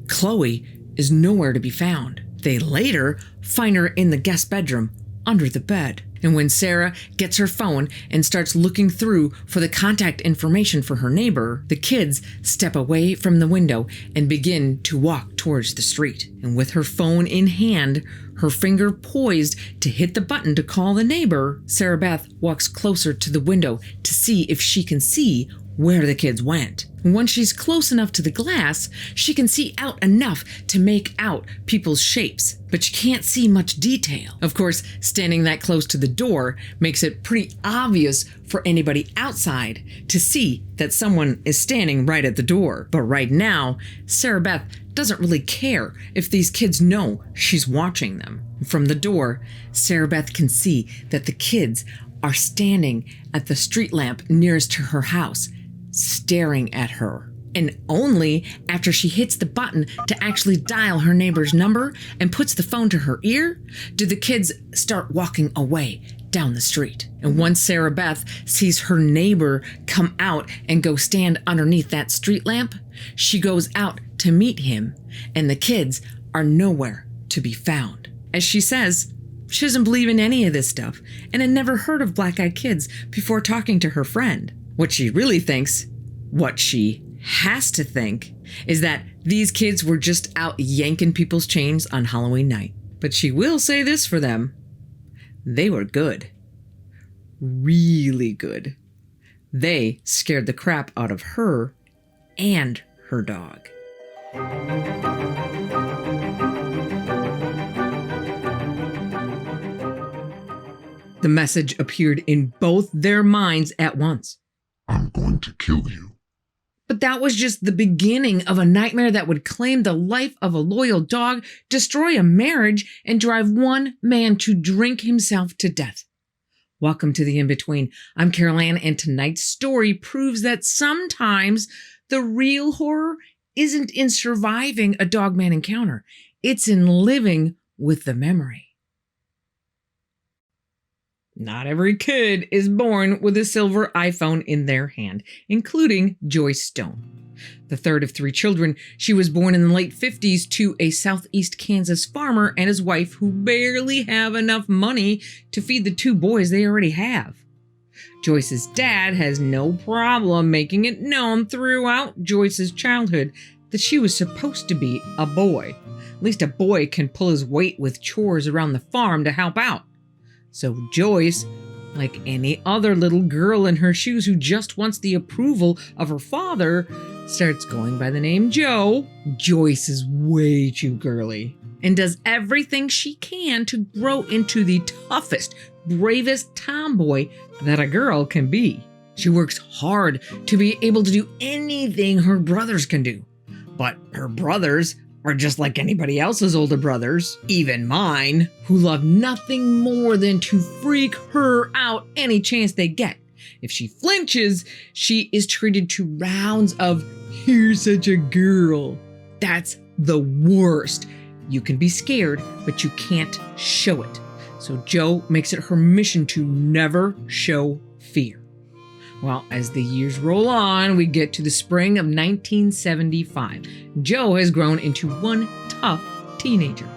Chloe is nowhere to be found. They later find her in the guest bedroom under the bed. And when Sarah gets her phone and starts looking through for the contact information for her neighbor, the kids step away from the window and begin to walk towards the street. And with her phone in hand, her finger poised to hit the button to call the neighbor, Sarah Beth walks closer to the window to see if she can see where the kids went. Once she's close enough to the glass, she can see out enough to make out people's shapes, but she can't see much detail. Of course, standing that close to the door makes it pretty obvious for anybody outside to see that someone is standing right at the door. But right now, Sarah Beth doesn't really care if these kids know she's watching them. From the door, Sarah Beth can see that the kids are standing at the street lamp nearest to her house, staring at her. And only after she hits the button to actually dial her neighbor's number and puts the phone to her ear do the kids start walking away down the street. And once Sarah Beth sees her neighbor come out and go stand underneath that street lamp, she goes out to meet him, and the kids are nowhere to be found. As she says, she doesn't believe in any of this stuff and had never heard of black-eyed kids before talking to her friend. What she really thinks, what she has to think, is that these kids were just out yanking people's chains on Halloween night. But she will say this for them: they were good. Really good. They scared the crap out of her and her dog. The message appeared in both their minds at once. I'm going to kill you. But that was just the beginning of a nightmare that would claim the life of a loyal dog, destroy a marriage, and drive one man to drink himself to death. Welcome to the In-Between. I'm Carol Ann, and tonight's story proves that sometimes the real horror isn't in surviving a dogman encounter. It's in living with the memory. Not every kid is born with a silver iPhone in their hand, including Joyce Stone. The third of three children, she was born in the late 50s to a southeast Kansas farmer and his wife who barely have enough money to feed the two boys they already have. Joyce's dad has no problem making it known throughout Joyce's childhood that she was supposed to be a boy. At least a boy can pull his weight with chores around the farm to help out. So Joyce, like any other little girl in her shoes who just wants the approval of her father, starts going by the name Jo. Joyce is way too girly and does everything she can to grow into the toughest, bravest tomboy that a girl can be. She works hard to be able to do anything her brothers can do. But her brothers are just like anybody else's older brothers, even mine, who love nothing more than to freak her out any chance they get. If she flinches, she is treated to rounds of, "You're such a girl." That's the worst. You can be scared, but you can't show it. So Jo makes it her mission to never show fear. Well, as the years roll on, we get to the spring of 1975. Jo has grown into one tough teenager.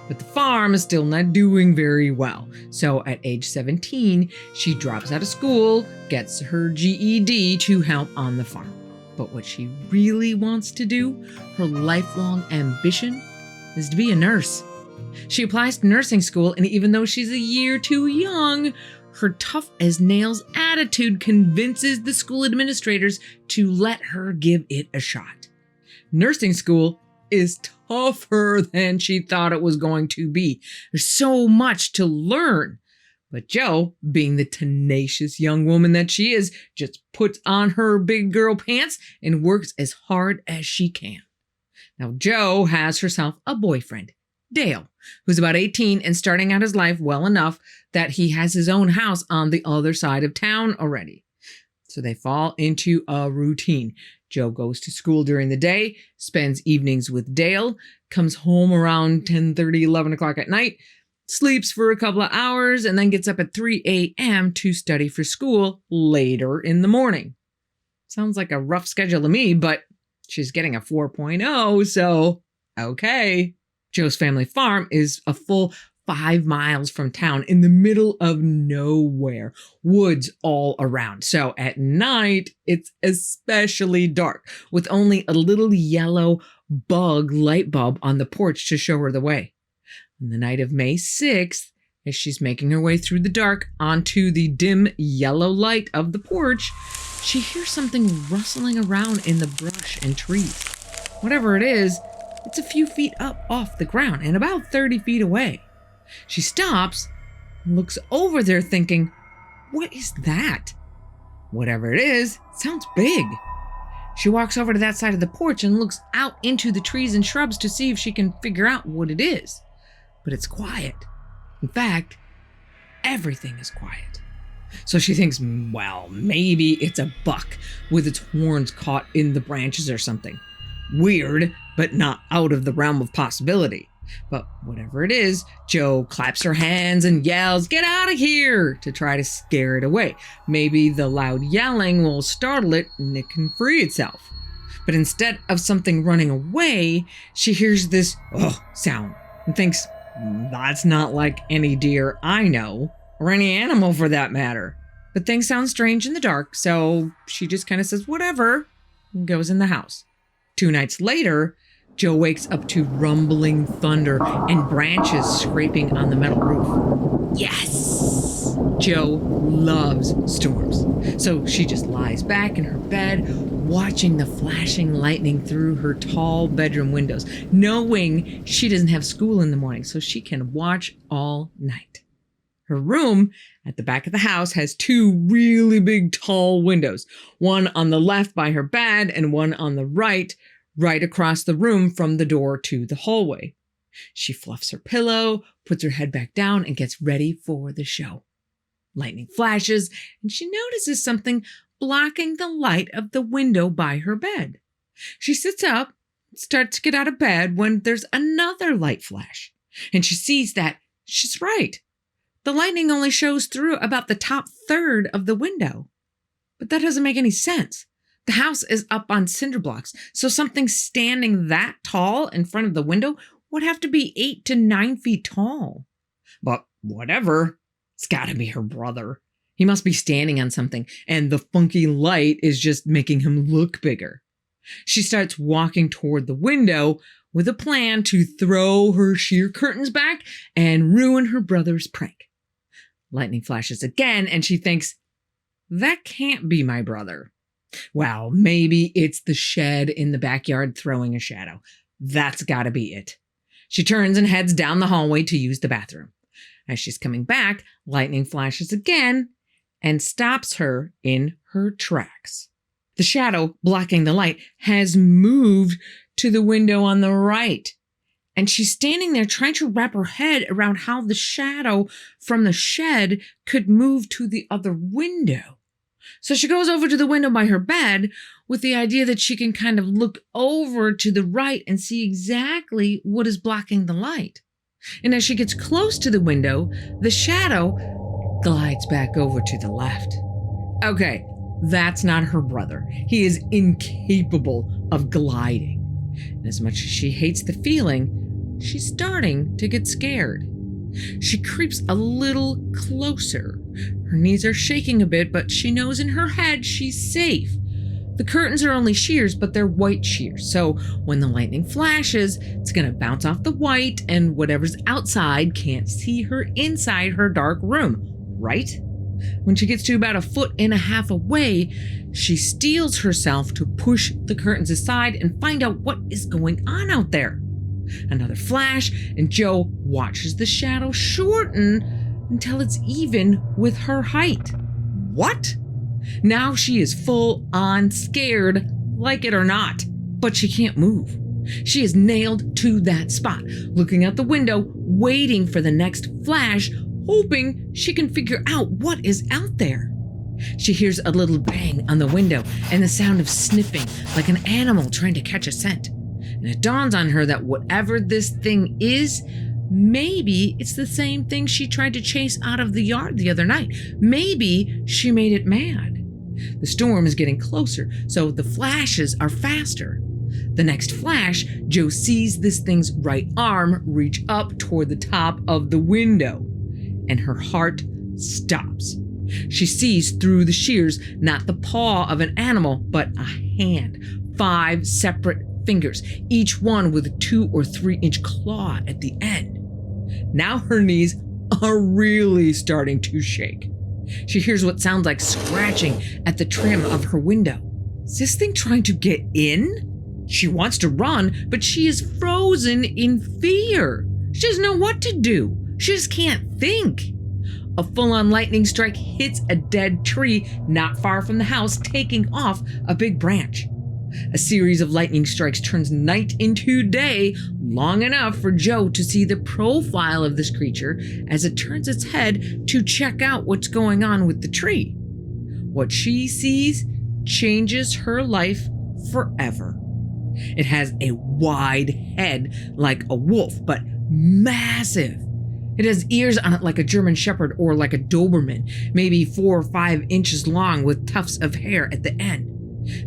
But the farm is still not doing very well. So at age 17, she drops out of school, gets her GED to help on the farm. But what she really wants to do, her lifelong ambition, is to be a nurse. She applies to nursing school, and even though she's a year too young, her tough-as-nails attitude convinces the school administrators to let her give it a shot. Nursing school is tougher than she thought it was going to be. There's so much to learn. But Jo, being the tenacious young woman that she is, just puts on her big girl pants and works as hard as she can. Now, Jo has herself a boyfriend, Dale, who's about 18 and starting out his life well enough that he has his own house on the other side of town already. So they fall into a routine. Jo goes to school during the day, spends evenings with Dale, comes home around 10:30, 11 o'clock at night, sleeps for a couple of hours, and then gets up at 3 a.m. to study for school later in the morning. Sounds like a rough schedule to me, but she's getting a 4.0, so okay. Jo's family farm is a full 5 miles from town in the middle of nowhere, woods all around. So at night, it's especially dark with only a little yellow bug light bulb on the porch to show her the way. On the night of May 6th, as she's making her way through the dark onto the dim yellow light of the porch, she hears something rustling around in the brush and trees. Whatever it is, it's a few feet up off the ground and about 30 feet away. She stops and looks over there thinking, what is that? Whatever it is, it sounds big. She walks over to that side of the porch and looks out into the trees and shrubs to see if she can figure out what it is. But it's quiet. In fact, everything is quiet. So she thinks, well, maybe it's a buck with its horns caught in the branches or something. Weird, but not out of the realm of possibility. But whatever it is, Jo claps her hands and yells, "Get out of here!" to try to scare it away. Maybe the loud yelling will startle it and it can free itself. But instead of something running away, she hears this sound and thinks, that's not like any deer I know, or any animal for that matter. But things sound strange in the dark, so she just kind of says whatever and goes in the house. 2 nights later, Jo wakes up to rumbling thunder and branches scraping on the metal roof. Yes! Jo loves storms, so she just lies back in her bed, watching the flashing lightning through her tall bedroom windows, knowing she doesn't have school in the morning, so she can watch all night. Her room at the back of the house has 2 really big tall windows, one on the left by her bed and one on the right across the room from the door to the hallway. She fluffs her pillow, puts her head back down, and gets ready for the show. Lightning flashes, and she notices something blocking the light of the window by her bed. She sits up, starts to get out of bed when there's another light flash, and she sees that she's right. The lightning only shows through about the top third of the window. But that doesn't make any sense. The house is up on cinder blocks, so something standing that tall in front of the window would have to be 8 to 9 feet tall. But whatever, it's gotta be her brother. He must be standing on something, and the funky light is just making him look bigger. She starts walking toward the window with a plan to throw her sheer curtains back and ruin her brother's prank. Lightning flashes again, and she thinks, that can't be my brother. Well, maybe it's the shed in the backyard throwing a shadow. That's gotta be it. She turns and heads down the hallway to use the bathroom. As she's coming back, lightning flashes again and stops her in her tracks. The shadow blocking the light has moved to the window on the right, and she's standing there trying to wrap her head around how the shadow from the shed could move to the other window. So she goes over to the window by her bed with the idea that she can kind of look over to the right and see exactly what is blocking the light. And as she gets close to the window, the shadow glides back over to the left. Okay, that's not her brother. He is incapable of gliding. And as much as she hates the feeling, she's starting to get scared. She creeps a little closer. Her knees are shaking a bit, but she knows in her head she's safe. The curtains are only shears, but they're white shears, so when the lightning flashes, it's going to bounce off the white, and whatever's outside can't see her inside her dark room, right? When she gets to about 1.5 feet away, she steels herself to push the curtains aside and find out what is going on out there. Another flash, and Jo watches the shadow shorten until it's even with her height. What? Now she is full on scared, like it or not, but she can't move. She is nailed to that spot, looking out the window, waiting for the next flash, hoping she can figure out what is out there. She hears a little bang on the window and the sound of sniffing like an animal trying to catch a scent. And it dawns on her that whatever this thing is, maybe it's the same thing she tried to chase out of the yard the other night. Maybe she made it mad. The storm is getting closer, so the flashes are faster. The next flash, Jo sees this thing's right arm reach up toward the top of the window, and her heart stops. She sees through the shears not the paw of an animal, but a hand. 5 separate fingers, each one with a 2 or 3 inch claw at the end. Now her knees are really starting to shake. She hears what sounds like scratching at the trim of her window. Is this thing trying to get in? She wants to run, but she is frozen in fear. She doesn't know what to do. She just can't think. A full-on lightning strike hits a dead tree not far from the house, taking off a big branch. A series of lightning strikes turns night into day, long enough for Jo to see the profile of this creature as it turns its head to check out what's going on with the tree. What she sees changes her life forever. It has a wide head like a wolf, but massive. It has ears on it like a German Shepherd or like a Doberman, maybe 4 or 5 inches long with tufts of hair at the end.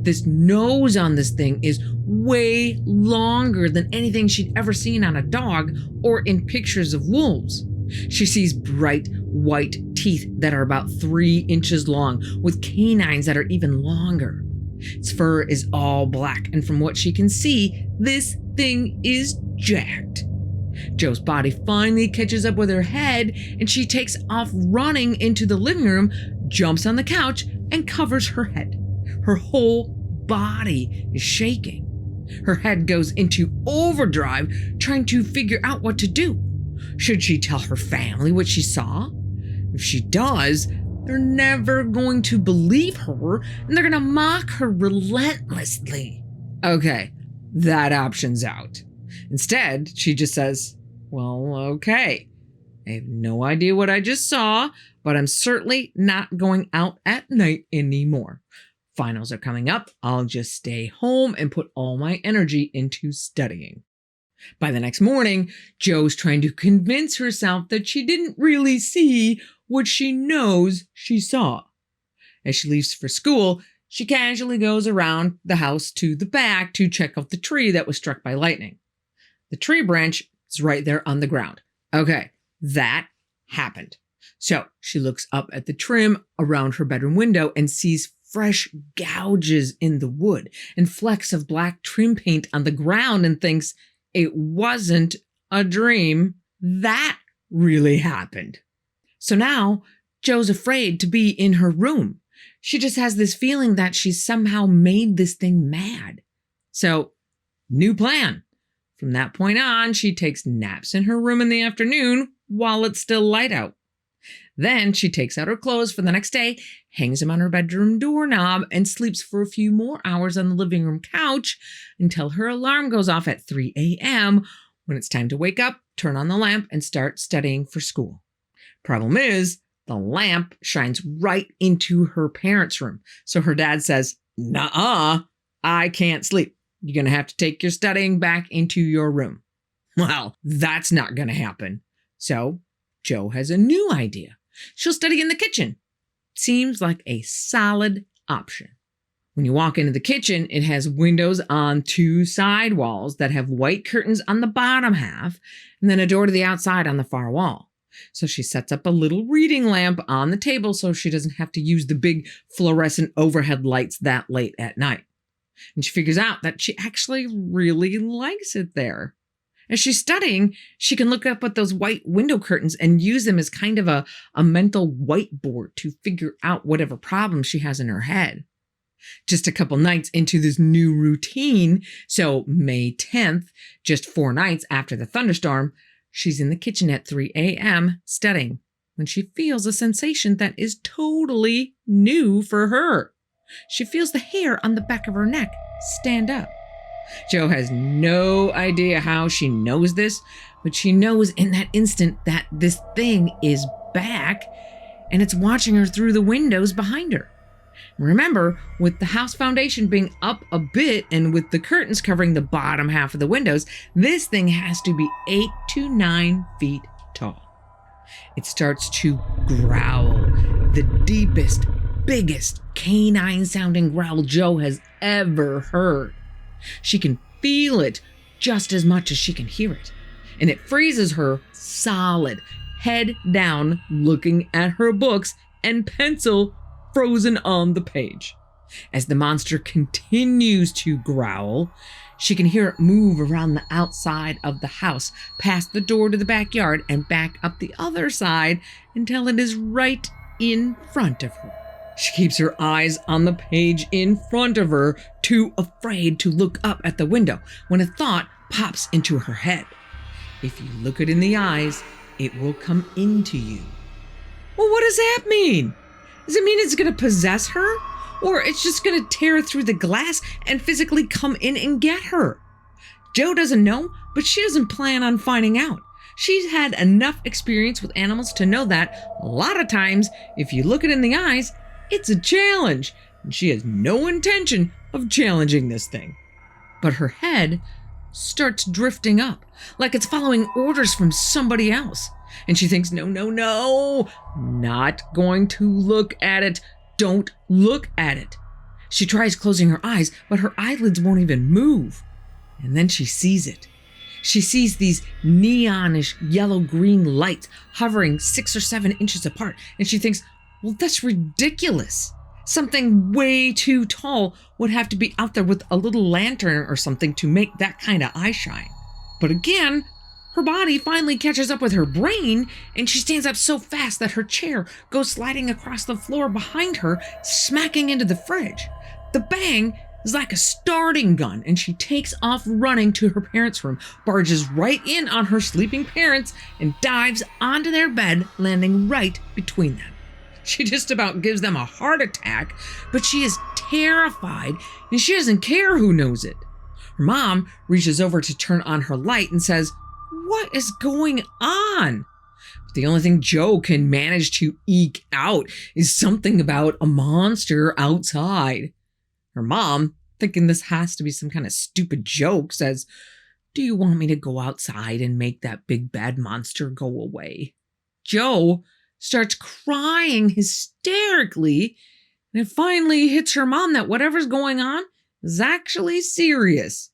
This nose on this thing is way longer than anything she'd ever seen on a dog or in pictures of wolves. She sees bright white teeth that are about 3 inches long, with canines that are even longer. Its fur is all black, and from what she can see, this thing is jacked. Jo's body finally catches up with her head, and she takes off running into the living room, jumps on the couch, and covers her head. Her whole body is shaking. Her head goes into overdrive, trying to figure out what to do. Should she tell her family what she saw? If she does, they're never going to believe her, and they're going to mock her relentlessly. Okay, that option's out. Instead, she just says, well, okay. I have no idea what I just saw, but I'm certainly not going out at night anymore. Finals are coming up. I'll just stay home and put all my energy into studying. By the next morning, Jo's trying to convince herself that she didn't really see what she knows she saw. As she leaves for school, she casually goes around the house to the back to check out the tree that was struck by lightning. The tree branch is right there on the ground. Okay, that happened. So she looks up at the trim around her bedroom window and sees fresh gouges in the wood and flecks of black trim paint on the ground and thinks it wasn't a dream. That really happened. So now Jo's afraid to be in her room. She just has this feeling that she's somehow made this thing mad. So, new plan. From that point on, she takes naps in her room in the afternoon while it's still light out. Then she takes out her clothes for the next day, hangs them on her bedroom doorknob, and sleeps for a few more hours on the living room couch until her alarm goes off at 3 a.m. when it's time to wake up, turn on the lamp, and start studying for school. Problem is, the lamp shines right into her parents' room. So her dad says, "Nuh-uh, I can't sleep. You're going to have to take your studying back into your room." Well, that's not going to happen. So Jo has a new idea. She'll study in the kitchen. Seems like a solid option. When you walk into the kitchen, it has windows on 2 side walls that have white curtains on the bottom half, and then a door to the outside on the far wall. So she sets up a little reading lamp on the table so she doesn't have to use the big fluorescent overhead lights that late at night. And she figures out that she actually really likes it there. As she's studying, she can look up at those white window curtains and use them as kind of a mental whiteboard to figure out whatever problem she has in her head. Just a couple nights into this new routine, so May 10th, just 4 nights after the thunderstorm, she's in the kitchen at 3 a.m. studying when she feels a sensation that is totally new for her. She feels the hair on the back of her neck stand up. Jo has no idea how she knows this, but she knows in that instant that this thing is back and it's watching her through the windows behind her. Remember, with the house foundation being up a bit and with the curtains covering the bottom half of the windows, this thing has to be 8 to 9 feet tall. It starts to growl, the deepest, biggest canine-sounding growl Jo has ever heard. She can feel it just as much as she can hear it, and it freezes her solid, head down, looking at her books and pencil frozen on the page. As the monster continues to growl, she can hear it move around the outside of the house, past the door to the backyard, and back up the other side until it is right in front of her. She keeps her eyes on the page in front of her, too afraid to look up at the window, when a thought pops into her head. If you look it in the eyes, it will come into you. Well, what does that mean? Does it mean it's going to possess her? or it's just going to tear through the glass and physically come in and get her. Jo doesn't know, but she doesn't plan on finding out. She's had enough experience with animals to know that a lot of times, if you look it in the eyes, it's a challenge, and she has no intention of challenging this thing. But her head starts drifting up, like it's following orders from somebody else. And she thinks, no, not going to look at it. Don't look at it. She tries closing her eyes, but her eyelids won't even move. And then she sees it. She sees these neonish yellow-green lights hovering 6 or 7 inches apart, and she thinks, well, that's ridiculous. Something way too tall would have to be out there with a little lantern or something to make that kind of eye shine. But again, her body finally catches up with her brain, and she stands up so fast that her chair goes sliding across the floor behind her, smacking into the fridge. The bang is like a starting gun, and she takes off running to her parents' room, barges right in on her sleeping parents, and dives onto their bed, landing right between them. She just about gives them a heart attack, but she is terrified, and she doesn't care who knows it. Her mom reaches over to turn on her light and says, "What is going on?" But the only thing Jo can manage to eke out is something about a monster outside. Her mom, thinking this has to be some kind of stupid joke, says, "Do you want me to go outside and make that big bad monster go away?" Jo starts crying hysterically, and it finally hits her mom that whatever's going on is actually serious.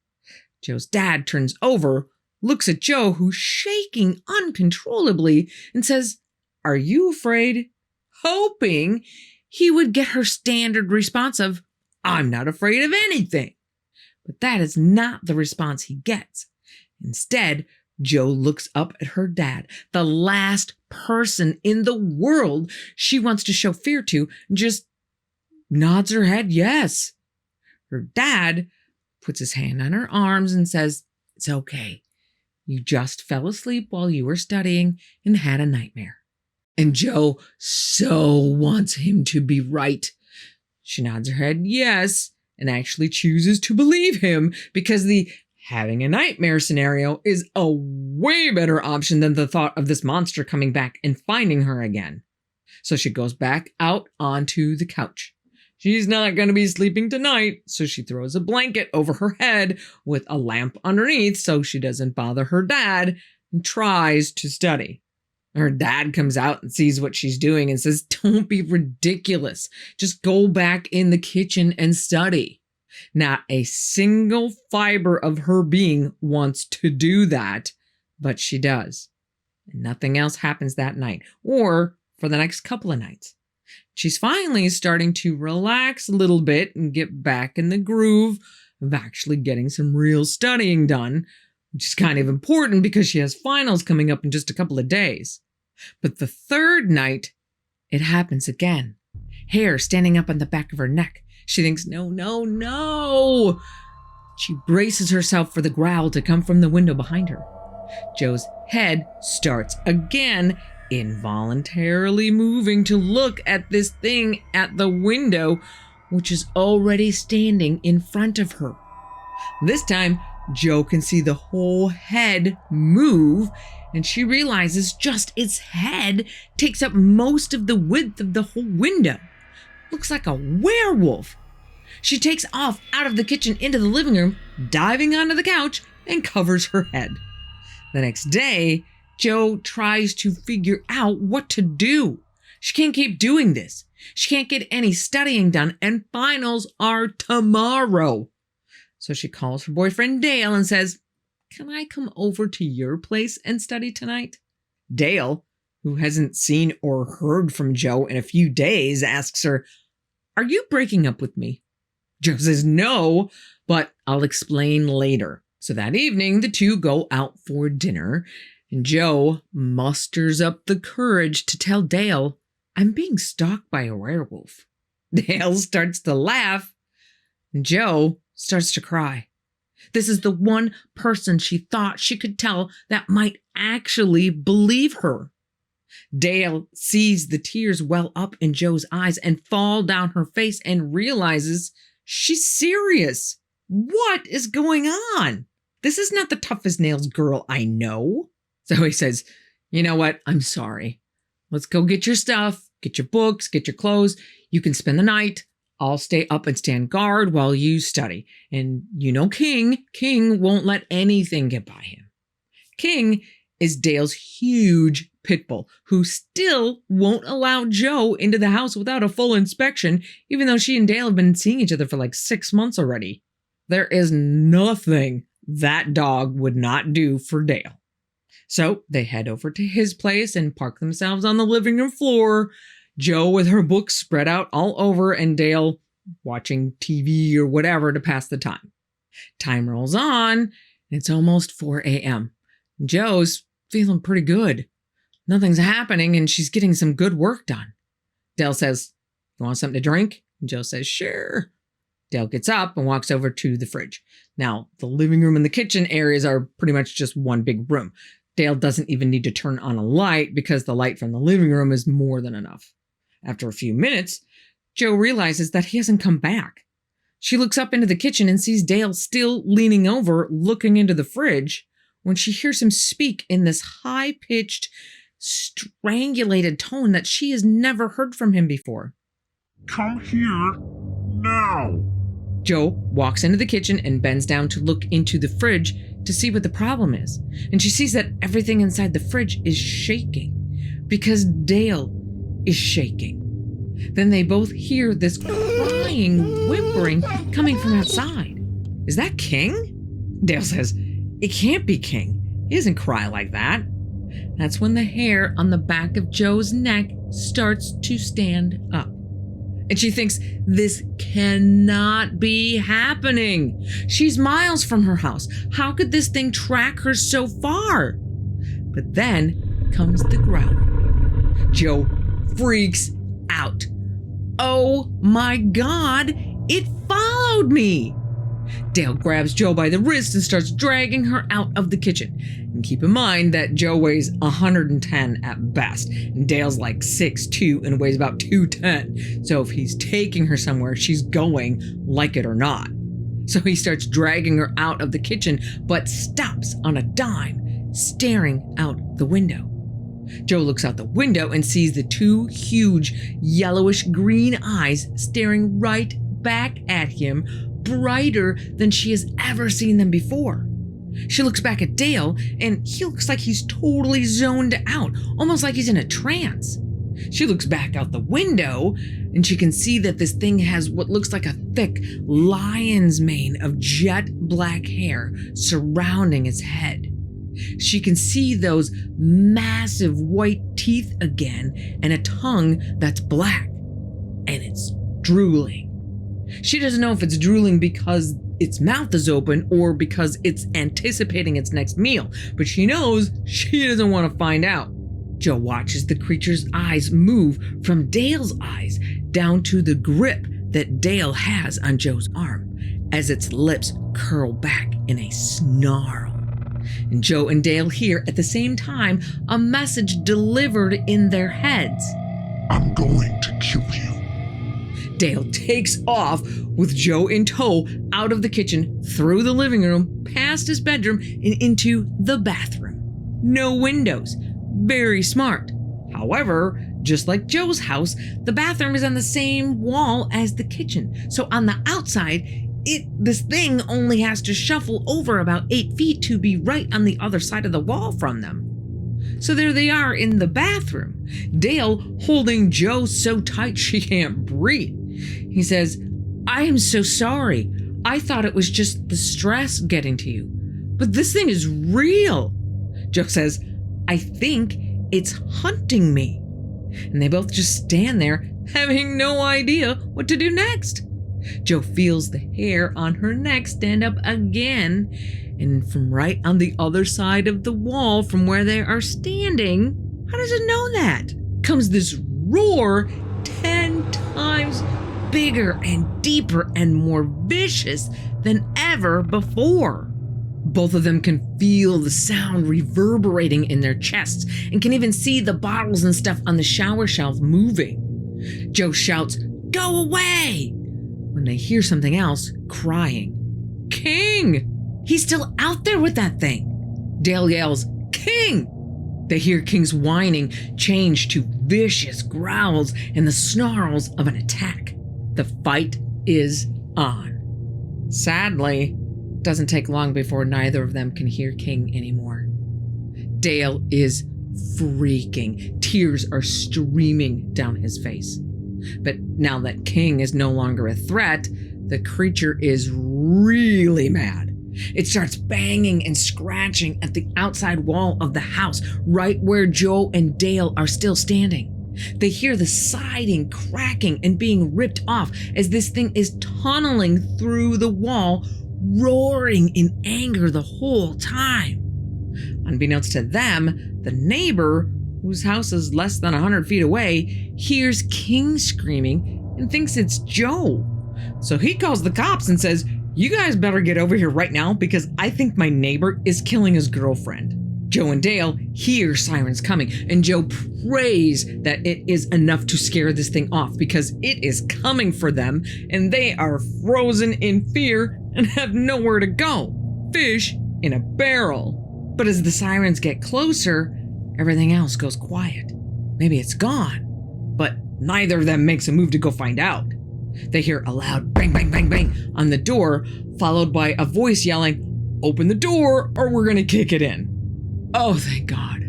Jo's dad turns over, looks at Jo, who's shaking uncontrollably, and says, "Are you afraid?" Hoping he would get her standard response of, "I'm not afraid of anything." But that is not the response he gets. Instead, Jo looks up at her dad, the last person in the world she wants to show fear to, and just nods her head yes. Her dad puts his hand on her arms and says, "It's okay. You just fell asleep while you were studying and had a nightmare." And Jo so wants him to be right. She nods her head yes, and actually chooses to believe him, because the having a nightmare scenario is a way better option than the thought of this monster coming back and finding her again. So she goes back out onto the couch. She's not going to be sleeping tonight, so she throws a blanket over her head with a lamp underneath so she doesn't bother her dad, and tries to study. Her dad comes out and sees what she's doing and says, "Don't be ridiculous. Just go back in the kitchen and study." Not a single fiber of her being wants to do that, but she does. And nothing else happens that night, or for the next couple of nights. She's finally starting to relax a little bit and get back in the groove of actually getting some real studying done, which is kind of important because she has finals coming up in just a couple of days. But the third night, it happens again. Hair standing up on the back of her neck. She thinks, no. She braces herself for the growl to come from the window behind her. Jo's head starts again, involuntarily moving to look at this thing at the window, which is already standing in front of her. This time, Jo can see the whole head move, and she realizes just its head takes up most of the width of the whole window. Looks like a werewolf. She takes off out of the kitchen into the living room, diving onto the couch, and covers her head. The next day, Jo tries to figure out what to do. She can't keep doing this. She can't get any studying done, and finals are tomorrow. So she calls her boyfriend Dale and says, "Can I come over to your place and study tonight?" Dale, who hasn't seen or heard from Jo in a few days, asks her, "Are you breaking up with me?" Jo says no, but I'll explain later. So that evening, the two go out for dinner, and Jo musters up the courage to tell Dale, "I'm being stalked by a werewolf." Dale starts to laugh, and Jo starts to cry. This is the one person she thought she could tell that might actually believe her. Dale sees the tears well up in Joe's eyes and fall down her face and realizes she's serious. What is going on? This is not the toughest nails girl I know. So he says, you know what? I'm sorry. Let's go get your stuff, get your books, get your clothes. You can spend the night. I'll stay up and stand guard while you study. And you know King won't let anything get by him. King is Dale's huge pit bull who still won't allow Joe into the house without a full inspection, even though she and Dale have been seeing each other for like 6 months already. There is nothing that dog would not do for Dale. So they head over to his place and park themselves on the living room floor, Joe with her books spread out all over and Dale watching TV or whatever to pass the time. Time rolls on, and it's almost 4 a.m. Joe's feeling pretty good. Nothing's happening and she's getting some good work done. Dale says, "You want something to drink?" And Joe says, "Sure." Dale gets up and walks over to the fridge. Now, the living room and the kitchen areas are pretty much just one big room. Dale doesn't even need to turn on a light because the light from the living room is more than enough. After a few minutes, Joe realizes that he hasn't come back. She looks up into the kitchen and sees Dale still leaning over, looking into the fridge, when she hears him speak in this high-pitched, strangulated tone that she has never heard from him before. Come here now. Joe walks into the kitchen and bends down to look into the fridge to see what the problem is. And she sees that everything inside the fridge is shaking because Dale is shaking. Then they both hear this crying, whimpering coming from outside. Is that King? Dale says, "It can't be King. He doesn't cry like that." That's when the hair on the back of Joe's neck starts to stand up. And she thinks this cannot be happening. She's miles from her house. How could this thing track her so far? But then comes the growl. Joe freaks out. Oh my God, it followed me. Dale grabs Joe by the wrist and starts dragging her out of the kitchen. And keep in mind that Joe weighs 110 at best, and Dale's like 6'2" and weighs about 210. So if he's taking her somewhere, she's going, like it or not. So he starts dragging her out of the kitchen, but stops on a dime, staring out the window. Joe looks out the window and sees the two huge yellowish green eyes staring right back at him, brighter than she has ever seen them before. She looks back at Dale, and he looks like he's totally zoned out, almost like he's in a trance. She looks back out the window, and she can see that this thing has what looks like a thick lion's mane of jet black hair surrounding its head. She can see those massive white teeth again, and a tongue that's black, and it's drooling. She doesn't know if it's drooling because its mouth is open or because it's anticipating its next meal, but she knows she doesn't want to find out. Joe watches the creature's eyes move from Dale's eyes down to the grip that Dale has on Joe's arm as its lips curl back in a snarl. And Joe and Dale hear at the same time a message delivered in their heads. I'm going to kill you. Dale takes off with Joe in tow out of the kitchen, through the living room, past his bedroom, and into the bathroom. No windows. Very smart. However, just like Joe's house, the bathroom is on the same wall as the kitchen. So on the outside, this thing only has to shuffle over about 8 feet to be right on the other side of the wall from them. So there they are in the bathroom, Dale holding Joe so tight she can't breathe. He says, "I am so sorry. I thought it was just the stress getting to you. But this thing is real." Joe says, "I think it's hunting me." And they both just stand there, having no idea what to do next. Joe feels the hair on her neck stand up again, and from right on the other side of the wall from where they are standing, how does it know that? Comes this roar 10 times bigger and deeper and more vicious than ever before. Both of them can feel the sound reverberating in their chests and can even see the bottles and stuff on the shower shelf moving. Joe shouts, "Go away!" when they hear something else crying. "King! He's still out there with that thing!" Dale yells, "King!" They hear King's whining change to vicious growls and the snarls of an attack. The fight is on. Sadly, it doesn't take long before neither of them can hear King anymore. Dale is freaking. Tears are streaming down his face. But now that King is no longer a threat, the creature is really mad. It starts banging and scratching at the outside wall of the house, right where Joe and Dale are still standing. They hear the siding cracking and being ripped off as this thing is tunneling through the wall, roaring in anger the whole time. Unbeknownst to them, the neighbor, whose house is less than 100 feet away, hears King screaming and thinks it's Joe. So he calls the cops and says, "You guys better get over here right now because I think my neighbor is killing his girlfriend." Joe and Dale hear sirens coming, and Joe prays that it is enough to scare this thing off because it is coming for them and they are frozen in fear and have nowhere to go. Fish in a barrel. But as the sirens get closer, everything else goes quiet. Maybe it's gone, but neither of them makes a move to go find out. They hear a loud bang, bang, bang, bang on the door, followed by a voice yelling, "Open the door or we're gonna kick it in." Oh, thank God.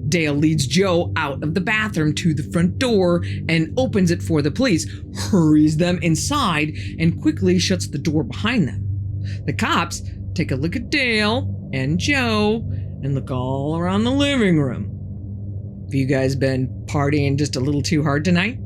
Dale leads Joe out of the bathroom to the front door and opens it for the police, hurries them inside, and quickly shuts the door behind them. The cops take a look at Dale and Joe and look all around the living room. "Have you guys been partying just a little too hard tonight?"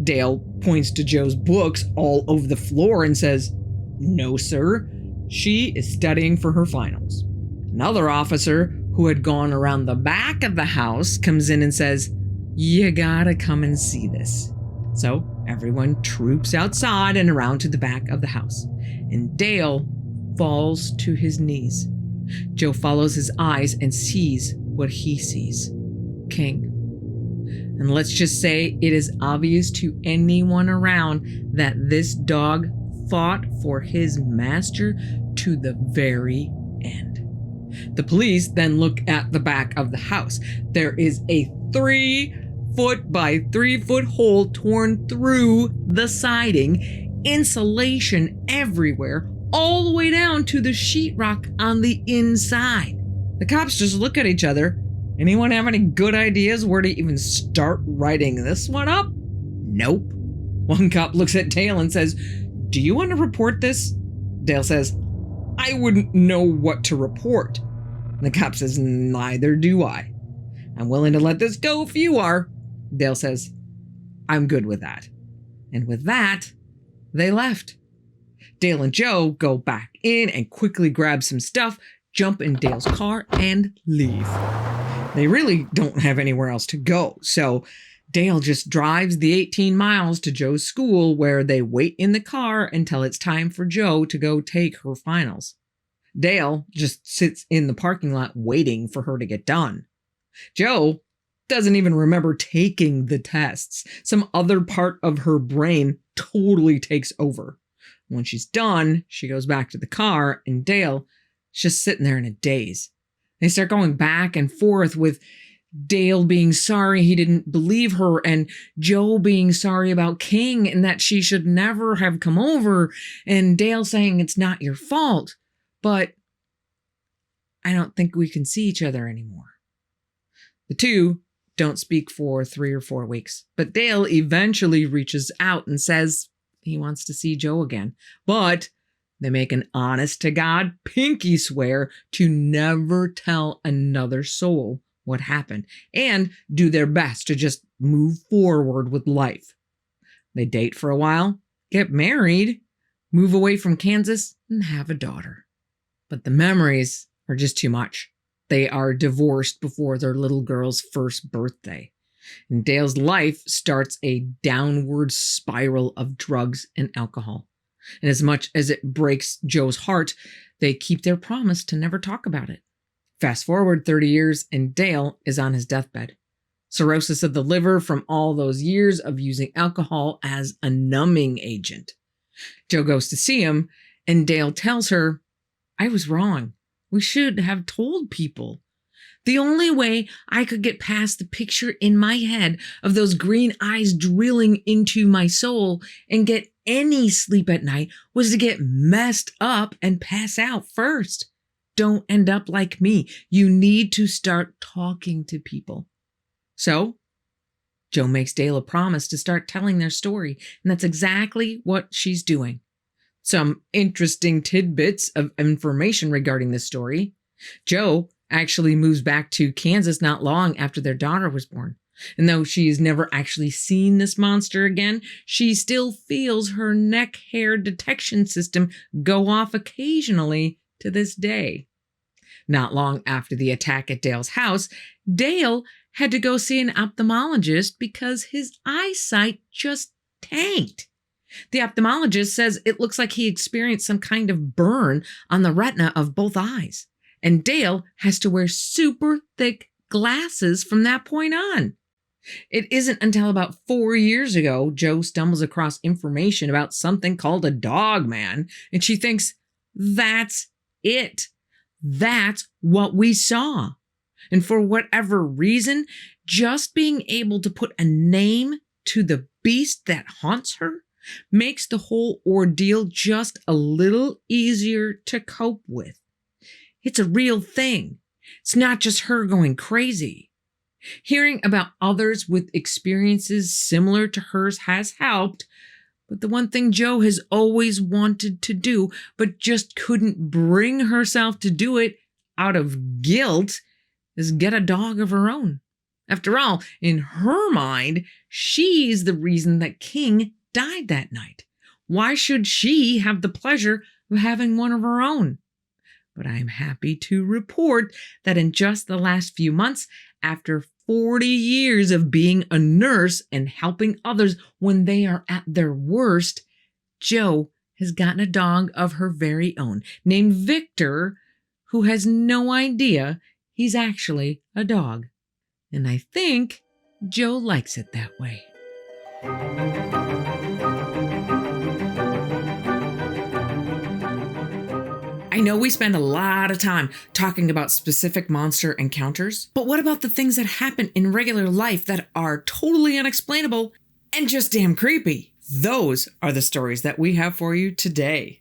Dale points to Joe's books all over the floor and says, "No, sir. She is studying for her finals." Another officer who had gone around the back of the house comes in and says, "You gotta come and see this." So everyone troops outside and around to the back of the house, and Dale falls to his knees. Joe follows his eyes and sees what he sees: King. And let's just say it is obvious to anyone around that this dog fought for his master to the very end. The police then look at the back of the house. There is a 3-foot by 3-foot hole torn through the siding, insulation everywhere, all the way down to the sheetrock on the inside. The cops just look at each other. Anyone have any good ideas where to even start writing this one up? Nope. One cop looks at Dale and says, "Do you want to report this?" Dale says, "I wouldn't know what to report." The cop says, "Neither do I. I'm willing to let this go if you are." Dale says, "I'm good with that." And with that, they left. Dale and Joe go back in and quickly grab some stuff, jump in Dale's car, and leave. They really don't have anywhere else to go, so Dale just drives the 18 miles to Joe's school, where they wait in the car until it's time for Joe to go take her finals. Dale just sits in the parking lot waiting for her to get done. Joe doesn't even remember taking the tests. Some other part of her brain totally takes over. When she's done, she goes back to the car, and Dale is just sitting there in a daze. They start going back and forth, with Dale being sorry he didn't believe her, and Joe being sorry about King and that she should never have come over, and Dale saying it's not your fault, but I don't think we can see each other anymore. The two don't speak for 3 or 4 weeks, but Dale eventually reaches out and says he wants to see Joe again, but they make an honest-to-God pinky swear to never tell another soul what happened and do their best to just move forward with life. They date for a while, get married, move away from Kansas, and have a daughter. But the memories are just too much. They are divorced before their little girl's first birthday. And Dale's life starts a downward spiral of drugs and alcohol. And as much as it breaks Joe's heart, they keep their promise to never talk about it. Fast forward 30 years, and Dale is on his deathbed. Cirrhosis of the liver from all those years of using alcohol as a numbing agent. Joe goes to see him, and Dale tells her, "I was wrong. We should have told people. The only way I could get past the picture in my head of those green eyes drilling into my soul and get any sleep at night was to get messed up and pass out first. Don't end up like me. You need to start talking to people." So, Joe makes Dale a promise to start telling their story, and that's exactly what she's doing. Some interesting tidbits of information regarding this story. Joe actually moves back to Kansas not long after their daughter was born. And though she has never actually seen this monster again, she still feels her neck hair detection system go off occasionally to this day. Not long after the attack at Dale's house, Dale had to go see an ophthalmologist because his eyesight just tanked. The ophthalmologist says it looks like he experienced some kind of burn on the retina of both eyes, and Dale has to wear super thick glasses from that point on. It isn't until about 4 years ago Joe stumbles across information about something called a Dogman, and she thinks, that's it. That's what we saw. And for whatever reason, just being able to put a name to the beast that haunts her makes the whole ordeal just a little easier to cope with. It's a real thing. It's not just her going crazy. Hearing about others with experiences similar to hers has helped, but the one thing Joe has always wanted to do, but just couldn't bring herself to do it out of guilt, is get a dog of her own. After all, in her mind, she's the reason that King died that night. Why should she have the pleasure of having one of her own? But I'm happy to report that in just the last few months, after 40 years of being a nurse and helping others when they are at their worst, Joe has gotten a dog of her very own, named Victor, who has no idea he's actually a dog. And I think Joe likes it that way. I know we spend a lot of time talking about specific monster encounters, but what about the things that happen in regular life that are totally unexplainable and just damn creepy? Those are the stories that we have for you today.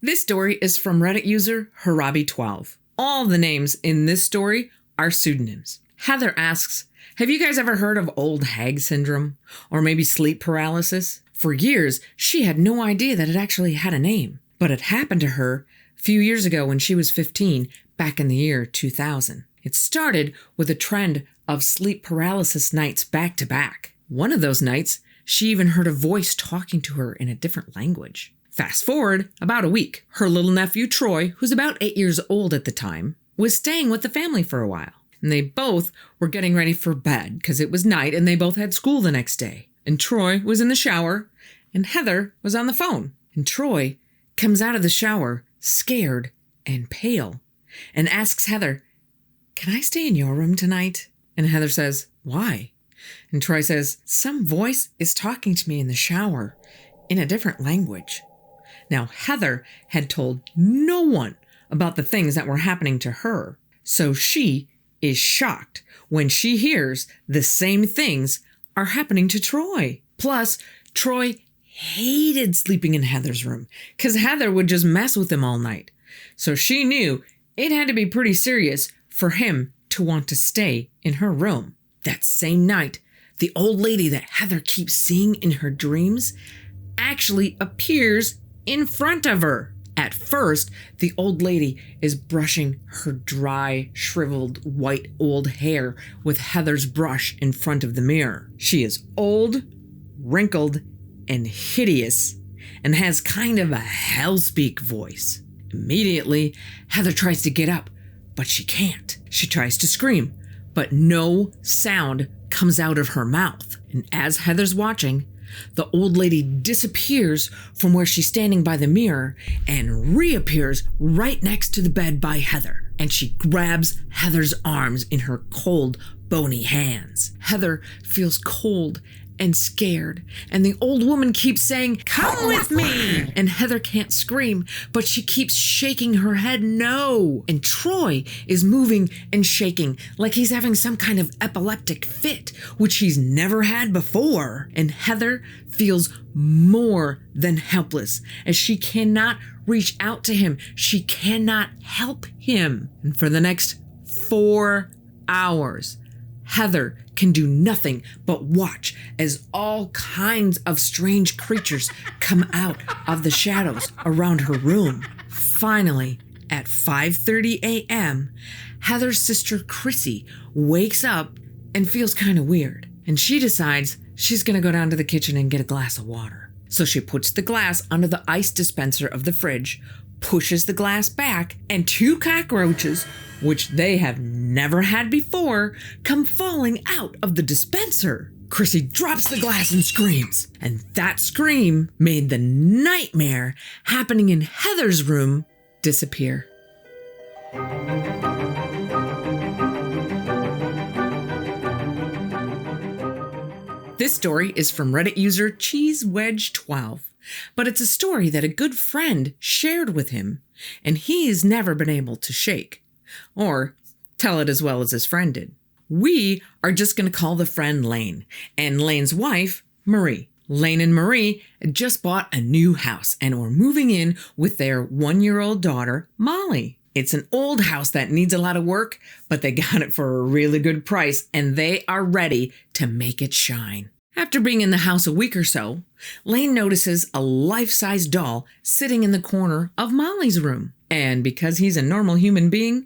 This story is from Reddit user Harabi12. All the names in this story are pseudonyms. Heather asks, have you guys ever heard of old hag syndrome? Or maybe sleep paralysis? For years, she had no idea that it actually had a name. But it happened to her a few years ago when she was 15, back in the year 2000. It started with a trend of sleep paralysis nights back to back. One of those nights, she even heard a voice talking to her in a different language. Fast forward about a week, her little nephew Troy, who's about 8 years old at the time, was staying with the family for a while. And they both were getting ready for bed because it was night and they both had school the next day. And Troy was in the shower and Heather was on the phone. And Troy comes out of the shower, scared and pale, and asks Heather, can I stay in your room tonight? And Heather says, why? And Troy says, some voice is talking to me in the shower in a different language. Now, Heather had told no one about the things that were happening to her, so she is shocked when she hears the same things are happening to Troy. Plus, Troy hated sleeping in Heather's room because Heather would just mess with him all night. So she knew it had to be pretty serious for him to want to stay in her room. That same night, the old lady that Heather keeps seeing in her dreams actually appears in front of her. At first, the old lady is brushing her dry, shriveled, white old hair with Heather's brush in front of the mirror. She is old, wrinkled, and hideous, and has kind of a hellspeak voice. Immediately, Heather tries to get up, but she can't. She tries to scream, but no sound comes out of her mouth. And as Heather's watching, the old lady disappears from where she's standing by the mirror and reappears right next to the bed by Heather. And she grabs Heather's arms in her cold, bony hands. Heather feels cold and scared, and the old woman keeps saying, "Come with me!" And Heather can't scream, but she keeps shaking her head no. And Troy is moving and shaking like he's having some kind of epileptic fit, which he's never had before. And Heather feels more than helpless as she cannot reach out to him. She cannot help him. And for the next 4 hours, Heather can do nothing but watch as all kinds of strange creatures come out of the shadows around her room. Finally, at 5:30 a.m., Heather's sister Chrissy wakes up and feels kind of weird. And she decides she's going to go down to the kitchen and get a glass of water. So she puts the glass under the ice dispenser of the fridge, pushes the glass back, and 2 cockroaches, which they have never had before, come falling out of the dispenser. Chrissy drops the glass and screams. And that scream made the nightmare happening in Heather's room disappear. This story is from Reddit user CheeseWedge12, but it's a story that a good friend shared with him, and he's never been able to shake, or tell it as well as his friend did. We are just going to call the friend Lane, and Lane's wife, Marie. Lane and Marie just bought a new house and were moving in with their 1-year-old daughter, Molly. It's an old house that needs a lot of work, but they got it for a really good price, and they are ready to make it shine. After being in the house a week or so, Lane notices a life-size doll sitting in the corner of Molly's room. And because he's a normal human being,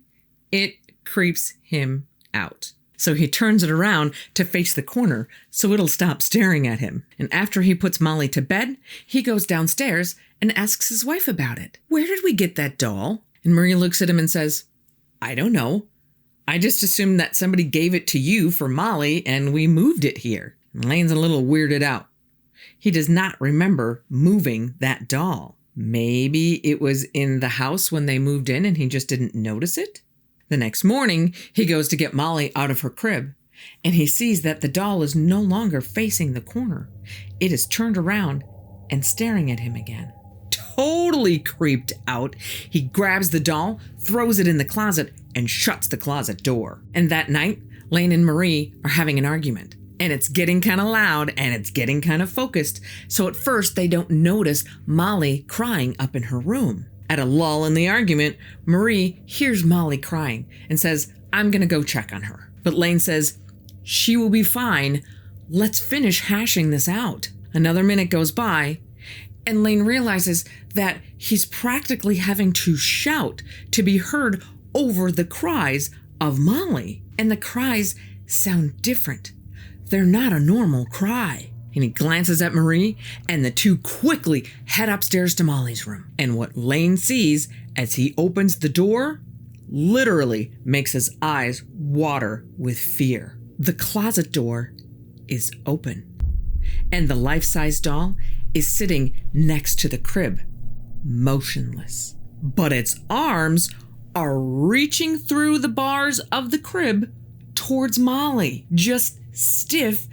it creeps him out. So he turns it around to face the corner so it'll stop staring at him. And after he puts Molly to bed, he goes downstairs and asks his wife about it. "Where did we get that doll?" And Marie looks at him and says, "I don't know. I just assumed that somebody gave it to you for Molly and we moved it here." And Lane's a little weirded out. He does not remember moving that doll. Maybe it was in the house when they moved in and he just didn't notice it? The next morning, he goes to get Molly out of her crib, and he sees that the doll is no longer facing the corner. It is turned around and staring at him again. Totally creeped out, he grabs the doll, throws it in the closet, and shuts the closet door. And that night, Lane and Marie are having an argument. And it's getting kind of loud, and it's getting kind of focused. So at first, they don't notice Molly crying up in her room. At a lull in the argument, Marie hears Molly crying and says, "I'm going to go check on her." But Lane says, "She will be fine. Let's finish hashing this out." Another minute goes by, and Lane realizes that he's practically having to shout to be heard over the cries of Molly. And the cries sound different. They're not a normal cry. And he glances at Marie, and the two quickly head upstairs to Molly's room. And what Lane sees as he opens the door literally makes his eyes water with fear. The closet door is open, and the life-size doll is sitting next to the crib, motionless. But its arms are reaching through the bars of the crib towards Molly, just stiff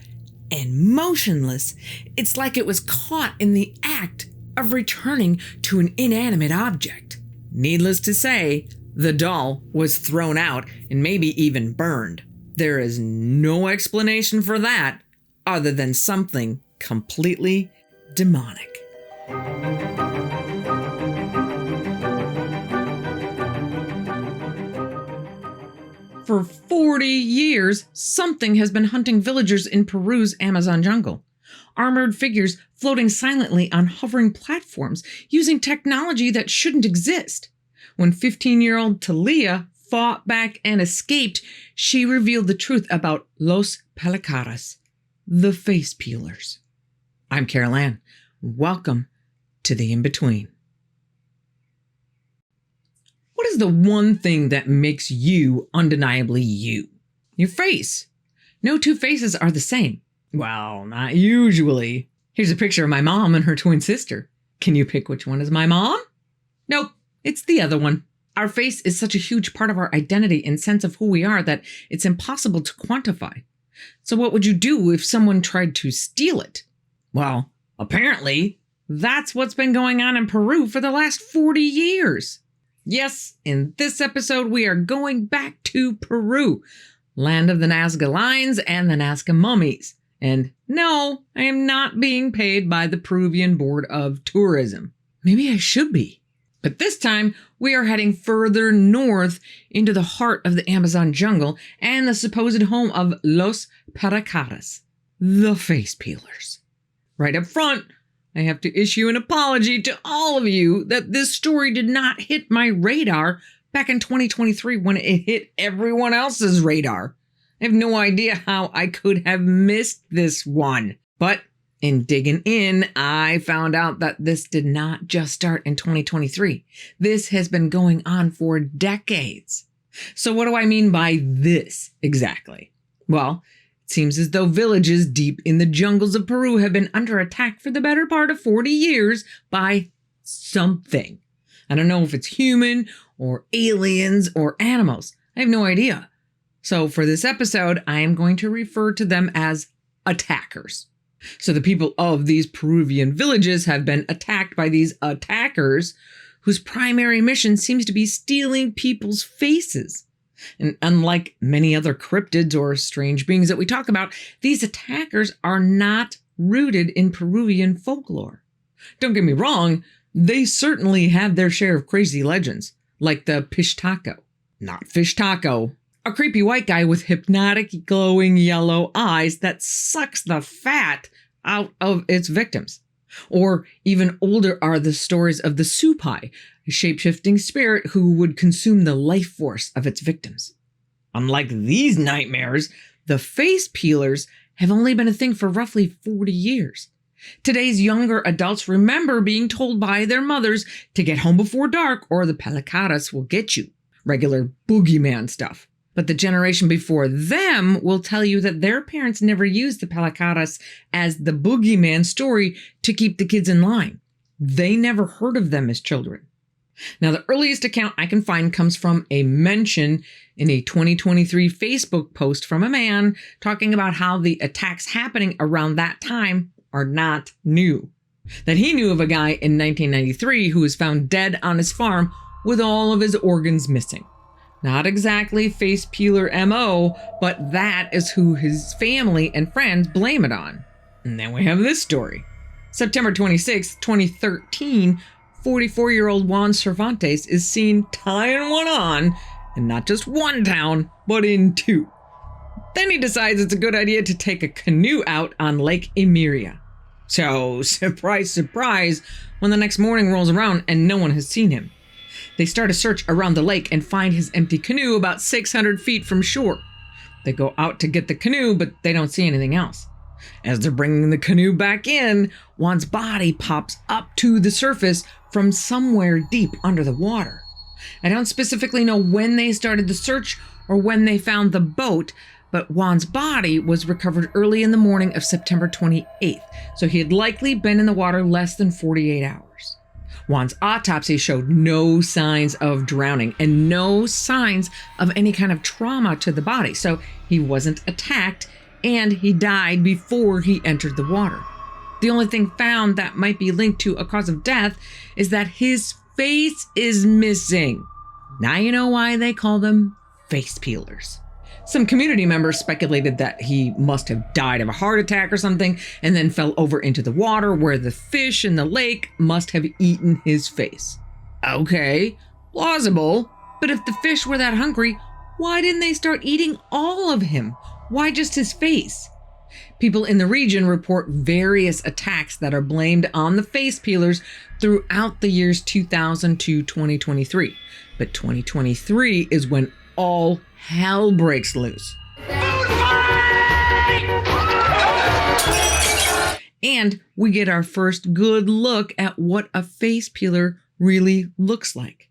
and motionless. It's like it was caught in the act of returning to an inanimate object. Needless to say, the doll was thrown out and maybe even burned. There is no explanation for that other than something completely demonic. For 40 years, something has been hunting villagers in Peru's Amazon jungle. Armored figures floating silently on hovering platforms using technology that shouldn't exist. When 15-year-old Talia fought back and escaped, she revealed the truth about Los Pelicaras, the face peelers. I'm Carol Ann. Welcome to the InBetween. What is the one thing that makes you undeniably you? Your face. No two faces are the same. Well, not usually. Here's a picture of my mom and her twin sister. Can you pick which one is my mom? Nope, it's the other one. Our face is such a huge part of our identity and sense of who we are that it's impossible to quantify. So what would you do if someone tried to steal it? Well, apparently, that's what's been going on in Peru for the last 40 years. Yes, in this episode, we are going back to Peru, land of the Nazca lions and the Nazca mummies. And no, I am not being paid by the Peruvian Board of Tourism. Maybe I should be. But this time, we are heading further north into the heart of the Amazon jungle and the supposed home of Los Paracaras, the face peelers. Right up front, I have to issue an apology to all of you that this story did not hit my radar back in 2023 when it hit everyone else's radar. I have no idea how I could have missed this one. But in digging in, I found out that this did not just start in 2023. This has been going on for decades. So what do I mean by this exactly? Well, it seems as though villages deep in the jungles of Peru have been under attack for the better part of 40 years by something. I don't know if it's human or aliens or animals. I have no idea. So for this episode, I am going to refer to them as attackers. So the people of these Peruvian villages have been attacked by these attackers whose primary mission seems to be stealing people's faces. And unlike many other cryptids or strange beings that we talk about, these attackers are not rooted in Peruvian folklore. Don't get me wrong, they certainly have their share of crazy legends, like the Pish Taco. Not Fish Taco. A creepy white guy with hypnotic glowing yellow eyes that sucks the fat out of its victims. Or even older are the stories of the Supai, a shape-shifting spirit who would consume the life force of its victims. Unlike these nightmares, the face peelers have only been a thing for roughly 40 years. Today's younger adults remember being told by their mothers to get home before dark or the Paracaras will get you. Regular boogeyman stuff. But the generation before them will tell you that their parents never used the Paracaras as the boogeyman story to keep the kids in line. They never heard of them as children. Now, the earliest account I can find comes from a mention in a 2023 Facebook post from a man talking about how the attacks happening around that time are not new. That he knew of a guy in 1993 who was found dead on his farm with all of his organs missing. Not exactly face peeler MO, but that is who his family and friends blame it on. And then we have this story. September 26, 2013, 44-year-old Juan Cervantes is seen tying one on in not just one town, but in two. Then he decides it's a good idea to take a canoe out on Lake Emeria. So, surprise, surprise, when the next morning rolls around and no one has seen him. They start a search around the lake and find his empty canoe about 600 feet from shore. They go out to get the canoe, but they don't see anything else. As they're bringing the canoe back in, Juan's body pops up to the surface from somewhere deep under the water. I don't specifically know when they started the search or when they found the boat, but Juan's body was recovered early in the morning of September 28th, so he had likely been in the water less than 48 hours. Juan's autopsy showed no signs of drowning and no signs of any kind of trauma to the body, so he wasn't attacked and he died before he entered the water. The only thing found that might be linked to a cause of death is that his face is missing. Now you know why they call them face peelers. Some community members speculated that he must have died of a heart attack or something and then fell over into the water where the fish in the lake must have eaten his face. Okay, plausible, but if the fish were that hungry, why didn't they start eating all of him? Why just his face? People in the region report various attacks that are blamed on the face peelers throughout the years 2000 to 2023. But 2023 is when all hell breaks loose. And we get our first good look at what a face peeler really looks like.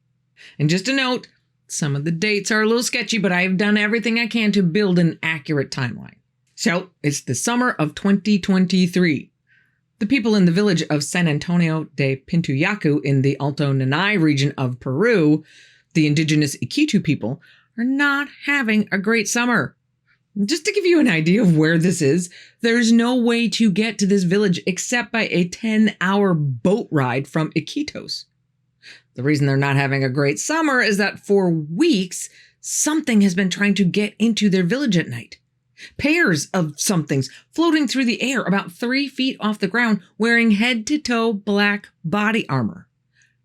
And just a note, some of the dates are a little sketchy, but I've done everything I can to build an accurate timeline. So it's the summer of 2023. The people in the village of San Antonio de Pintuyacu in the Alto Nanay region of Peru, the indigenous Iquitu people, are not having a great summer. Just to give you an idea of where this is, there's no way to get to this village except by a 10-hour boat ride from Iquitos. The reason they're not having a great summer is that for weeks, something has been trying to get into their village at night. Pairs of somethings floating through the air about 3 feet off the ground wearing head-to-toe black body armor.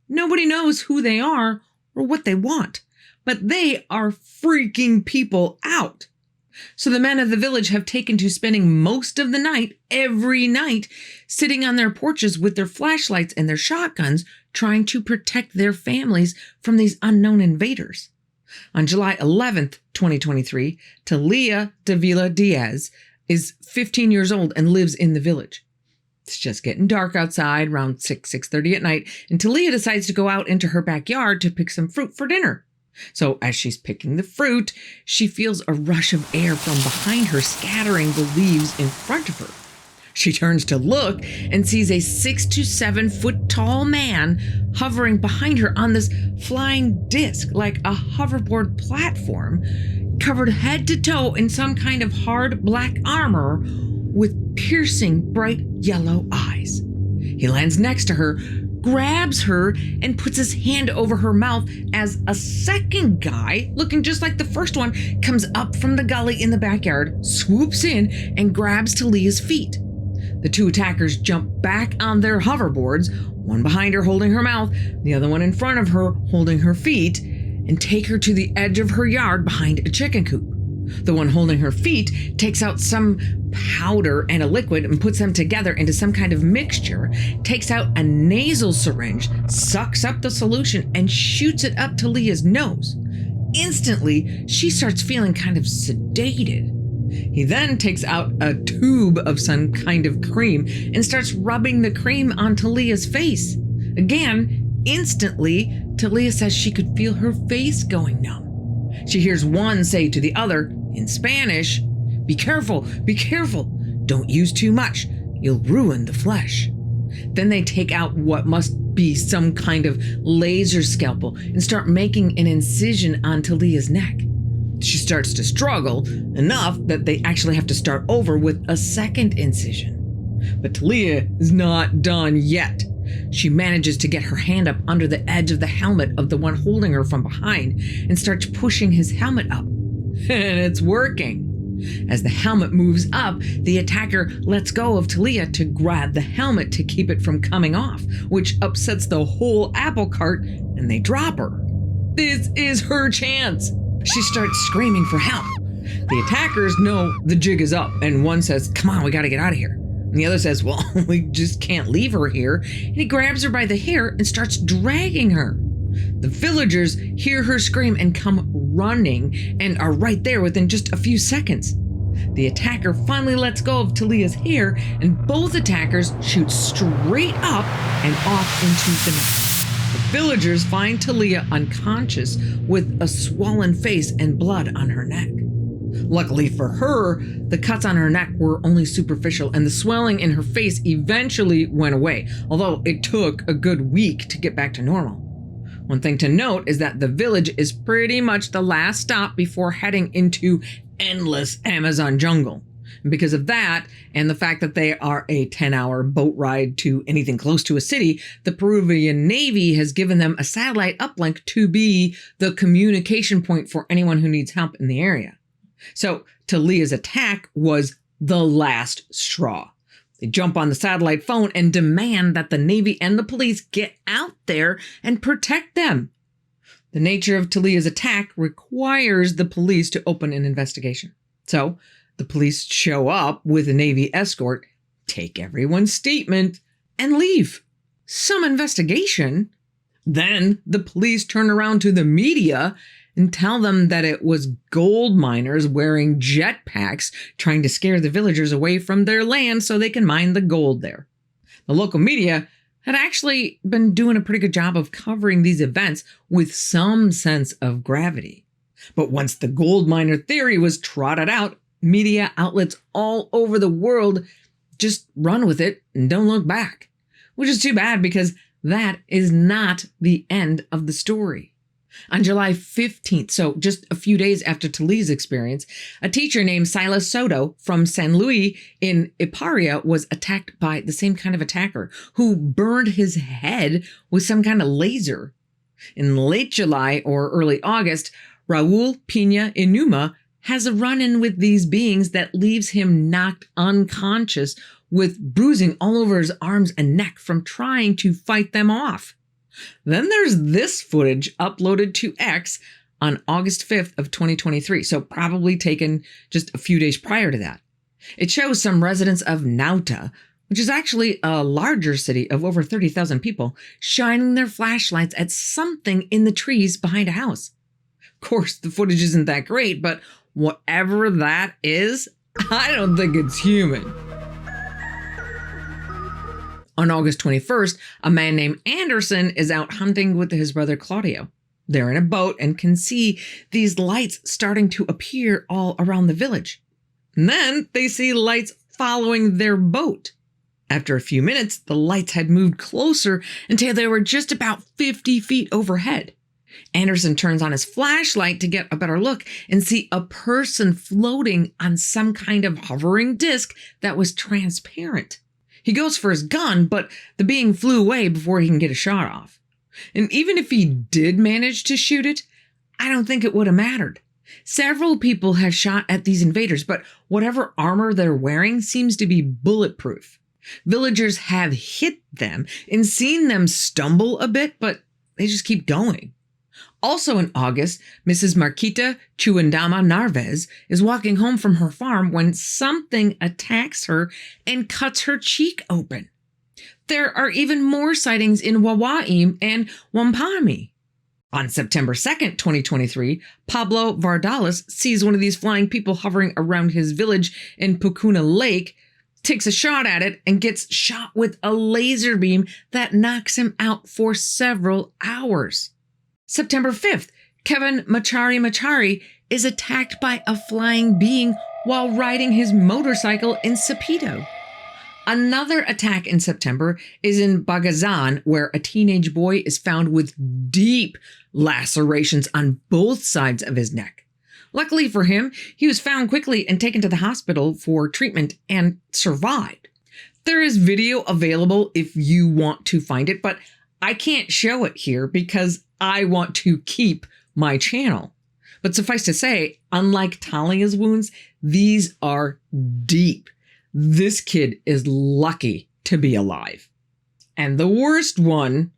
Nobody knows who they are or what they want, but they are freaking people out. So the men of the village have taken to spending most of the night, every night, sitting on their porches with their flashlights and their shotguns, trying to protect their families from these unknown invaders. On July 11th, 2023, Talia Davila Diaz is 15 years old and lives in the village. It's just getting dark outside around 6:30 at night, and Talia decides to go out into her backyard to pick some fruit for dinner. So as she's picking the fruit, she feels a rush of air from behind her, scattering the leaves in front of her. She turns to look and sees a 6 to 7 foot tall man hovering behind her on this flying disc like a hoverboard platform, covered head to toe in some kind of hard black armor with piercing bright yellow eyes. He lands next to her, grabs her, and puts his hand over her mouth as a second guy, looking just like the first one, comes up from the gully in the backyard, swoops in, and grabs Talia's feet. The two attackers jump back on their hoverboards, one behind her holding her mouth, the other one in front of her holding her feet, and take her to the edge of her yard behind a chicken coop. The one holding her feet takes out some powder and a liquid and puts them together into some kind of mixture, takes out a nasal syringe, sucks up the solution, and shoots it up Talia's nose. Instantly, she starts feeling kind of sedated. He then takes out a tube of some kind of cream and starts rubbing the cream on Talia's face. Again, instantly, Talia says she could feel her face going numb. She hears one say to the other, in Spanish, be careful, don't use too much, you'll ruin the flesh." Then they take out what must be some kind of laser scalpel and start making an incision on Talia's neck. She starts to struggle enough that they actually have to start over with a second incision. But Talia is not done yet. She manages to get her hand up under the edge of the helmet of the one holding her from behind and starts pushing his helmet up. And it's working. As the helmet moves up, the attacker lets go of Talia to grab the helmet to keep it from coming off, which upsets the whole apple cart, and they drop her. This is her chance. She starts screaming for help. The attackers know the jig is up, and one says, "Come on, we gotta get out of here." And the other says, "Well, we just can't leave her here." And he grabs her by the hair and starts dragging her. The villagers hear her scream and come running and are right there within just a few seconds. The attacker finally lets go of Talia's hair, and both attackers shoot straight up and off into the night. The villagers find Talia unconscious with a swollen face and blood on her neck. Luckily for her, the cuts on her neck were only superficial, and the swelling in her face eventually went away, although it took a good week to get back to normal. One thing to note is that the village is pretty much the last stop before heading into endless Amazon jungle. And because of that, and the fact that they are a 10-hour boat ride to anything close to a city, the Peruvian Navy has given them a satellite uplink to be the communication point for anyone who needs help in the area. So Talia's attack was the last straw. They jump on the satellite phone and demand that the Navy and the police get out there and protect them. The nature of Talia's attack requires the police to open an investigation. So the police show up with a Navy escort, take everyone's statement, and leave. Some investigation. Then the police turn around to the media and tell them that it was gold miners wearing jetpacks trying to scare the villagers away from their land so they can mine the gold there. The local media had actually been doing a pretty good job of covering these events with some sense of gravity. But once the gold miner theory was trotted out, media outlets all over the world just run with it and don't look back. Which is too bad because that is not the end of the story. On July 15th, so just a few days after Tali's experience, a teacher named Silas Soto from San Luis in Iparia was attacked by the same kind of attacker who burned his head with some kind of laser. In late July or early August, Raul Pina Inuma has a run-in with these beings that leaves him knocked unconscious with bruising all over his arms and neck from trying to fight them off. Then there's this footage uploaded to X on August 5th of 2023, so probably taken just a few days prior to that. It shows some residents of Nauta, which is actually a larger city of over 30,000 people, shining their flashlights at something in the trees behind a house. Of course, the footage isn't that great, but whatever that is, I don't think it's human. On August 21st, a man named Anderson is out hunting with his brother Claudio. They're in a boat and can see these lights starting to appear all around the village. And then they see lights following their boat. After a few minutes, the lights had moved closer until they were just about 50 feet overhead. Anderson turns on his flashlight to get a better look and see a person floating on some kind of hovering disc that was transparent. He goes for his gun, but the being flew away before he can get a shot off. And even if he did manage to shoot it, I don't think it would have mattered. Several people have shot at these invaders, but whatever armor they're wearing seems to be bulletproof. Villagers have hit them and seen them stumble a bit, but they just keep going. Also in August, Mrs. Marquita Chuandama Narvez is walking home from her farm when something attacks her and cuts her cheek open. There are even more sightings in Wawaim and Wampami. On September 2nd, 2023, Pablo Vardalos sees one of these flying people hovering around his village in Pucuna Lake, takes a shot at it, and gets shot with a laser beam that knocks him out for several hours. September 5th, Kevin Machari is attacked by a flying being while riding his motorcycle in Sapito. Another attack in September is in Bagazan, where a teenage boy is found with deep lacerations on both sides of his neck. Luckily for him, he was found quickly and taken to the hospital for treatment and survived. There is video available if you want to find it, but I can't show it here because I want to keep my channel. But suffice to say, unlike Talia's wounds, these are deep. This kid is lucky to be alive. And the worst one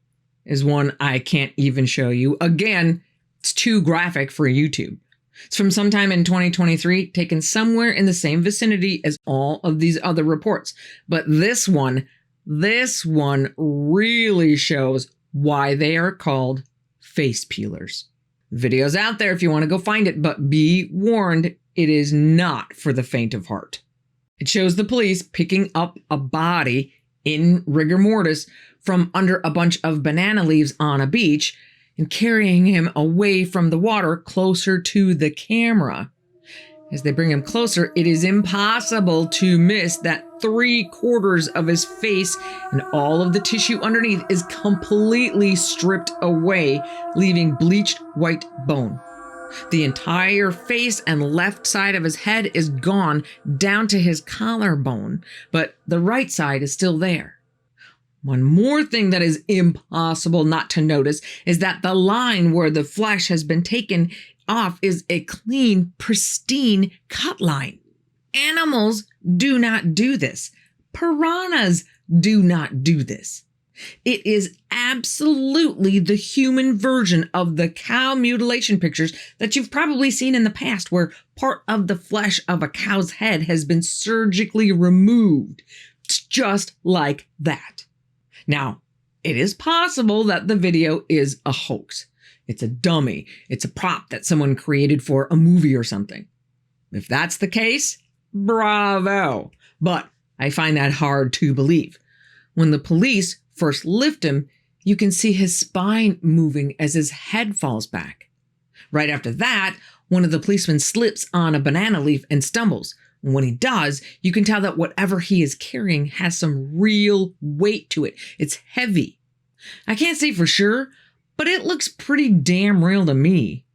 is one I can't even show you. Again, it's too graphic for YouTube. It's from sometime in 2023, taken somewhere in the same vicinity as all of these other reports. But this one really shows why they are called face peelers. The video's out there if you want to go find it, but be warned, it is not for the faint of heart. It shows the police picking up a body in rigor mortis from under a bunch of banana leaves on a beach and carrying him away from the water closer to the camera. As they bring him closer, it is impossible to miss that 3/4 of his face and all of the tissue underneath is completely stripped away, leaving bleached white bone. The entire face and left side of his head is gone down to his collarbone, but the right side is still there. One more thing that is impossible not to notice is that the line where the flesh has been taken off is a clean, pristine cut line. Animals do not do this. Piranhas do not do this. It is absolutely the human version of the cow mutilation pictures that you've probably seen in the past, where part of the flesh of a cow's head has been surgically removed. It's just like that. Now, it is possible that the video is a hoax. It's a dummy. It's a prop that someone created for a movie or something. If that's the case, bravo. But I find that hard to believe. When the police first lift him, you can see his spine moving as his head falls back. Right after that, one of the policemen slips on a banana leaf and stumbles, When he does, you can tell that whatever he is carrying has some real weight to it. It's heavy. I can't say for sure, but it looks pretty damn real to me.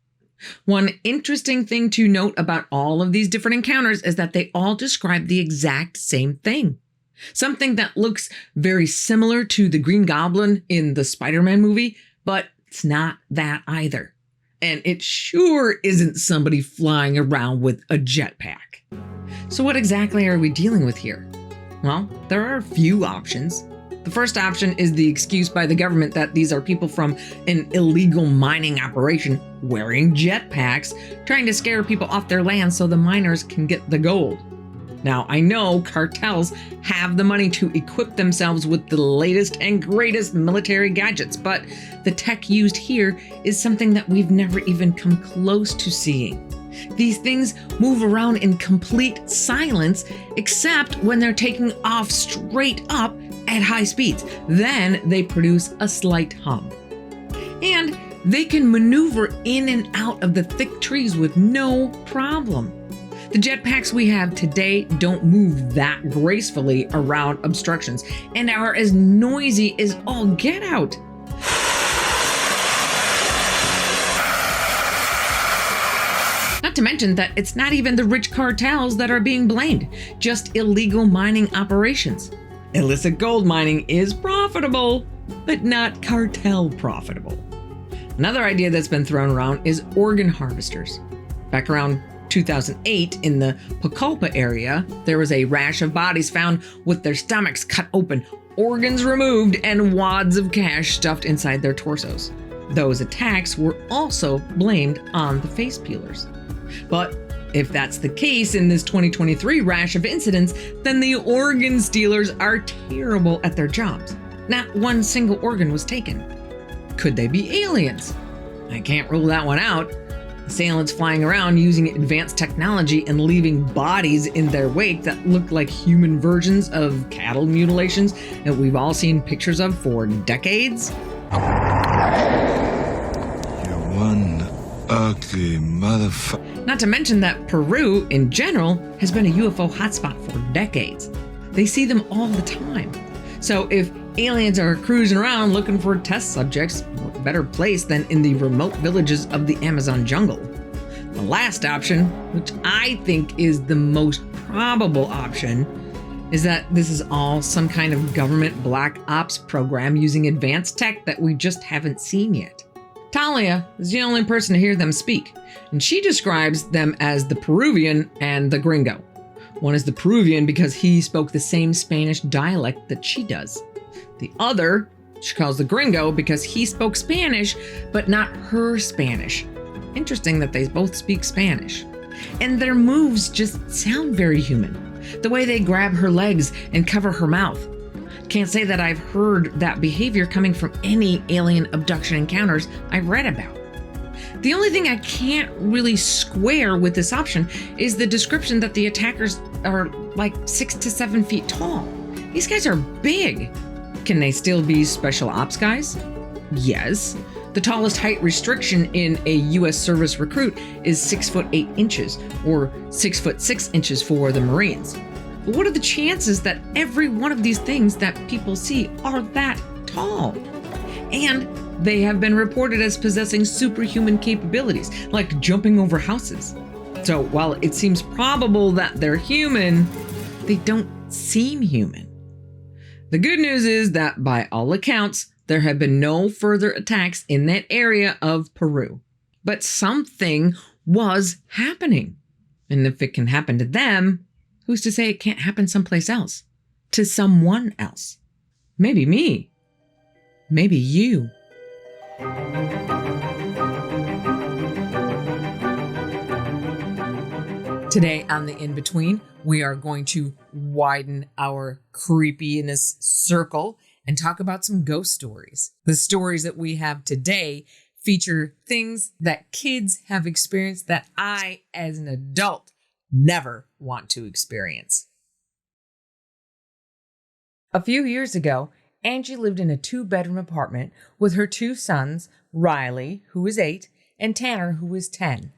One interesting thing to note about all of these different encounters is that they all describe the exact same thing. Something that looks very similar to the Green Goblin in the Spider-Man movie, but it's not that either. And it sure isn't somebody flying around with a jetpack. So what exactly are we dealing with here? Well, there are a few options. The first option is the excuse by the government that these are people from an illegal mining operation wearing jetpacks, trying to scare people off their land so the miners can get the gold. Now, I know cartels have the money to equip themselves with the latest and greatest military gadgets, but the tech used here is something that we've never even come close to seeing. These things move around in complete silence, except when they're taking off straight up at high speeds. Then they produce a slight hum. And they can maneuver in and out of the thick trees with no problem. The jetpacks we have today don't move that gracefully around obstructions and are as noisy as all get out. Not to mention that it's not even the rich cartels that are being blamed, just illegal mining operations. Illicit gold mining is profitable, but not cartel profitable. Another idea that's been thrown around is organ harvesters. Back around 2008, in the Pucallpa area, there was a rash of bodies found with their stomachs cut open, organs removed, and wads of cash stuffed inside their torsos. Those attacks were also blamed on the face peelers. But if that's the case in this 2023 rash of incidents, then the organ stealers are terrible at their jobs. Not one single organ was taken. Could they be aliens? I can't rule that one out. Assailants flying around using advanced technology and leaving bodies in their wake that look like human versions of cattle mutilations that we've all seen pictures of for decades. You're one ugly motherfucker. Not to mention that Peru, in general, has been a UFO hotspot for decades. They see them all the time. So if aliens are cruising around looking for test subjects, what better place than in the remote villages of the Amazon jungle? The last option, which I think is the most probable option, is that this is all some kind of government black ops program using advanced tech that we just haven't seen yet. Talia is the only person to hear them speak, and she describes them as the Peruvian and the Gringo. One is the Peruvian because he spoke the same Spanish dialect that she does. The other, she calls the Gringo because he spoke Spanish, but not her Spanish. Interesting that they both speak Spanish. And their moves just sound very human. The way they grab her legs and cover her mouth. Can't say that I've heard that behavior coming from any alien abduction encounters I've read about. The only thing I can't really square with this option is the description that the attackers are like 6 to 7 feet tall. These guys are big. Can they still be special ops guys? Yes. The tallest height restriction in a U.S. service recruit is 6 foot 8 inches, or 6 foot 6 inches for the Marines. But what are the chances that every one of these things that people see are that tall? And they have been reported as possessing superhuman capabilities, like jumping over houses. So while it seems probable that they're human, they don't seem human. The good news is that by all accounts, there have been no further attacks in that area of Peru. But something was happening. And if it can happen to them, who's to say it can't happen someplace else? To someone else? Maybe me. Maybe you. Today on the In-Between, we are going to widen our creepiness circle and talk about some ghost stories. The stories that we have today feature things that kids have experienced that I, as an adult, never want to experience. A few years ago, Angie lived in a 2-bedroom apartment with her 2 sons, Riley, who was 8, and Tanner, who was 10.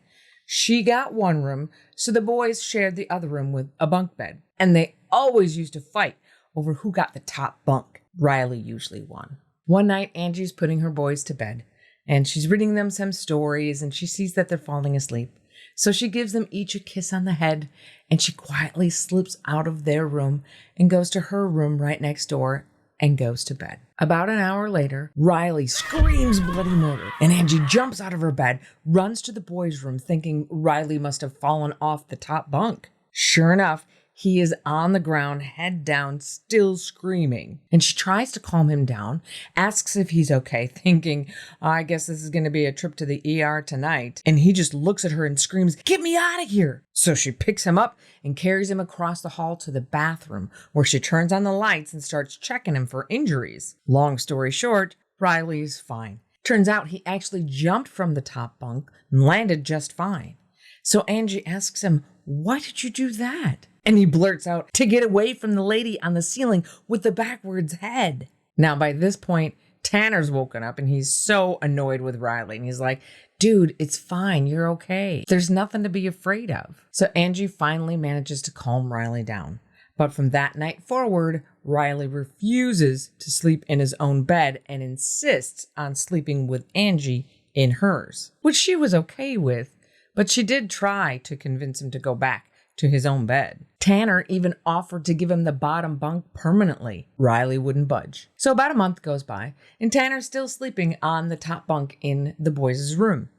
She got one room, so the boys shared the other room with a bunk bed. And they always used to fight over who got the top bunk. Riley usually won. One night, Angie's putting her boys to bed, and she's reading them some stories, and she sees that they're falling asleep. So she gives them each a kiss on the head, and she quietly slips out of their room and goes to her room right next door and goes to bed. About an hour later, Riley screams bloody murder, and Angie jumps out of her bed, runs to the boys' room thinking Riley must have fallen off the top bunk. Sure enough, he is on the ground, head down, still screaming. And she tries to calm him down, asks if he's okay, thinking, I guess this is going to be a trip to the ER tonight. And he just looks at her and screams, get me out of here. So she picks him up and carries him across the hall to the bathroom, where she turns on the lights and starts checking him for injuries. Long story short, Riley's fine. Turns out he actually jumped from the top bunk and landed just fine. So Angie asks him, why did you do that? And he blurts out, to get away from the lady on the ceiling with the backwards head. Now, by this point, Tanner's woken up and he's so annoyed with Riley. And he's like, dude, it's fine. You're okay. There's nothing to be afraid of. So Angie finally manages to calm Riley down. But from that night forward, Riley refuses to sleep in his own bed and insists on sleeping with Angie in hers, which she was okay with. But she did try to convince him to go back to his own bed. Tanner even offered to give him the bottom bunk permanently. Riley wouldn't budge. So about a month goes by, and Tanner's still sleeping on the top bunk in the boys' room.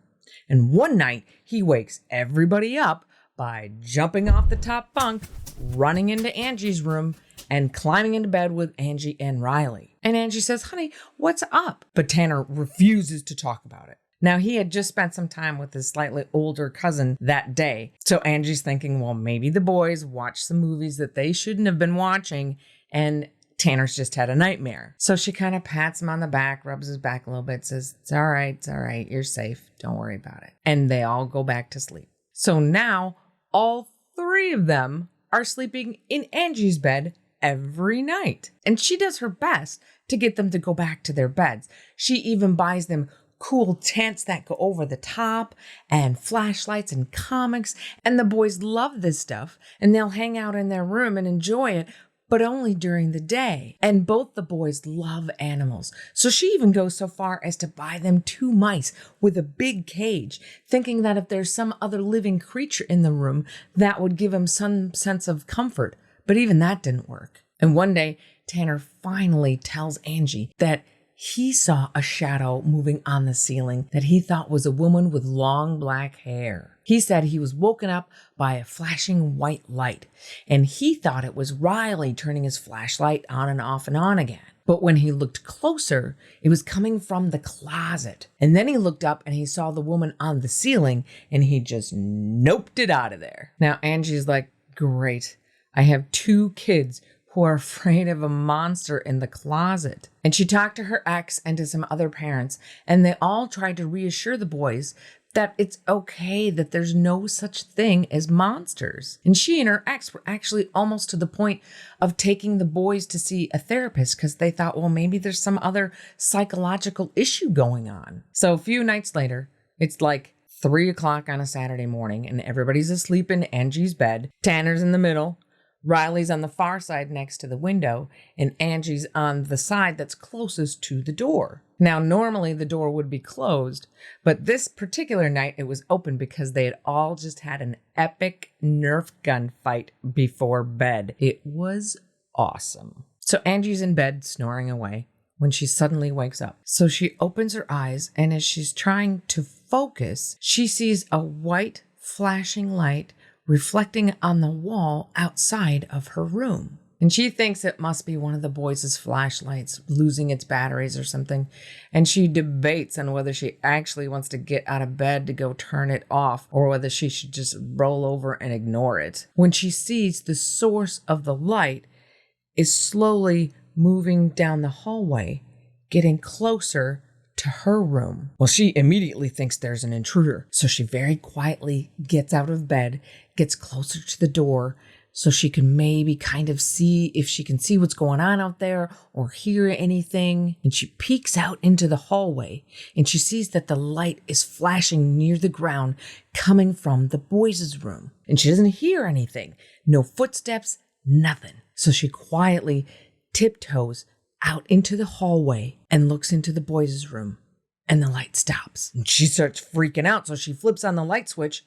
And one night, he wakes everybody up by jumping off the top bunk, running into Angie's room, and climbing into bed with Angie and Riley. And Angie says, honey, what's up? But Tanner refuses to talk about it. Now, he had just spent some time with his slightly older cousin that day. So Angie's thinking, well, maybe the boys watched some movies that they shouldn't have been watching, and Tanner's just had a nightmare. So she kind of pats him on the back, rubs his back a little bit, says, it's all right, you're safe, don't worry about it. And they all go back to sleep. So now, all three of them are sleeping in Angie's bed every night. And she does her best to get them to go back to their beds. She even buys them cool tents that go over the top and flashlights and comics. And the boys love this stuff, and they'll hang out in their room and enjoy it, but only during the day. And both the boys love animals. So she even goes so far as to buy them 2 mice with a big cage, thinking that if there's some other living creature in the room, that would give them some sense of comfort. But even that didn't work. And one day, Tanner finally tells Angie that he saw a shadow moving on the ceiling that he thought was a woman with long black hair. He said he was woken up by a flashing white light, and he thought it was Riley turning his flashlight on and on again. But when he looked closer, it was coming from the closet. And then he looked up and he saw the woman on the ceiling, and he just noped it out of there. Now Angie's like, great, I have 2 kids who are afraid of a monster in the closet. And she talked to her ex and to some other parents, and they all tried to reassure the boys that it's okay, that there's no such thing as monsters. And she and her ex were actually almost to the point of taking the boys to see a therapist because they thought, well, maybe there's some other psychological issue going on. So a few nights later, it's like 3 o'clock on a Saturday morning, and everybody's asleep in Angie's bed. Tanner's in the middle. Riley's on the far side next to the window, and Angie's on the side that's closest to the door. Now, normally the door would be closed, but this particular night it was open because they had all just had an epic Nerf gun fight before bed. It was awesome. So Angie's in bed snoring away when she suddenly wakes up. So she opens her eyes, and as she's trying to focus, she sees a white flashing light reflecting on the wall outside of her room. And she thinks it must be one of the boys' flashlights losing its batteries or something. And she debates on whether she actually wants to get out of bed to go turn it off, or whether she should just roll over and ignore it, when she sees the source of the light is slowly moving down the hallway, getting closer to her room. Well, she immediately thinks there's an intruder. So she very quietly gets out of bed, gets closer to the door, so she can maybe kind of see if she can see what's going on out there or hear anything. And she peeks out into the hallway and she sees that the light is flashing near the ground coming from the boys' room. And she doesn't hear anything, no footsteps, nothing. So she quietly tiptoes out into the hallway and looks into the boys' room, and the light stops. And she starts freaking out, so she flips on the light switch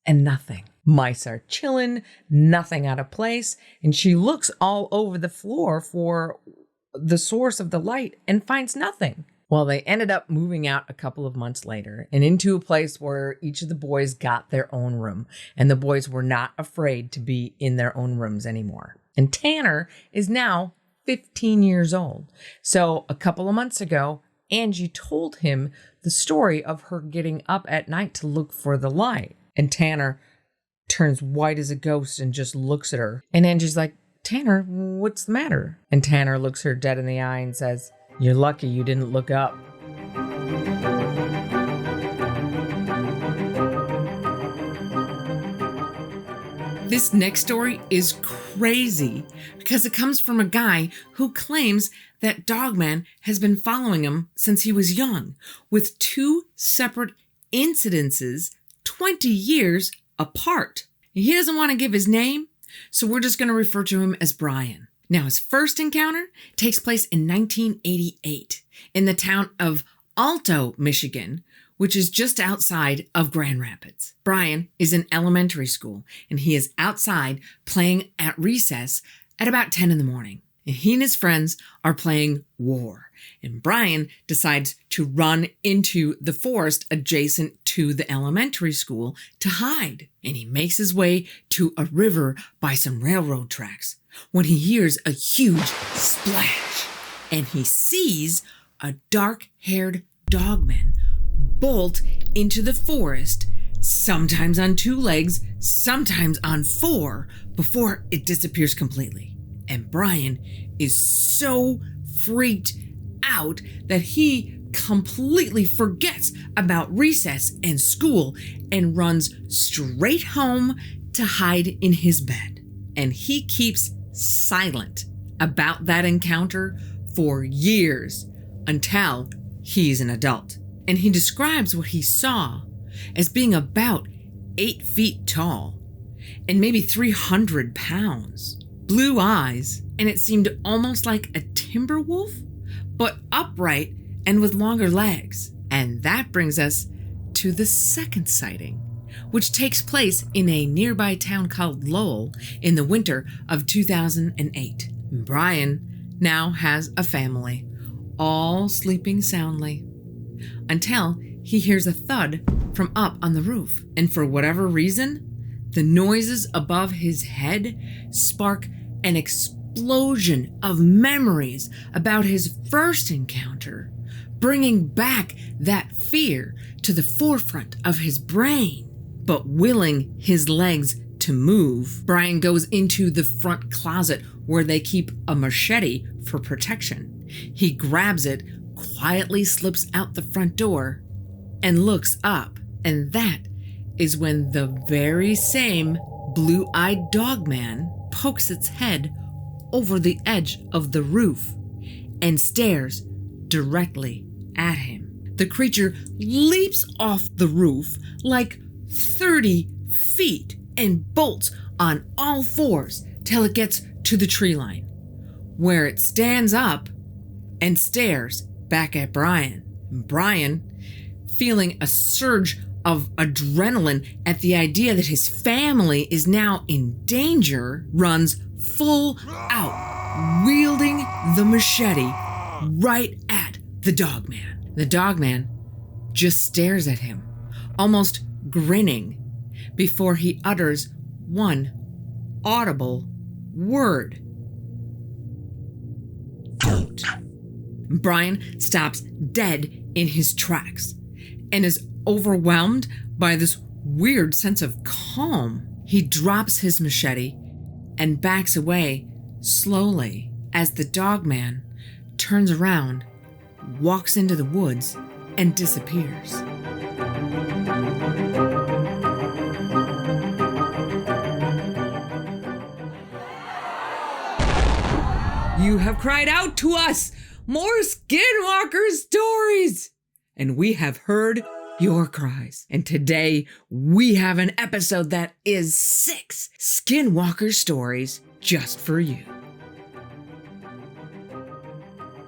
and nothing. Mice are chilling, nothing out of place, and she looks all over the floor for the source of the light and finds nothing. Well, they ended up moving out a couple of months later and into a place where each of the boys got their own room, and the boys were not afraid to be in their own rooms anymore. And Tanner is now 15 years old. So a couple of months ago, Angie told him the story of her getting up at night to look for the light. And Tanner turns white as a ghost and just looks at her. And Angie's like, Tanner, what's the matter? And Tanner looks her dead in the eye and says, you're lucky you didn't look up. This next story is crazy because it comes from a guy who claims that Dogman has been following him since he was young, with 2 separate incidences 20 years apart. He doesn't want to give his name, so we're just going to refer to him as Brian. Now, his first encounter takes place in 1988 in the town of Alto, Michigan, which is just outside of Grand Rapids. Brian is in elementary school, and he is outside playing at recess at about 10 in the morning. And he and his friends are playing war. And Brian decides to run into the forest adjacent to the elementary school to hide. And he makes his way to a river by some railroad tracks when he hears a huge splash. And he sees a dark-haired dogman bolt into the forest, sometimes on 2 legs, sometimes on 4, before it disappears completely. And Brian is so freaked out that he completely forgets about recess and school and runs straight home to hide in his bed. And he keeps silent about that encounter for years until he's an adult. And he describes what he saw as being about 8 feet tall and maybe 300 pounds. Blue eyes, and it seemed almost like a timber wolf, but upright and with longer legs. And that brings us to the second sighting, which takes place in a nearby town called Lowell in the winter of 2008. Brian now has a family, all sleeping soundly, until he hears a thud from up on the roof. And for whatever reason, the noises above his head spark an explosion of memories about his first encounter, bringing back that fear to the forefront of his brain. But willing his legs to move, Brian goes into the front closet where they keep a machete for protection. He grabs it, quietly slips out the front door, and looks up. And that is when the very same blue-eyed dogman pokes its head over the edge of the roof and stares directly at him. The creature leaps off the roof like 30 feet and bolts on all 4s till it gets to the tree line, where it stands up and stares back at Brian. Brian, feeling a surge of adrenaline at the idea that his family is now in danger, runs full out, wielding the machete right at the dogman. The dogman just stares at him, almost grinning, before he utters one audible word. Don't. Brian stops dead in his tracks and is overwhelmed by this weird sense of calm. He drops his machete and backs away slowly as the dogman turns around, walks into the woods, and disappears. You have cried out to us, more Skinwalker stories! And we have heard your cries. And today we have an episode that is 6 Skinwalker stories just for you.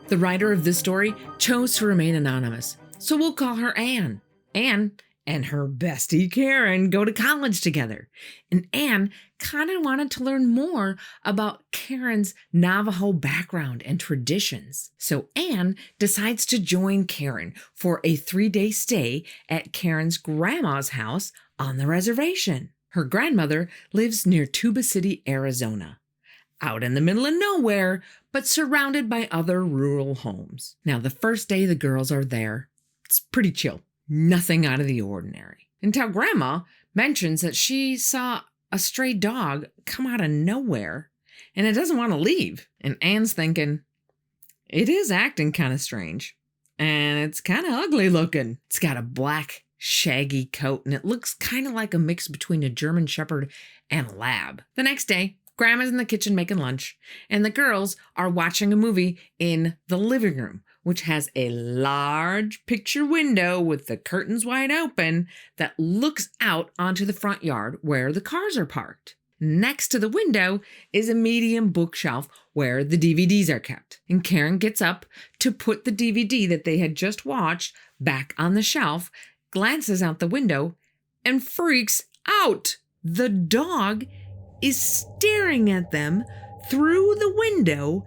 The writer of this story chose to remain anonymous, so we'll call her Anne. Anne and her bestie Karen go to college together. And Anne kind of wanted to learn more about Karen's Navajo background and traditions. So Anne decides to join Karen for a 3-day stay at Karen's grandma's house on the reservation. Her grandmother lives near Tuba City, Arizona, out in the middle of nowhere, but surrounded by other rural homes. Now, the first day the girls are there, it's pretty chill. Nothing out of the ordinary. Until Grandma mentions that she saw a stray dog come out of nowhere and it doesn't want to leave. And Anne's thinking, it is acting kind of strange. And it's kind of ugly looking. It's got a black, shaggy coat and it looks kind of like a mix between a German Shepherd and a lab. The next day, Grandma's in the kitchen making lunch and the girls are watching a movie in the living room, which has a large picture window with the curtains wide open that looks out onto the front yard where the cars are parked. Next to the window is a medium bookshelf where the DVDs are kept. And Karen gets up to put the DVD that they had just watched back on the shelf, glances out the window, and freaks out. The dog is staring at them through the window,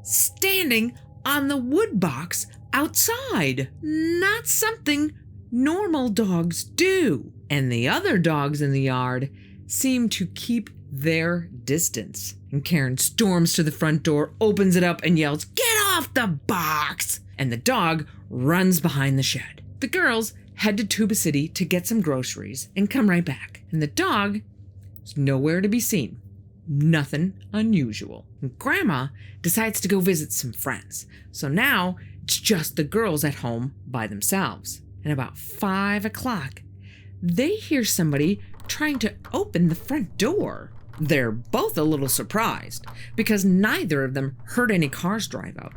standing on the wood box outside. Not something normal dogs do. And the other dogs in the yard seem to keep their distance. And Karen storms to the front door, opens it up, and yells, "Get off the box!" And the dog runs behind the shed. The girls head to Tuba City to get some groceries and come right back. And the dog is nowhere to be seen. Nothing unusual. Grandma decides to go visit some friends. So now it's just the girls at home by themselves. And about 5 o'clock, they hear somebody trying to open the front door. They're both a little surprised because neither of them heard any cars drive out.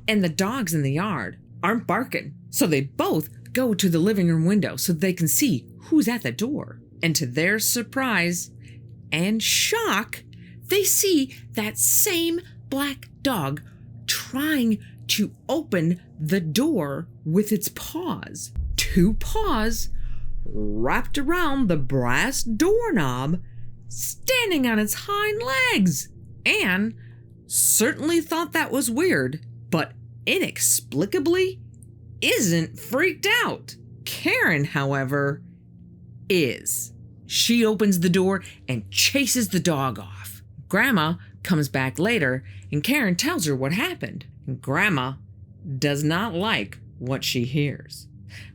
And the dogs in the yard aren't barking. So they both go to the living room window so they can see who's at the door. And to their surprise and shock, they see that same black dog trying to open the door with its paws. 2 paws wrapped around the brass doorknob, standing on its hind legs. Anne certainly thought that was weird, but inexplicably isn't freaked out. Karen, however, is. She opens the door and chases the dog off. Grandma comes back later and Karen tells her what happened. And Grandma does not like what she hears.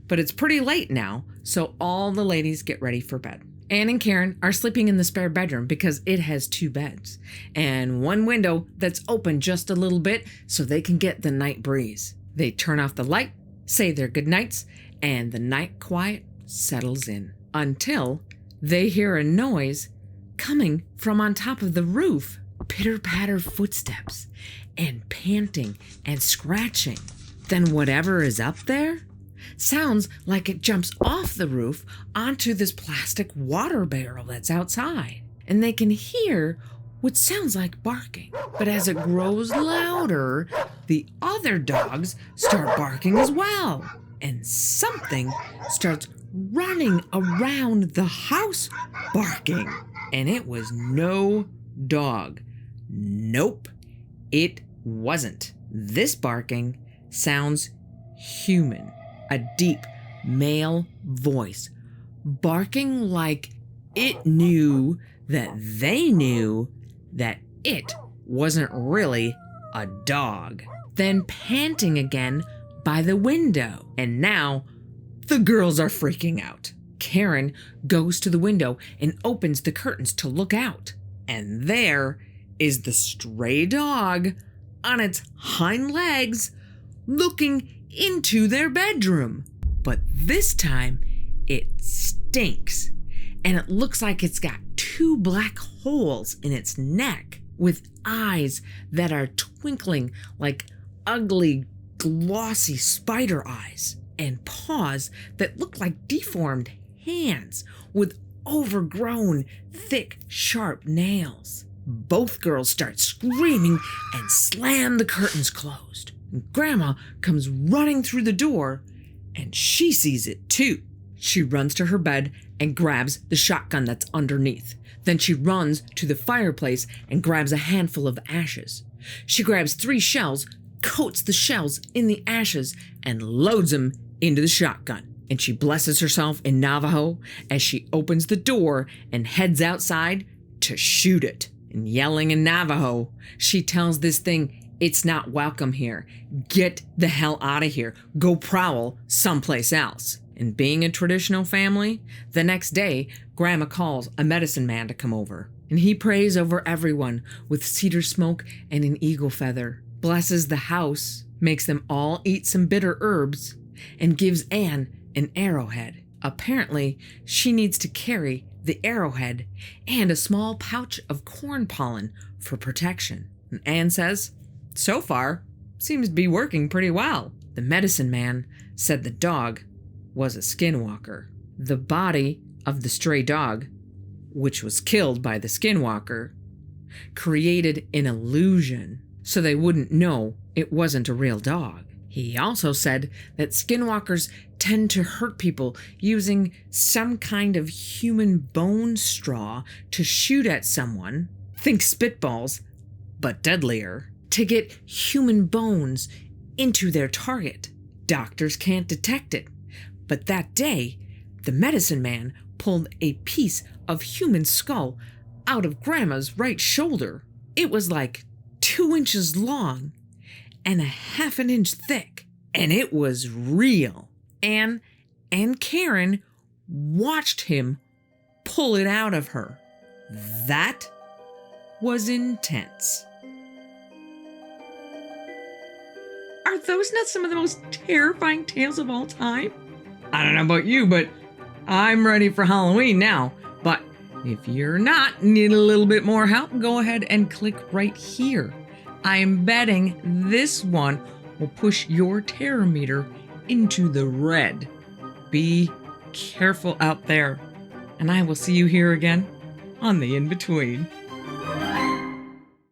But it's pretty late now, so all the ladies get ready for bed. Anne and Karen are sleeping in the spare bedroom because it has 2 beds and one window that's open just a little bit so they can get the night breeze. They turn off the light, say their goodnights, and the night quiet settles in until they hear a noise coming from on top of the roof. Pitter-patter footsteps and panting and scratching. Then whatever is up there sounds like it jumps off the roof onto this plastic water barrel that's outside. And they can hear what sounds like barking. But as it grows louder, the other dogs start barking as well. And something starts running around the house barking. And it was no dog. Nope, it wasn't. This barking sounds human. A deep male voice barking like it knew that they knew that it wasn't really a dog. Then panting again by the window. And now the girls are freaking out. Karen goes to the window and opens the curtains to look out. And there is the stray dog on its hind legs looking into their bedroom. But this time it stinks and it looks like it's got 2 black holes in its neck. with eyes that are twinkling like ugly, glossy spider eyes, and paws that look like deformed hands with overgrown, thick, sharp nails. Both girls start screaming and slam the curtains closed. Grandma comes running through the door, and she sees it too. She runs to her bed and grabs the shotgun that's underneath. Then she runs to the fireplace and grabs a handful of ashes. She grabs 3 shells, coats the shells in the ashes, and loads them into the shotgun. And she blesses herself in Navajo as she opens the door and heads outside to shoot it. And yelling in Navajo, she tells this thing it's not welcome here. Get the hell out of here. Go prowl someplace else. And being a traditional family, the next day, Grandma calls a medicine man to come over. And he prays over everyone with cedar smoke and an eagle feather, blesses the house, makes them all eat some bitter herbs, and gives Anne an arrowhead. Apparently, she needs to carry the arrowhead and a small pouch of corn pollen for protection. And Anne says, so far, seems to be working pretty well. The medicine man said the dog was a skinwalker. The body of the stray dog, which was killed by the skinwalker, created an illusion so they wouldn't know it wasn't a real dog. He also said that skinwalkers tend to hurt people using some kind of human bone straw to shoot at someone, think spitballs, but deadlier, to get human bones into their target. Doctors can't detect it, but that day, the medicine man pulled a piece of human skull out of Grandma's right shoulder. It was like 2 inches long and a half an inch thick, and it was real. Anne and Karen watched him pull it out of her. That was intense. Are those not some of the most terrifying tales of all time? I don't know about you, but I'm ready for Halloween now. But if you're not, need a little bit more help, go ahead and click right here. I'm betting this one will push your terror meter into the red. Be careful out there, and I will see you here again on the In-Between.